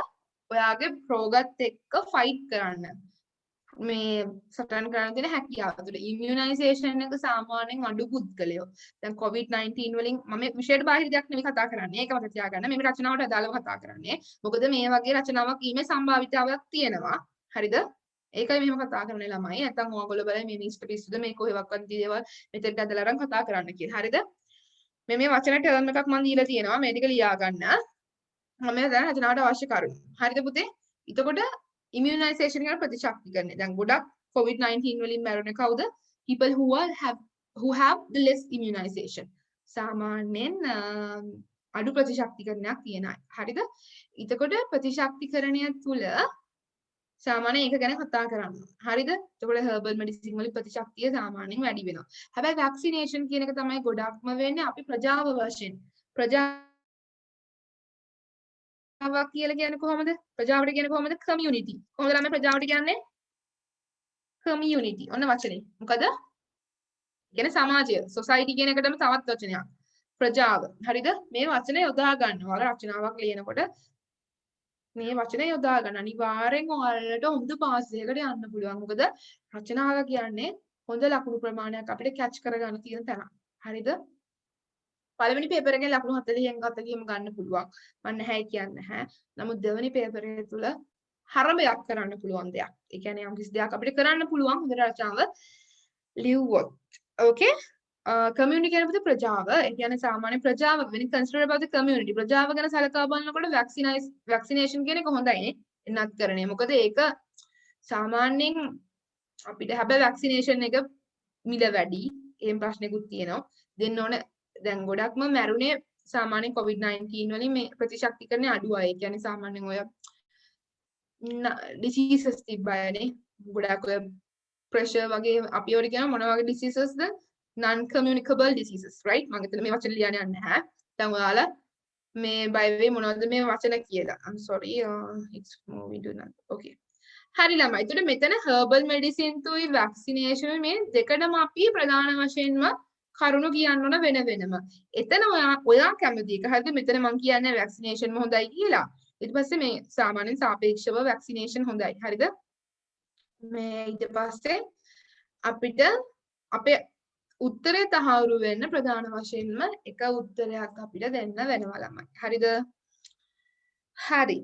ඔයාගේ රෝගත් එක්ක ෆයිට් කරන්න. මේ සටන් කරන්න තියෙන හැකියාව තුළ immunization එක සාමාන්‍යයෙන් අඩු පුද්ගලයෝ. දැන් COVID-19 වලින් මම විශේෂ බාහිර දෙයක් නෙවෙයි කතා කරන්නේ. ඒක මතක තියාගන්න. මේ රචනාවට අදාළව කතා කරන්නේ. මොකද මේ වගේ රචනාවක් ඊමේ සම්භාවිතාවයක් තියෙනවා. හරිද? ඒකයි මෙහෙම කතා කරන්නේ ළමයි. නැත්තම් ඕගොල්ලෝ බලයි මේ මිනිස්ටර් පිස්සුද මේ කොහෙවත් දේවල් මෙතෙන්ට ඇදලා අරන් කතා කරන්න කියලා. හරිද? මේ වචන ටර්ම් එකක් මම දීලා තියෙනවා. මේ ටික ලියා ගන්න. මම දැන් රචනාවට අවශ්‍ය කරුණු. හරිද පුතේ? එතකොට immunization එක ප්‍රතිශක්තිකරණය. දැන් ගොඩක් COVID-19 වලින් මැරුණේ කවුද? People who have the less immunization. සාමාන්‍යයෙන් අඩු ප්‍රතිශක්තිකරණයක් තියෙන අය. හරිද? එතකොට ප්‍රතිශක්තිකරණය තුල සාමාන්‍යයෙන් ඒක ගැන කතා කරන්න. හරිද? එතකොට herbal medicine වල ප්‍රතිශක්තිය සාමාන්‍යයෙන් වැඩි වෙනවා. හැබැයි vaccination කියන එක තමයි ගොඩක්ම වෙන්නේ අපි ප්‍රජාව වශයෙන්. ප්‍රජාවක් කියලා කියන්නේ කොහොමද? ප්‍රජාවට කියන්නේ කොහොමද? community. කොහොමද ළමයි ප්‍රජාවට කියන්නේ? community. ඔන්න වචනේ. මොකද? කියන්නේ සමාජය. society කියන එකටම තවත් වචනයක්. ප්‍රජාව. හරිද? මේ වචනේ යොදා ගන්න. ඔයාලා රචනාවක් ලියනකොට මේ වචනේ යොදා ගන්න. අනිවාර්යෙන් ඔයාලට හොඳ පාස් එකකට යන්න පුළුවන්. මොකද රචනාව කියන්නේ හොඳ ලකුණු ප්‍රමාණයක් අපිට කැච් කරගන්න තියෙන තැන. හරිද? පළවෙනි පේපර් එකේ ලකුණු 40න් 40ම ගන්න පුළුවන්. මම නැහැ කියන්නේ නැහැ. නමුත් දෙවෙනි පේපර් එක තුල හරඹයක් කරන්න පුළුවන් දෙයක්. ඒ කියන්නේ යම් කිසි දෙයක් අපිට කරන්න පුළුවන් හොඳ රචනාව ලිව්වොත්. Okay? community කියන පුතේ ප්‍රජාව. ඒ කියන්නේ සාමාන්‍ය ප්‍රජාව when you consider about the community. ප්‍රජාව ගැන සලකා බලනකොට vaccination කියන එක හොඳයිනේ. එන්නත් කරන්නේ. මොකද ඒක සාමාන්‍යයෙන් අපිට හැබැයි vaccination එක මිල වැඩි. එහෙම ප්‍රශ්නකුත් තියෙනවා. දෙන්න ඕන දැන් ගොඩක්ම මැරුණේ සාමාන්‍යයෙන් COVID-19 වලින් මේ ප්‍රතිශක්තිකරණය අඩු අය. ඒ කියන්නේ සාමාන්‍යයෙන් ඔය diseases තිබ්බයනේ. ගොඩක් ඔය pressure වගේ අපි ඔය කියන මොන වගේ diseasesද? non communicable diseases, right? මම හිතන්නේ මේ වචන ලියන්න යන්නේ නැහැ. දැන් ඔයාලා මේ by the way මොනවද මේ වචන කියලා? I'm sorry. It's moving to not. Okay. හරි ළමයි. ඒකට මෙතන herbal medicine තුයි vaccination මේ දෙකම අපි ප්‍රධාන වශයෙන්ම කරුණු කියන්න ඕන වෙන වෙනම. එතන ඔයා කැමති එක. හරිද? මෙතන මම කියන්නේ vaccination හොඳයි කියලා. ඊට පස්සේ මේ සාමාන්‍යයෙන් සාපේක්ෂව vaccination හොඳයි. හරිද? මේ ඊට පස්සේ අපිට අපේ උත්තරේ තහවුරු වෙන්න ප්‍රධාන වශයෙන්ම එක උත්තරයක් අපිට දෙන්න වෙනවා ළමයි. හරිද? හරි.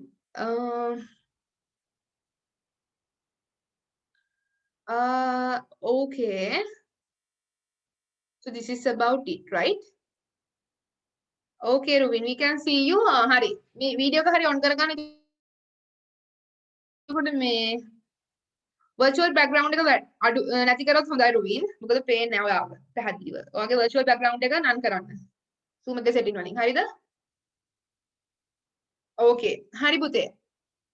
Okay. So this is about it, right? Okay, Rubin, we can see you. Hari. මේ වීඩියෝ එක හරි on කරගන්න. එතකොට මේ virtual background එක අඩු නැති කරොත් හොඳයි Rubin. මොකද පේන්නේ නැහැ ඔයාව. පැහැදිලිව. ඔයාගේ virtual background එක නන් කරන්න. Zoom එකේ setting වලින්. හරිද? Okay. හරි පුතේ.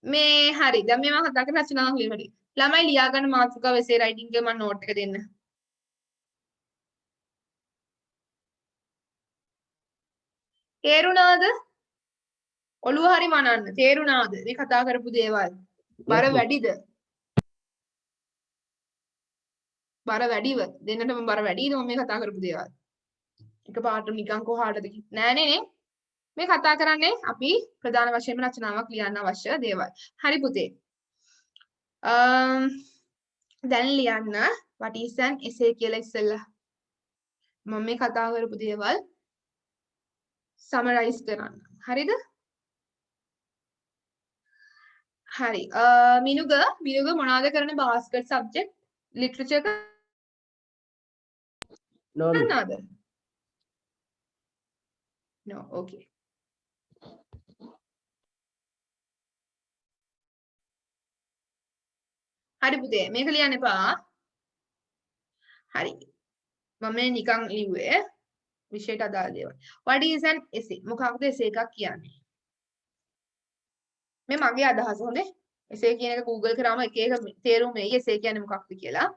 මේ හරි. දැන් මේ මම කතා කරන රචනාවක් ලියන්න. ළමයි ලියා ගන්න මාතෘකාව essay writing එකේ මම note එක දෙන්න. තේරුණාද? ඔළුව හරි වනන්න. තේරුණාද? මේ කතා කරපු දේවල්. බර වැඩිද? බර වැඩිව. දෙන්නටම බර වැඩිද මම මේ කතා කරපු දේවල්? එකපාරට නිකන් කොහාටද නෑනේ නේ. මේ කතා කරන්නේ අපි ප්‍රධාන වශයෙන්ම රචනාවක් ලියන්න අවශ්‍ය දේවල්. හරි පුතේ. දැන් ලියන්න what is an essay කියලා ඉස්සෙල්ලා. මම මේ කතා කරපු දේවල් summarize කරන්න. හරිද? හරි. මිනුග මොනවද කරන්නේ basket subject literature එක නෝනාද? No, okay. හරි පුතේ මේක ලියන්න එපා. හරි. මම මේ නිකන් ලිව්වේ විෂයට අදාළ දේවල්. What is an essay? මොකක්ද essay එකක් කියන්නේ? මේ මගේ අදහස හොඳේ. essay කියන එක Google කරාම එක එක තේරුම් එයි essay කියන්නේ මොකක්ද කියලා.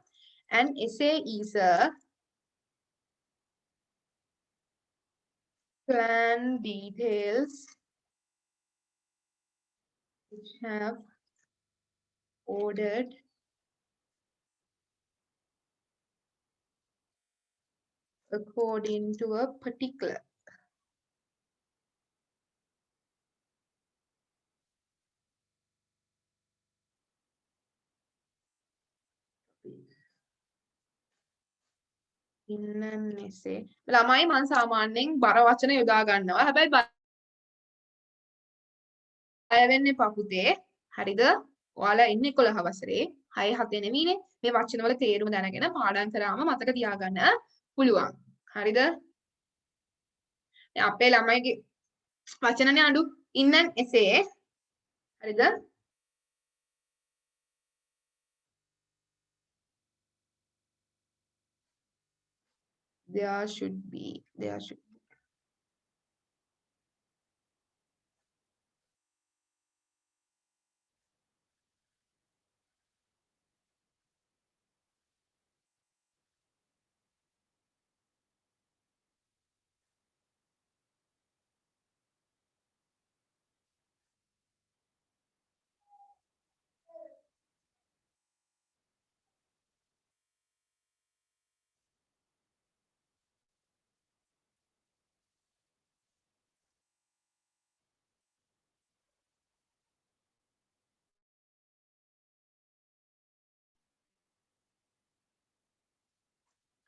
An essay is a plan details which have ordered according to a particular in an essay. ළමයි මම සාමාන්‍යයෙන් බර වචන යොදා ගන්නවා. හැබැයි බය වෙන්න එපා පුතේ. හරිද? ඔයාලා ඉන්නේ 11 වසරේ. 6 7 නෙවෙයිනේ. මේ වචනවල තේරුම දැනගෙන පාඩම් කරාම මතක තියාගන්න පුළුවන්. හරිද? අපේ ළමයිගේ වචනනේ අඩු. in an essay. හරිද? There should be.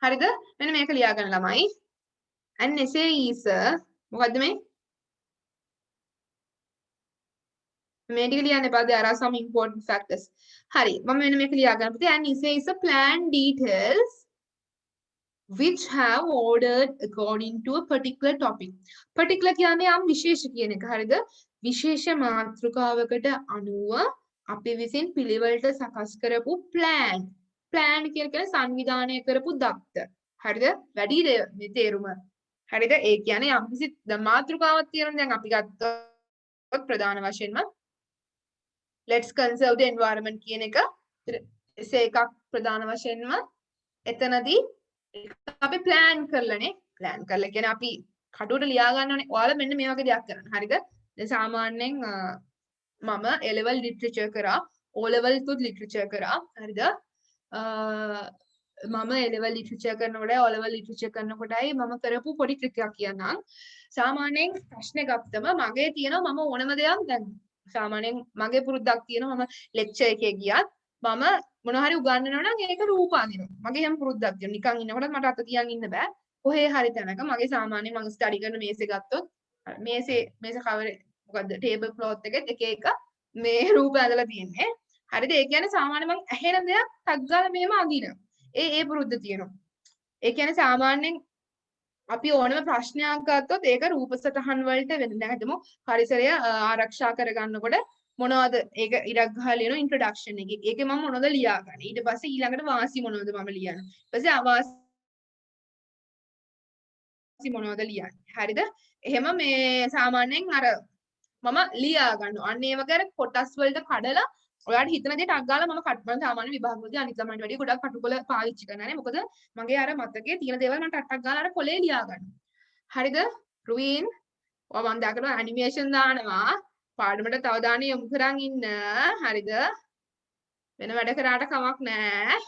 හරිද? මෙන්න මේක ලියා ගන්න ළමයි. An essay is මොකද්ද මේ? මේ ටික ලියන්න එපා. There are some important factors. හරි. මම මෙන්න මේක ලියා ගන්න පුතේ. An essay is a plan details which have ordered according to a particular topic. Particular කියන්නේ යම් විශේෂ කියන එක. හරිද? විශේෂ මාතෘකාවකට අනුව අපි විසින් පිළිවෙලට සකස් කරපු plan. plan කියන්නේ සංවිධානය කරපු දත්ත. හරිද? වැඩි මේ තේරුම. හරිද? ඒ කියන්නේ යම්කිසි මාතෘකාවක් තියෙනවා. දැන් අපි ගත්තොත් ප්‍රධාන වශයෙන්ම let's conserve the environment කියන එක essay එකක් ප්‍රධාන වශයෙන්ම එතනදී අපි plan කරලානේ. plan කරලා කියන්නේ අපි කඩුවට ලියා ගන්න ඕනේ. ඔයාලා මෙන්න මේ වගේ දෙයක් කරන්න. හරිද? දැන් සාමාන්‍යයෙන් මම A level literature කරා. O level තුත් literature කරා. හරිද? මම A level literature කරනකොට O level literature කරනකොටයි මම කරපු පොඩි ට්‍රික් එකක් කියන්නම්. සාමාන්‍යයෙන් ප්‍රශ්නේ ගත්තම මගේ තියෙනවා මම ඕනම දෙයක් දැන් සාමාන්‍යයෙන් මගේ පුරුද්දක් තියෙනවා මම ලෙක්චර් එකේ ගියත් මම මොනවා හරි උගන්වනවා නම් ඒක රූප අඳිනවා. මගේ හැම පුරුද්දක් තියෙනවා. නිකන් ඉන්නකොට මට අත තියන් ඉන්න බෑ. කොහේ හරි තැනක මගේ සාමාන්‍යයෙන් මම ස්ටඩි කරන මේසේ ගත්තොත් මේස කවරේ මොකද්ද ටේබල් ක්ලොත් එකේ එක එක මේ රූප ඇඳලා තියෙන්නේ. හරිද? ඒ කියන්නේ සාමාන්‍ය මම ඇහෙන දෙයක් ටක් ගාලා මෙහෙම අඳිනවා. ඒ පුරුද්ද තියෙනවා. ඒ කියන්නේ සාමාන්‍යයෙන් අපි ඕනම ප්‍රශ්නයක් ගත්තොත් ඒක රූප සටහන් වලට වෙන. දැන් හිතමු පරිසරය ආරක්ෂා කරගන්නකොට මොනවද ඒක ඉරක් ගහලා ලියන ඉන්ට්‍රොඩක්ෂන් එකේ. ඒකේ මම මොනවද ලියාගන්නේ. ඊට පස්සේ ඊළඟට වාසි මොනවද මම ලියන්නේ. ඊට පස්සේ අවාසි මොනවද ලියන්නේ. හරිද? එහෙම මේ සාමාන්‍යයෙන් අර මම ලියා ගන්නවා. අන්න ඒ වගේ අර කොටස් වලට කඩලා ඔයාලට හිතන දේ ටක් ගාලා මම කට් කරන සාමාන්‍ය විභාගවලදී අනිත් ළමයින්ට වැඩිය ගොඩක් කටුකොල පාවිච්චි කරනවා නේ. මොකද මගේ අර මතකයේ තියෙන දේවල් මම ටක් ගාලා අර කොලේ ලියා ගන්නවා. හරිද? රුවින් ඔයා මම දාගෙන ඇනිමේෂන් දානවා. පාඩමට තව දාන්න යොමු කරන් ඉන්න. හරිද? වෙන වැඩ කරාට කමක් නෑ.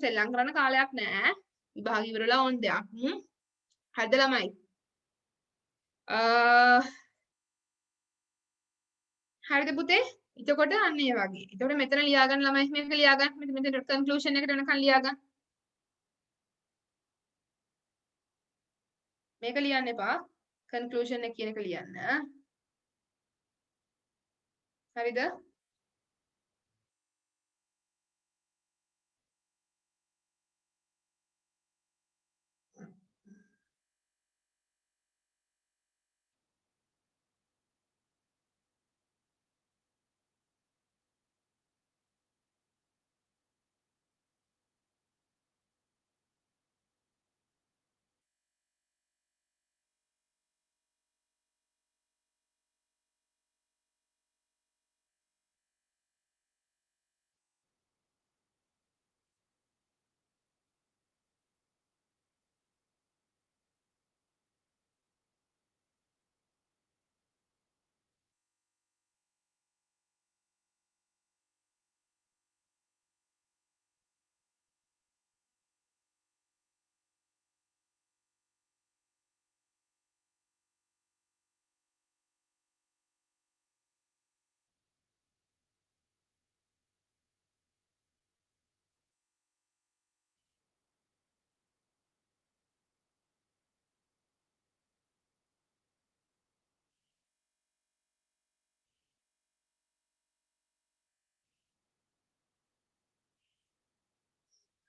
සෙල්ලම් කරන්න කාලයක් නෑ. විභාග ඉවරලා ඕන දෙයක්. හරිද ළමයි? හරිද පුතේ? එතකොට අන්න ඒ වගේ. එතකොට මෙතන ලියා ගන්න ළමයි මේක ලියා ගන්න. මෙතන කන්ක්ලූෂන් එකට වෙනකන් ලියා ගන්න. මේක ලියන්න එපා. කන්ක්ලූෂන් එක කියන එක ලියන්න. හරිද?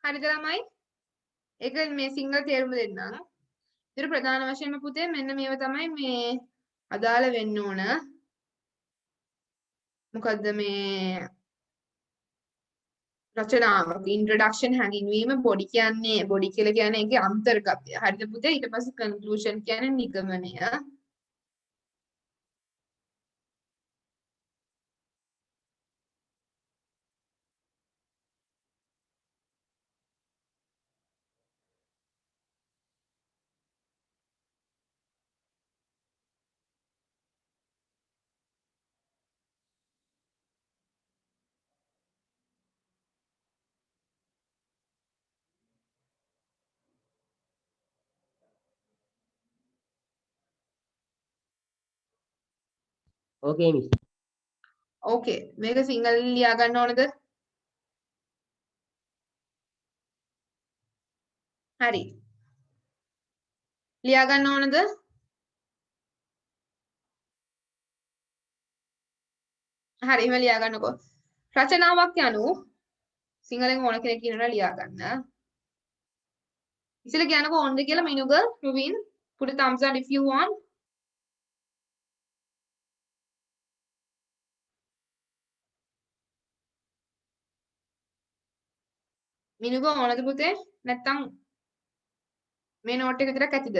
හරිද ළමයි? ඒක මේ සිංගල් තේරුම දෙන්නම්. ඒතර ප්‍රධාන වශයෙන්ම පුතේ මෙන්න මේව තමයි මේ අදාළ වෙන්න ඕන. මොකද්ද මේ රචනාවක් ඉන්ට්‍රොඩක්ෂන් හැඳින්වීම බොඩි කියලා කියන්නේ ඒකේ අන්තර්ගතය. හරිද පුතේ? ඊට පස්සේ කන්ක්ලූෂන් කියන්නේ නිගමනය. Okay, miss. ඕකේ. මේක සිංහලෙන් ලියා ගන්න ඕනද? හරි. ලියා ගන්න ඕනද? හරි එහෙම ලියා ගන්නකෝ. රචනාවක් යනු සිංහලෙන් ඕන කෙනෙක් කියනවා ලියා ගන්න. ඉතින් කියනකෝ ඕනද කියලා මිනුග රුවින් put a thumbs up if you want. මිනුග ඕනද පුතේ? නැත්තම් මේ නෝට් එක විතරක් ඇතිද?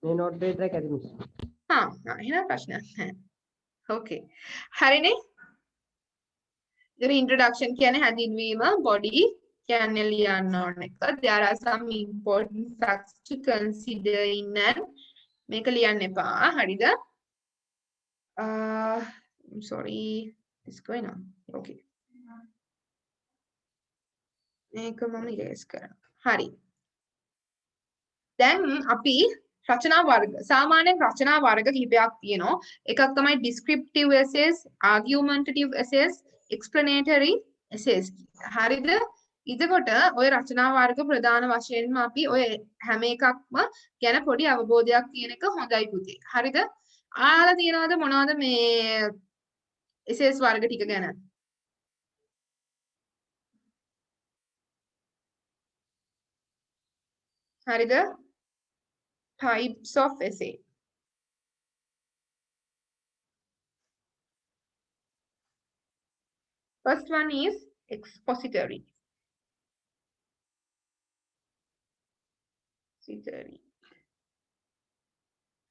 මේ note එක විතරක් ඇති miss. එහෙනම් ප්‍රශ්නයක් නැහැ. ඕකේ. හරිනේ? ඉතින් introduction කියන්නේ හැඳින්වීම, body කියන්නේ ලියන්න ඕන එක. There are some important facts to consider in an මේක ලියන්න එපා. හරිද? I'm sorry. What's going on? Okay. මේක මම erase කරනවා. හරි. දැන් අපි රචනා වර්ග සාමාන්‍යයෙන් රචනා වර්ග කිහිපයක් තියෙනවා. එකක් තමයි descriptive essays, argumentative essays, explanatory essays. හරිද? එතකොට ওই රචනා වර්ග ප්‍රධාන වශයෙන්ම අපි ඔය හැම එකක්ම ගැන පොඩි අවබෝධයක් තියෙන එක හොඳයි පුතේ. හරිද? ආලා තියනවාද මොනවද මේ essays වර්ග ටික ගැන? හරිද? Types of essay. First one is expository.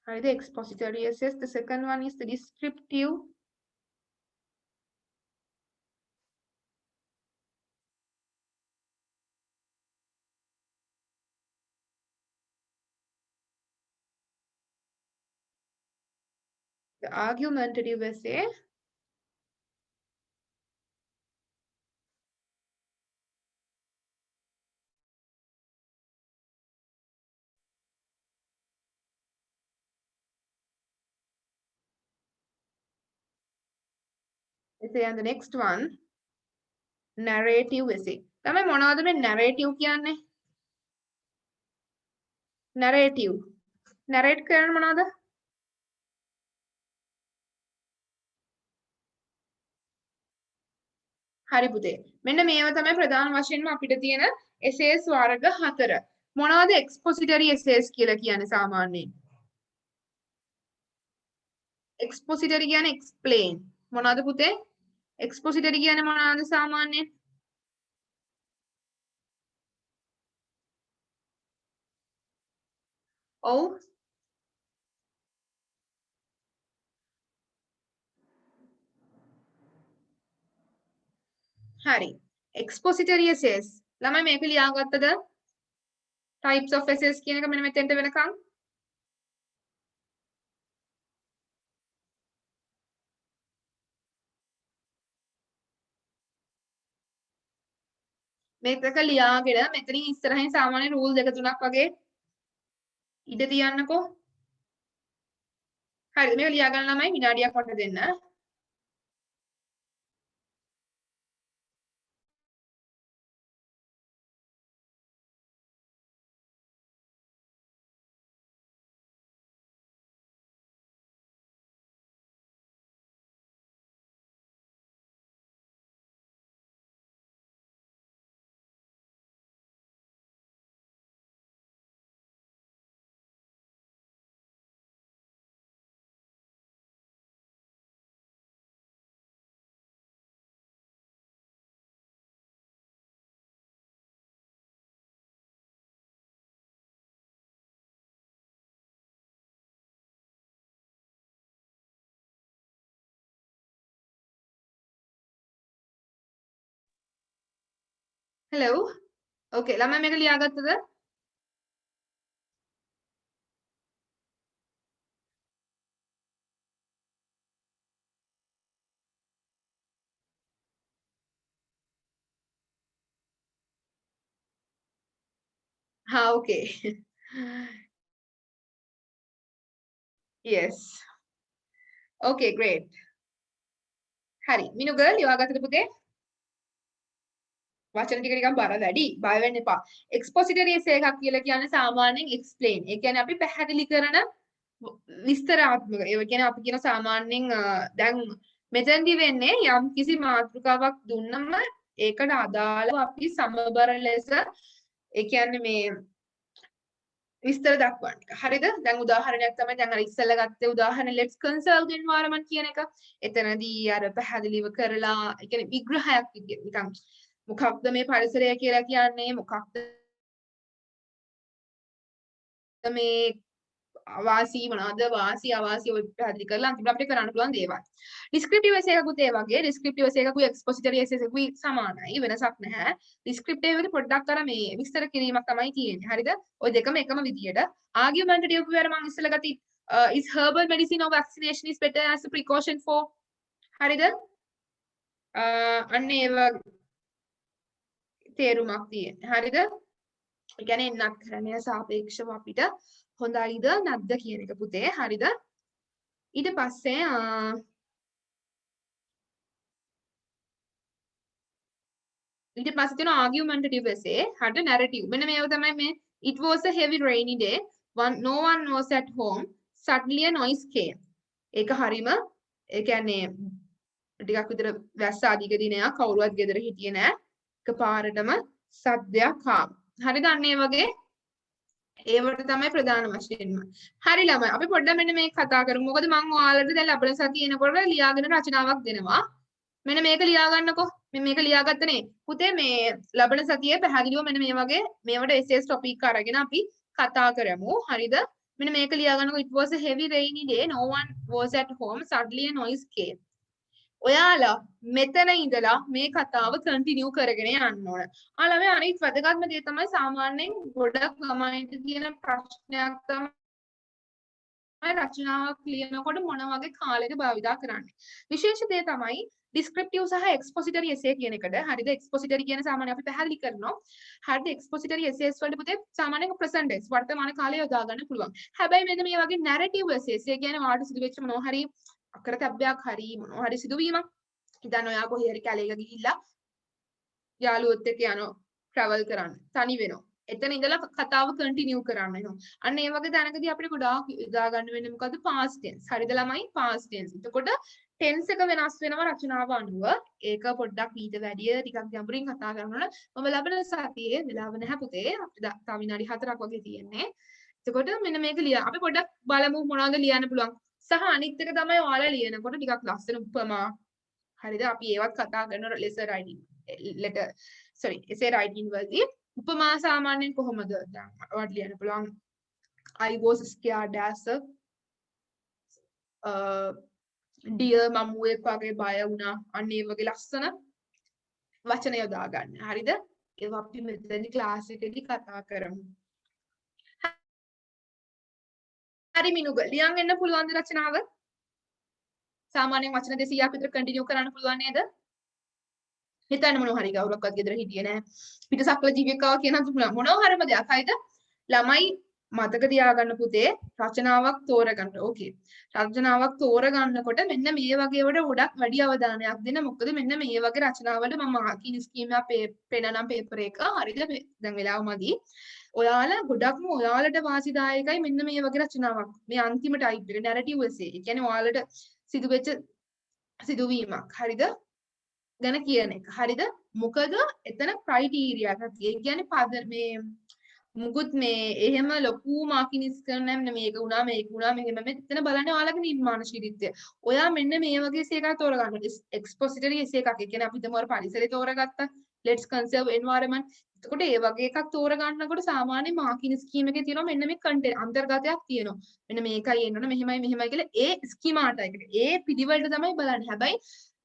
The expository essays. The second one is the descriptive. The argumentative essay. Essay and the next one, narrative essay. තමයි මොනවද මේ narrative කියන්නේ? Narrative. Narrate කරන මොනවද? හරි පුතේ. මෙන්න මේව තමයි ප්‍රධාන වශයෙන්ම අපිට තියෙන essays වර්ග 4. මොනවද expository essays කියලා කියන්නේ සාමාන්‍යයෙන්? expository කියන්නේ explain. මොනවද පුතේ? expository කියන්නේ මොනවද සාමාන්‍යයෙන්? ඔව්. හරි. expository essays. ළමයි මේක ලියාගත්තද? types of essays කියන එක මෙන්න මෙතෙන්ට වෙනකන්. මේක ලියාගෙන මෙතනින් ඉස්සරහින් සාමාන්‍ය රූල් දෙක තුනක් වගේ ඉඩ තියන්නකෝ. හරිද? මේක ලියා ගන්න ළමයි විනාඩියක් වට දෙන්න. hello okay ළමයි මේක ලියාගත්තද okay yes okay great හරි මිනුග ලියාගත්තද පුතේ වචන ටික නිකන් බර වැඩි බය වෙන්න එපා expository essay එකක් කියලා කියන්නේ සාමාන්‍යයෙන් explain ඒ කියන්නේ අපි පැහැදිලි කරන විස්තරාත්මක ඒ කියන්නේ අපි කියන සාමාන්‍යයෙන් දැන් මෙතෙන්දි වෙන්නේ යම් කිසි මාතෘකාවක් දුන්නම ඒකට අදාළව අපි සමබර ලෙස ඒ කියන්නේ මේ විස්තර දක්වන්න. හරිද? දැන් උදාහරණයක් තමයි දැන් අර ඉස්සෙල්ලා ගත්තේ උදාහරණ let's conserve the environment කියන එක. එතනදී අර පැහැදිලිව කරලා ඒ කියන්නේ විග්‍රහයක් විදියට නිකන් මොකක්ද මේ පරිසරය කියලා කියන්නේ මොකක්ද මේ අවාසි මොනවාද වාසි අවාසි ඔය පැහැදිලි කරලා අන්තිමට අපිට කරන්න පුළුවන් දේවල්. descriptive essay එකකුත් ඒ වගේ descriptive essay එකකුයි expository essay එකකුයි සමානයි වෙනසක් නැහැ. descriptive එකේ පොඩ්ඩක් අර මේ විස්තර කිරීමක් තමයි තියෙන්නේ. හරිද? ඔය දෙකම එකම විදියට. argumentative කියවර මම ඉස්සෙල්ලා ගත්තා is herbal medicine or vaccination is better as a precaution for හරිද? අන්න ඒ වගේ තේරුමක් තියෙන්නේ. හරිද? ඒ කියන්නේ නක්කරණය සාපේක්ෂව අපිට හොඳයිද නැද්ද කියන එක පුතේ. හරිද? ඊට පස්සේ තියෙන argumentative essay හරිද narrative. මෙන්න මේව තමයි මේ it was a heavy rainy day no one was at home suddenly a noise came. ඒක හරීම ඒ කියන්නේ ටිකක් විතර වැස්ස අධික දිනයක් කවුරුවත් ගෙදර හිටියේ නෑ. එකපාරටම සද්දයක් ආවා. හරිද? අන්න ඒ වගේ ඒවට තමයි ප්‍රධාන වශයෙන්ම. හරි ළමයි අපි පොඩ්ඩක් මෙන්න මේක කතා කරමු. මොකද මම ඔයාලට දැන් ලබන සතියේ එනකොට ලියාගෙන රචනාවක් දෙනවා. මෙන්න මේක ලියා ගන්නකෝ. මේක ලියාගත්තනේ. පුතේ මේ ලබන සතියේ පැහැදිලිව මෙන්න මේ වගේ මේවට essays topic අරගෙන අපි කතා කරමු. හරිද? මෙන්න මේක ලියා ගන්නකෝ. It was a heavy rainy day. No one was at home. Suddenly a noise came. ඔයාලා මෙතන ඉඳලා මේ කතාව කන්ටිනියු කරගෙන යන්න ඕන. ඔයාලා අනිත් වැදගත්ම දේ තමයි සාමාන්‍යයෙන් ගොඩක් ළමයින්ට තියෙන ප්‍රශ්නයක් තමයි රචනාවක් ලියනකොට මොන වගේ කාලයක භාවිතා කරන්නේ. විශේෂ දේ තමයි descriptive සහ expository essay කියන එකට. හරිද? expository කියන සාමාන්‍යයෙන් අපි පැහැදිලි කරනවා. හරිද? expository essays වලට පුතේ සාමාන්‍යයෙන් present tense වර්තමාන කාලය යොදා ගන්න පුළුවන්. හැබැයි මෙන්න මේ වගේ narrative essays ඒ කියන්නේ ඔයාලට සිදු වෙච්ච මොනවා හරි අකරතැබ්බයක් හරි මොනවා හරි සිදුවීමක්. ඉතින් ඔයා කොහේ හරි කැලේක ගිහිල්ලා යාළුවොත් එක්ක යනවා travel කරන්න. තනි වෙනවා. එතන ඉඳලා කතාව කන්ටිනියු කරන්න වෙනවා. අන්න ඒ වගේ තැනකදී අපිට ගොඩාක් යොදා ගන්න වෙන්නේ මොකද්ද? past tense. හරිද ළමයි? past tense. එතකොට tense එක වෙනස් වෙනවා රචනාව අනුව. ඒක පොඩ්ඩක් ඊට වැඩිය ටිකක් ගැඹුරින් කතා කරනවනේ. මම ලබන සතියේ වෙලාව නැහැ පුතේ. අපිට තව විනාඩි 4ක් වගේ තියෙන්නේ. එතකොට මෙන්න මේක ලියා. අපි පොඩ්ඩක් බලමු මොනවද ලියන්න පුළුවන්. සහ අනිත් එක තමයි ඔයාලා ලියනකොට ටිකක් ලස්සන උපමා හරිද අපි ඒවත් කතා කරනවා essay writing වලදී උපමා සාමාන්‍යයෙන් කොහොමද දැන් ඔයාලට ලියන්න පුළුවන් I was scared as a deer මමුවෙක් වගේ බය වුණා අන්න ඒ වගේ ලස්සන වචන යොදා ගන්න හරිද ඒවා අපි මෙතනදී ක්ලාස් එකේදී කතා කරමු හරි මිනුග ලියන් එන්න පුළුවන්ද රචනාව සාමාන්‍යයෙන් වචන 200ක් විතර කන්ටිනියු කරන්න පුළුවන් නේද? හිතන්න මොනවා හරි කවුරක්වත් ගෙදර හිටියේ නැහැ. පිටසක්වල ජීවිකාව කියන මොනවා හරිම දෙයක් හරිද? ළමයි මතක තියාගන්න පුතේ රචනාවක් තෝරගන්න. ඕකේ. රචනාවක් තෝරගන්නකොට මෙන්න මේ වගේ වල ගොඩක් වැඩි අවධානයක් දෙන්න. මොකද මෙන්න මේ වගේ රචනාවලට මම මාකින් ස්කීම් එක පෙන්නනම් පේපර් එක හරිද? දැන් වෙලාව මදි. ඔයාලා ගොඩක්ම ඔයාලට වාසිදායකයි මෙන්න මේ වගේ රචනාවක්. මේ අන්තිම ටයිප් එක නැරටිව් essay. ඒ කියන්නේ ඔයාලට සිදුවෙච්ච සිදුවීමක් හරිද ගැන කියන එක හරිද මොකද එතන ක්‍රයිටීරියා එකක් ඒ කියන්නේ පද මේ මුකුත් මේ එහෙම ලොකු මාකිනිස් කරන්න මේක උනා මෙහෙම මෙතන බලන්නේ ඔයාලගේ නිර්මාණශීලීත්වය ඔයා මෙන්න මේ වගේ එකක් තෝරගන්න එක්ස්පොසිටරි එකක් ඒ කියන්නේ අපි හිතමු පරිසරය තෝරගත්තා let's conserve environment එතකොට ඒ වගේ එකක් තෝරගන්නකොට සාමාන්‍ය මාකින් ස්කීම් එකේ තියෙනවා මෙන්න මේ කන්ටෙන්ට් අන්තර්ගතයක් තියෙනවා මෙන්න මේකයි එන්න ඕන මෙහෙමයි කියලා ඒ ස්කීමාට එකට ඒ පිළිවෙලට තමයි බලන්නේ හැබැයි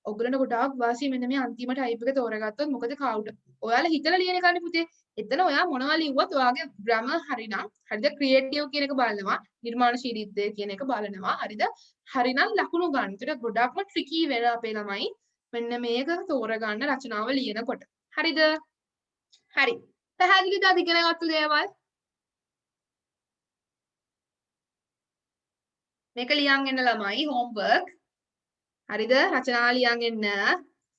ඔයගලන්ට ගොඩාක් වාසිය මෙන්න මේ අන්තිම ටයිප් එක තෝරගත්තොත් මොකද කවුද ඔයාලා හිතලා ලියන එකනේ පුතේ. එතන ඔයා මොනවා ලිව්වත් ඔයාගේ ග්‍රැමර් හරිනම් හරිද ක්‍රියේටිව් කියන එක බලනවා නිර්මාණශීලීත්වය කියන එක බලනවා හරිද හරිනම් ලකුණු ගන්න. ඒකට ගොඩාක්ම ට්‍රිකි වෙන අපේ ළමයි මෙන්න මේක තෝරගන්න රචනාව ලියනකොට. හරිද? හරි. පැහැදිලිද අද ඉගෙන ගත්ත දේවල්? මේක ලියන් එන්න ළමයි homework. හරිද? රචනා ලියන් එන්න.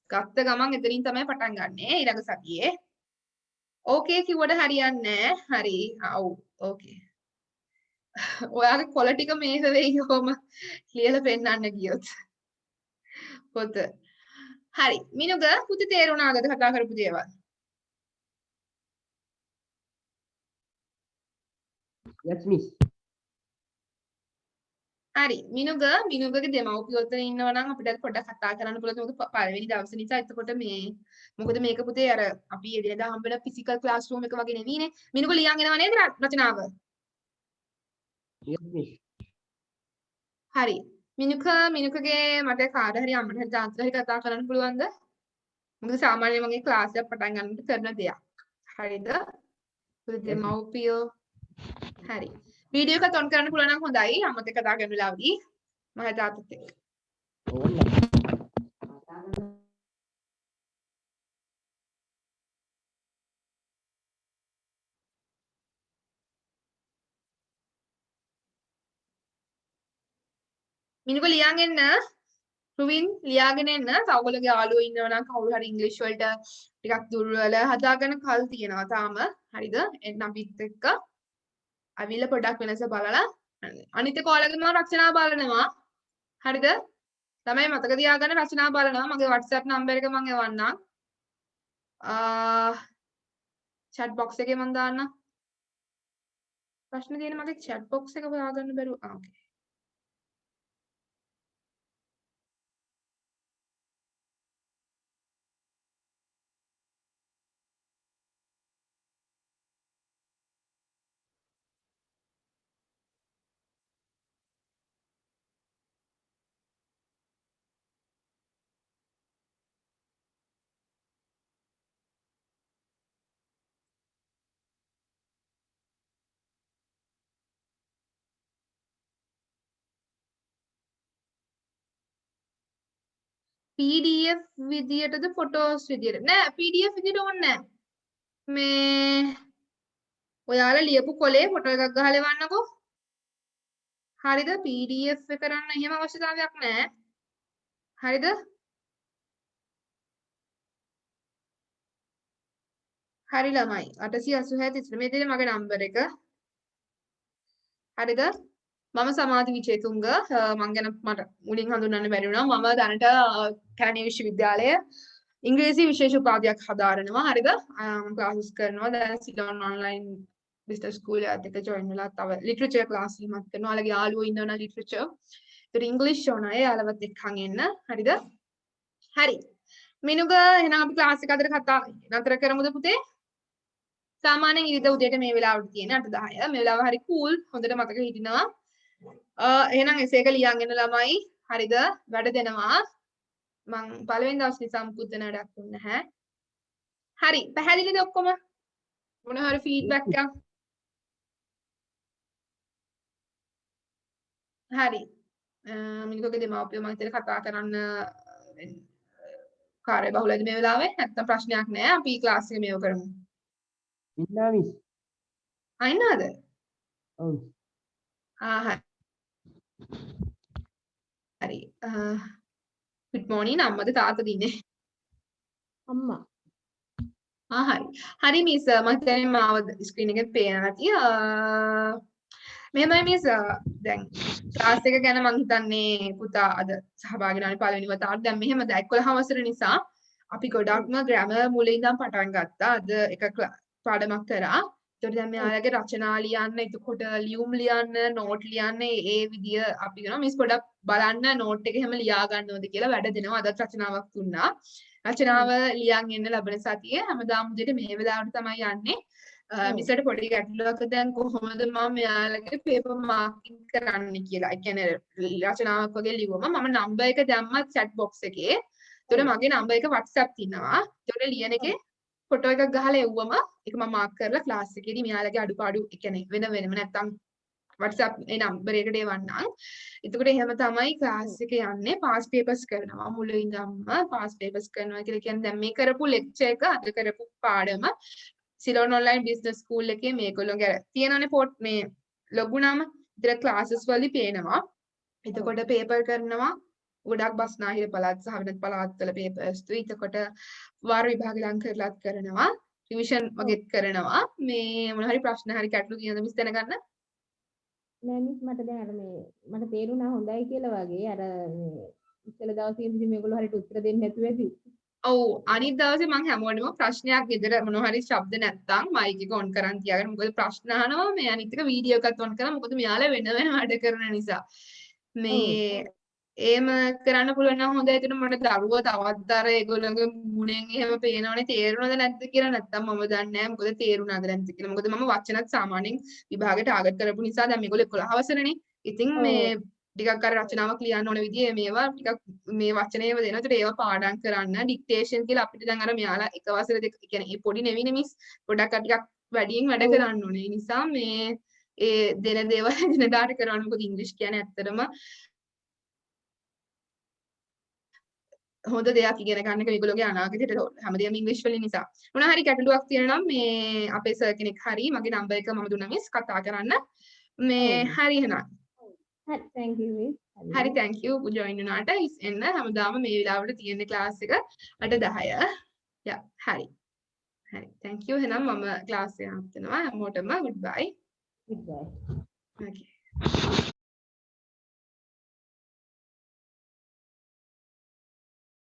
ගත්ත ගමන් එතනින් තමයි පටන් ගන්නෙ ඊළඟ සතියේ. ඕකේ කිව්වට හරියන්නේ නැහැ. හරි. ඔව්. ඕකේ. ඔයාගේ කොළ ටික මේක වෙයි කොහොම ලියලා පෙන්නන්න ගියොත්. පොත. හරි. මිනුග පුතේ තේරුණාද කතා කරපු දේවල්? Yes, miss. හරි මිනුගගේ දෙමව්පියෝ ඔතන ඉන්නවා නම් අපිට පොඩ්ඩක් කතා කරන්න පුළුවන් මොකද පළවෙනි දවසේ නිසා එතකොට මේ මොකද මේක පුතේ අර අපි එදිනෙදා හම්බෙන ෆිසිකල් ක්ලාස් රූම් එක වගේ නෙවෙයිනේ මිනුග ලියන් එනවා නේද රචනාව Yes, miss. හරි මිනුකගේ මට කාට හරි අම්මට හරි තාත්තට හරි කතා කරන්න පුළුවන්ද මොකද සාමාන්‍යයෙන් මගේ ක්ලාස් එක පටන් ගන්නකොට කරන දෙයක් හරිද පුතේ දෙමව්පියෝ හරි වීඩියෝ එක ඔන් කරන්න පුළුවන් නම් හොඳයි අම්මත් එක්ක කතා කරන වෙලාවදී මම තාත්තත් එක්ක මිනුක ලියන් එන්න රුවින් ලියාගෙන එන්න තවගලගේ යාළුවෝ ඉන්නවා නම් කවුරු හරි ඉංග්‍රීසි වලට ටිකක් දුර්වල හදාගන්න කල් තියෙනවා තාම හරිද එන්න අපිත් එක්ක අවිල පොඩක් වෙනස බලලා අනිත් එක ඔයාලගේ මම රචනා බලනවා හරිද තමයි මතක තියාගන්න රචනා බලනවා මගේ WhatsApp නම්බර් එක මම එවන්නම් chat box එකේ මම දාන්නම් ප්‍රශ්න තියෙන මගේ chat box එක හොයාගන්න බැරුව ඕකේ PDF විදියටද ෆොටෝස් විදියට නෑ PDF විදියට ඕනේ නෑ මේ ඔයාලා ලියපු කොලේ ෆොටෝ එකක් ගහලා එවන්නකෝ හරිද PDF එක කරන්න එහෙම අවශ්‍යතාවයක් නෑ හරිද හරි ළමයි 886 මේ දෙන්නේ මගේ නම්බර එක හරිද මම සමාධි විචේතුංග මම ගැන මට මුලින් හඳුන්වන්න බැරි වුණා මම දැනට කැලණිය විශ්වවිද්‍යාලයේ ඉංග්‍රීසි විශේෂ උපාධියක් හදාරනවා හරිද මම ක්ලාසස් කරනවා දැන් සිලෝන් ඔන්ලයින් බිස්නස් ස්කූල් එකත් එක්ක ජොයින් වෙලා තව ලිටරචර් ක්ලාස් එකක් කරනවා ඔයාලගේ යාළුවෝ ඉන්නවනම් ලිටරචර් ඒතර ඉංග්‍රීසි ඕන අය යාළුවත් එක්කන් එන්න හරිද හරි මිනුග එහෙනම් අපි ක්ලාස් එක අතර කතා නතර කරමුද පුතේ සාමාන්‍යයෙන් ඉරිදා උදේට මේ වෙලාවට තියෙන 8:10 මේ වෙලාව හරි කූල් හොඳට මතක හිටිනවා එහෙනම් එසේ එක ලියන් එන ළමයි හරිද වැඩ දෙනවා මං පළවෙනි දවස් නිසා මුකුත් දෙන වැඩක් දුන්නේ නැහැ හරි පැහැදිලිද ඔක්කොම මොන හරි ෆීඩ්බැක් එකක් හරි මිනිකගේ දෙමාපියෝ මම හිතේ කතා කරන්න කාර්ය බහුලද මේ වෙලාවේ නැත්තම් ප්‍රශ්නයක් නැහැ අපි ක්ලාස් එක මේව කරමු ඉන්නා මිස්. අයින්නාද ඔව්. හරි good morning අම්මද තාත්තද ඉන්නේ අම්මා හරි මිස් මම හිතන්නේ මාව ස්ක්‍රීන් එකේ පේනවා නැති මෙහෙමයි මිස් දැන් ක්ලාස් එක ගැන මම හිතන්නේ පුතා අද සහභාගී වෙනානේ පළවෙනි වතාවට දැන් මෙහෙම 11 වසර නිසා අපි ගොඩක්ම ග්‍රැමර් මුලින් ඉඳන් පටන් ගත්තා අද එක පාඩමක් කරා ඒතකොට දැන් මෙයාලගේ රචනා ලියන්න එතකොට ලියුම් ලියන්න නෝට් ලියන්න ඒ විදිය අපි කරනවා මිස් පොඩක් බලන්න නෝට් එක එහෙම ලියා ගන්නවද කියලා වැඩ දෙනවා අදත් රචනාවක් දුන්නා රචනාව ලියන් එන්න ලැබෙන සතියේ හැමදාම උදේට මේ වෙලාවට තමයි යන්නේ මිසට පොඩි ගැටලුවක් දැන් කොහොමද මම මෙයාලගේ පේපර් මාකින් කරන්න කියලා. ඒ කියන්නේ රචනාවක් වගේ ලියුවම මම නම්බර් එක දැම්මත් chat box එකේ එතකොට මගේ නම්බර් එක WhatsApp තියෙනවා. එතකොට ලියන එකේ ෆොටෝ එකක් ගහලා එව්වම ඒක මම මාක් කරලා ක්ලාස් එකේදී මෙයාලගේ අඩුපාඩු ඒ කියන්නේ වෙනම නැත්තම් WhatsApp ඒ නම්බර් එකට එවන්නම්. එතකොට එහෙම තමයි ක්ලාස් එක යන්නේ. පාස් පේපර්ස් කරනවා. මුල ඉඳන්ම පාස් පේපර්ස් කරනවා කියලා කියන්නේ දැන් මේ කරපු ලෙක්චර් එක අද කරපු පාඩම සිලෝන් ඔන්ලයින් බිස්නස් ස්කූල් එකේ මේගොල්ලෝගේ තියෙනනේ පොට් මේ ලොගුනම ඉතින් ක්ලාසස් වලදී පේනවා. එතකොට පේපර් කරනවා. ගොඩක් බස්නාහිර පළාත් සහ වෙනත් පළාත්වල පේපර්ස් තු. එතකොට වාර විභාග ලං කරලාත් කරනවා. රිවිෂන් වගේත් කරනවා. මේ මොන හරි ප්‍රශ්න හරි ගැටලු තියෙනවද මිස් දැනගන්න? නෑ මිස් මට දැන් අර මේ මට තේරුණා හොඳයි කියලා වගේ අර මේ ඉස්සෙල්ලා දවසේ ඉඳි මේගොල්ලෝ හරියට උත්තර දෙන්නේ නැතුව ඇති. ඔව් අනිත් දවසේ මම හැමෝටම ප්‍රශ්නයක් ගෙදර මොන හරි ශබ්ද නැත්තම් මයික් එක ඔන් කරන් තියාගෙන මොකද ප්‍රශ්න අහනවා මේ අනිත් එක වීඩියෝ එකත් ඔන් කරලා මොකද මෙයාලා වෙන වැඩ කරන නිසා මේ එහෙම කරන්න පුළුවන් නම් හොඳයි. ඒතර මට දරුවෝ තවත් අර ඒගොල්ලෝගේ මුණෙන් එහෙම පේනවනේ තේරුණාද නැද්ද කියලා නැත්තම් මම දන්නේ නැහැ මොකද තේරුණාද නැද්ද කියලා. මොකද මම වචනත් සාමාන්‍යයෙන් විභාගේ ටාගට් කරපු නිසා දැන් මේගොල්ලෝ 11 වසරනේ. ඉතින් මේ ටිකක් අර රචනාවක් ලියන්න ඕන විදිහේ මේවා ටිකක් මේ වචනේව දෙනවා. ඒතර ඒවා පාඩම් කරන්න ඩික්ටේෂන් කියලා අපිට දැන් අර මෙයාලා එක වසර දෙක කියන්නේ ඒ පොඩි නෙවෙයිනේ මිස්. පොඩක් අර ටිකක් වැඩියෙන් වැඩ කරන්න ඕනේ. ඒ නිසා මේ ඒ දෙන දේවල් දිනදාට කරන්න. මොකද ඉංග්‍රීසි කියන්නේ ඇත්තටම හොඳ දෙයක් ඉගෙන ගන්න එක මේගොල්ලෝගේ අනාගතයට හැමදේම ඉංග්‍රීසි වලින් නිසා. මොනවා හරි ගැටලුවක් තියෙනවා නම් මේ අපේ සර් කෙනෙක් හරි මගේ නම්බර් එක මම දුන්නා මිස් කතා කරන්න. මේ හරි එහෙනම්. හරි thank you මිස්. හරි thank you join වුණාට එන්න හැමදාම මේ වෙලාවට තියෙන ක්ලාස් එක 8:10. යා හරි. හරි thank you එහෙනම් මම ක්ලාස් එක නවත්තනවා. හැමෝටම goodbye. goodbye. Okay.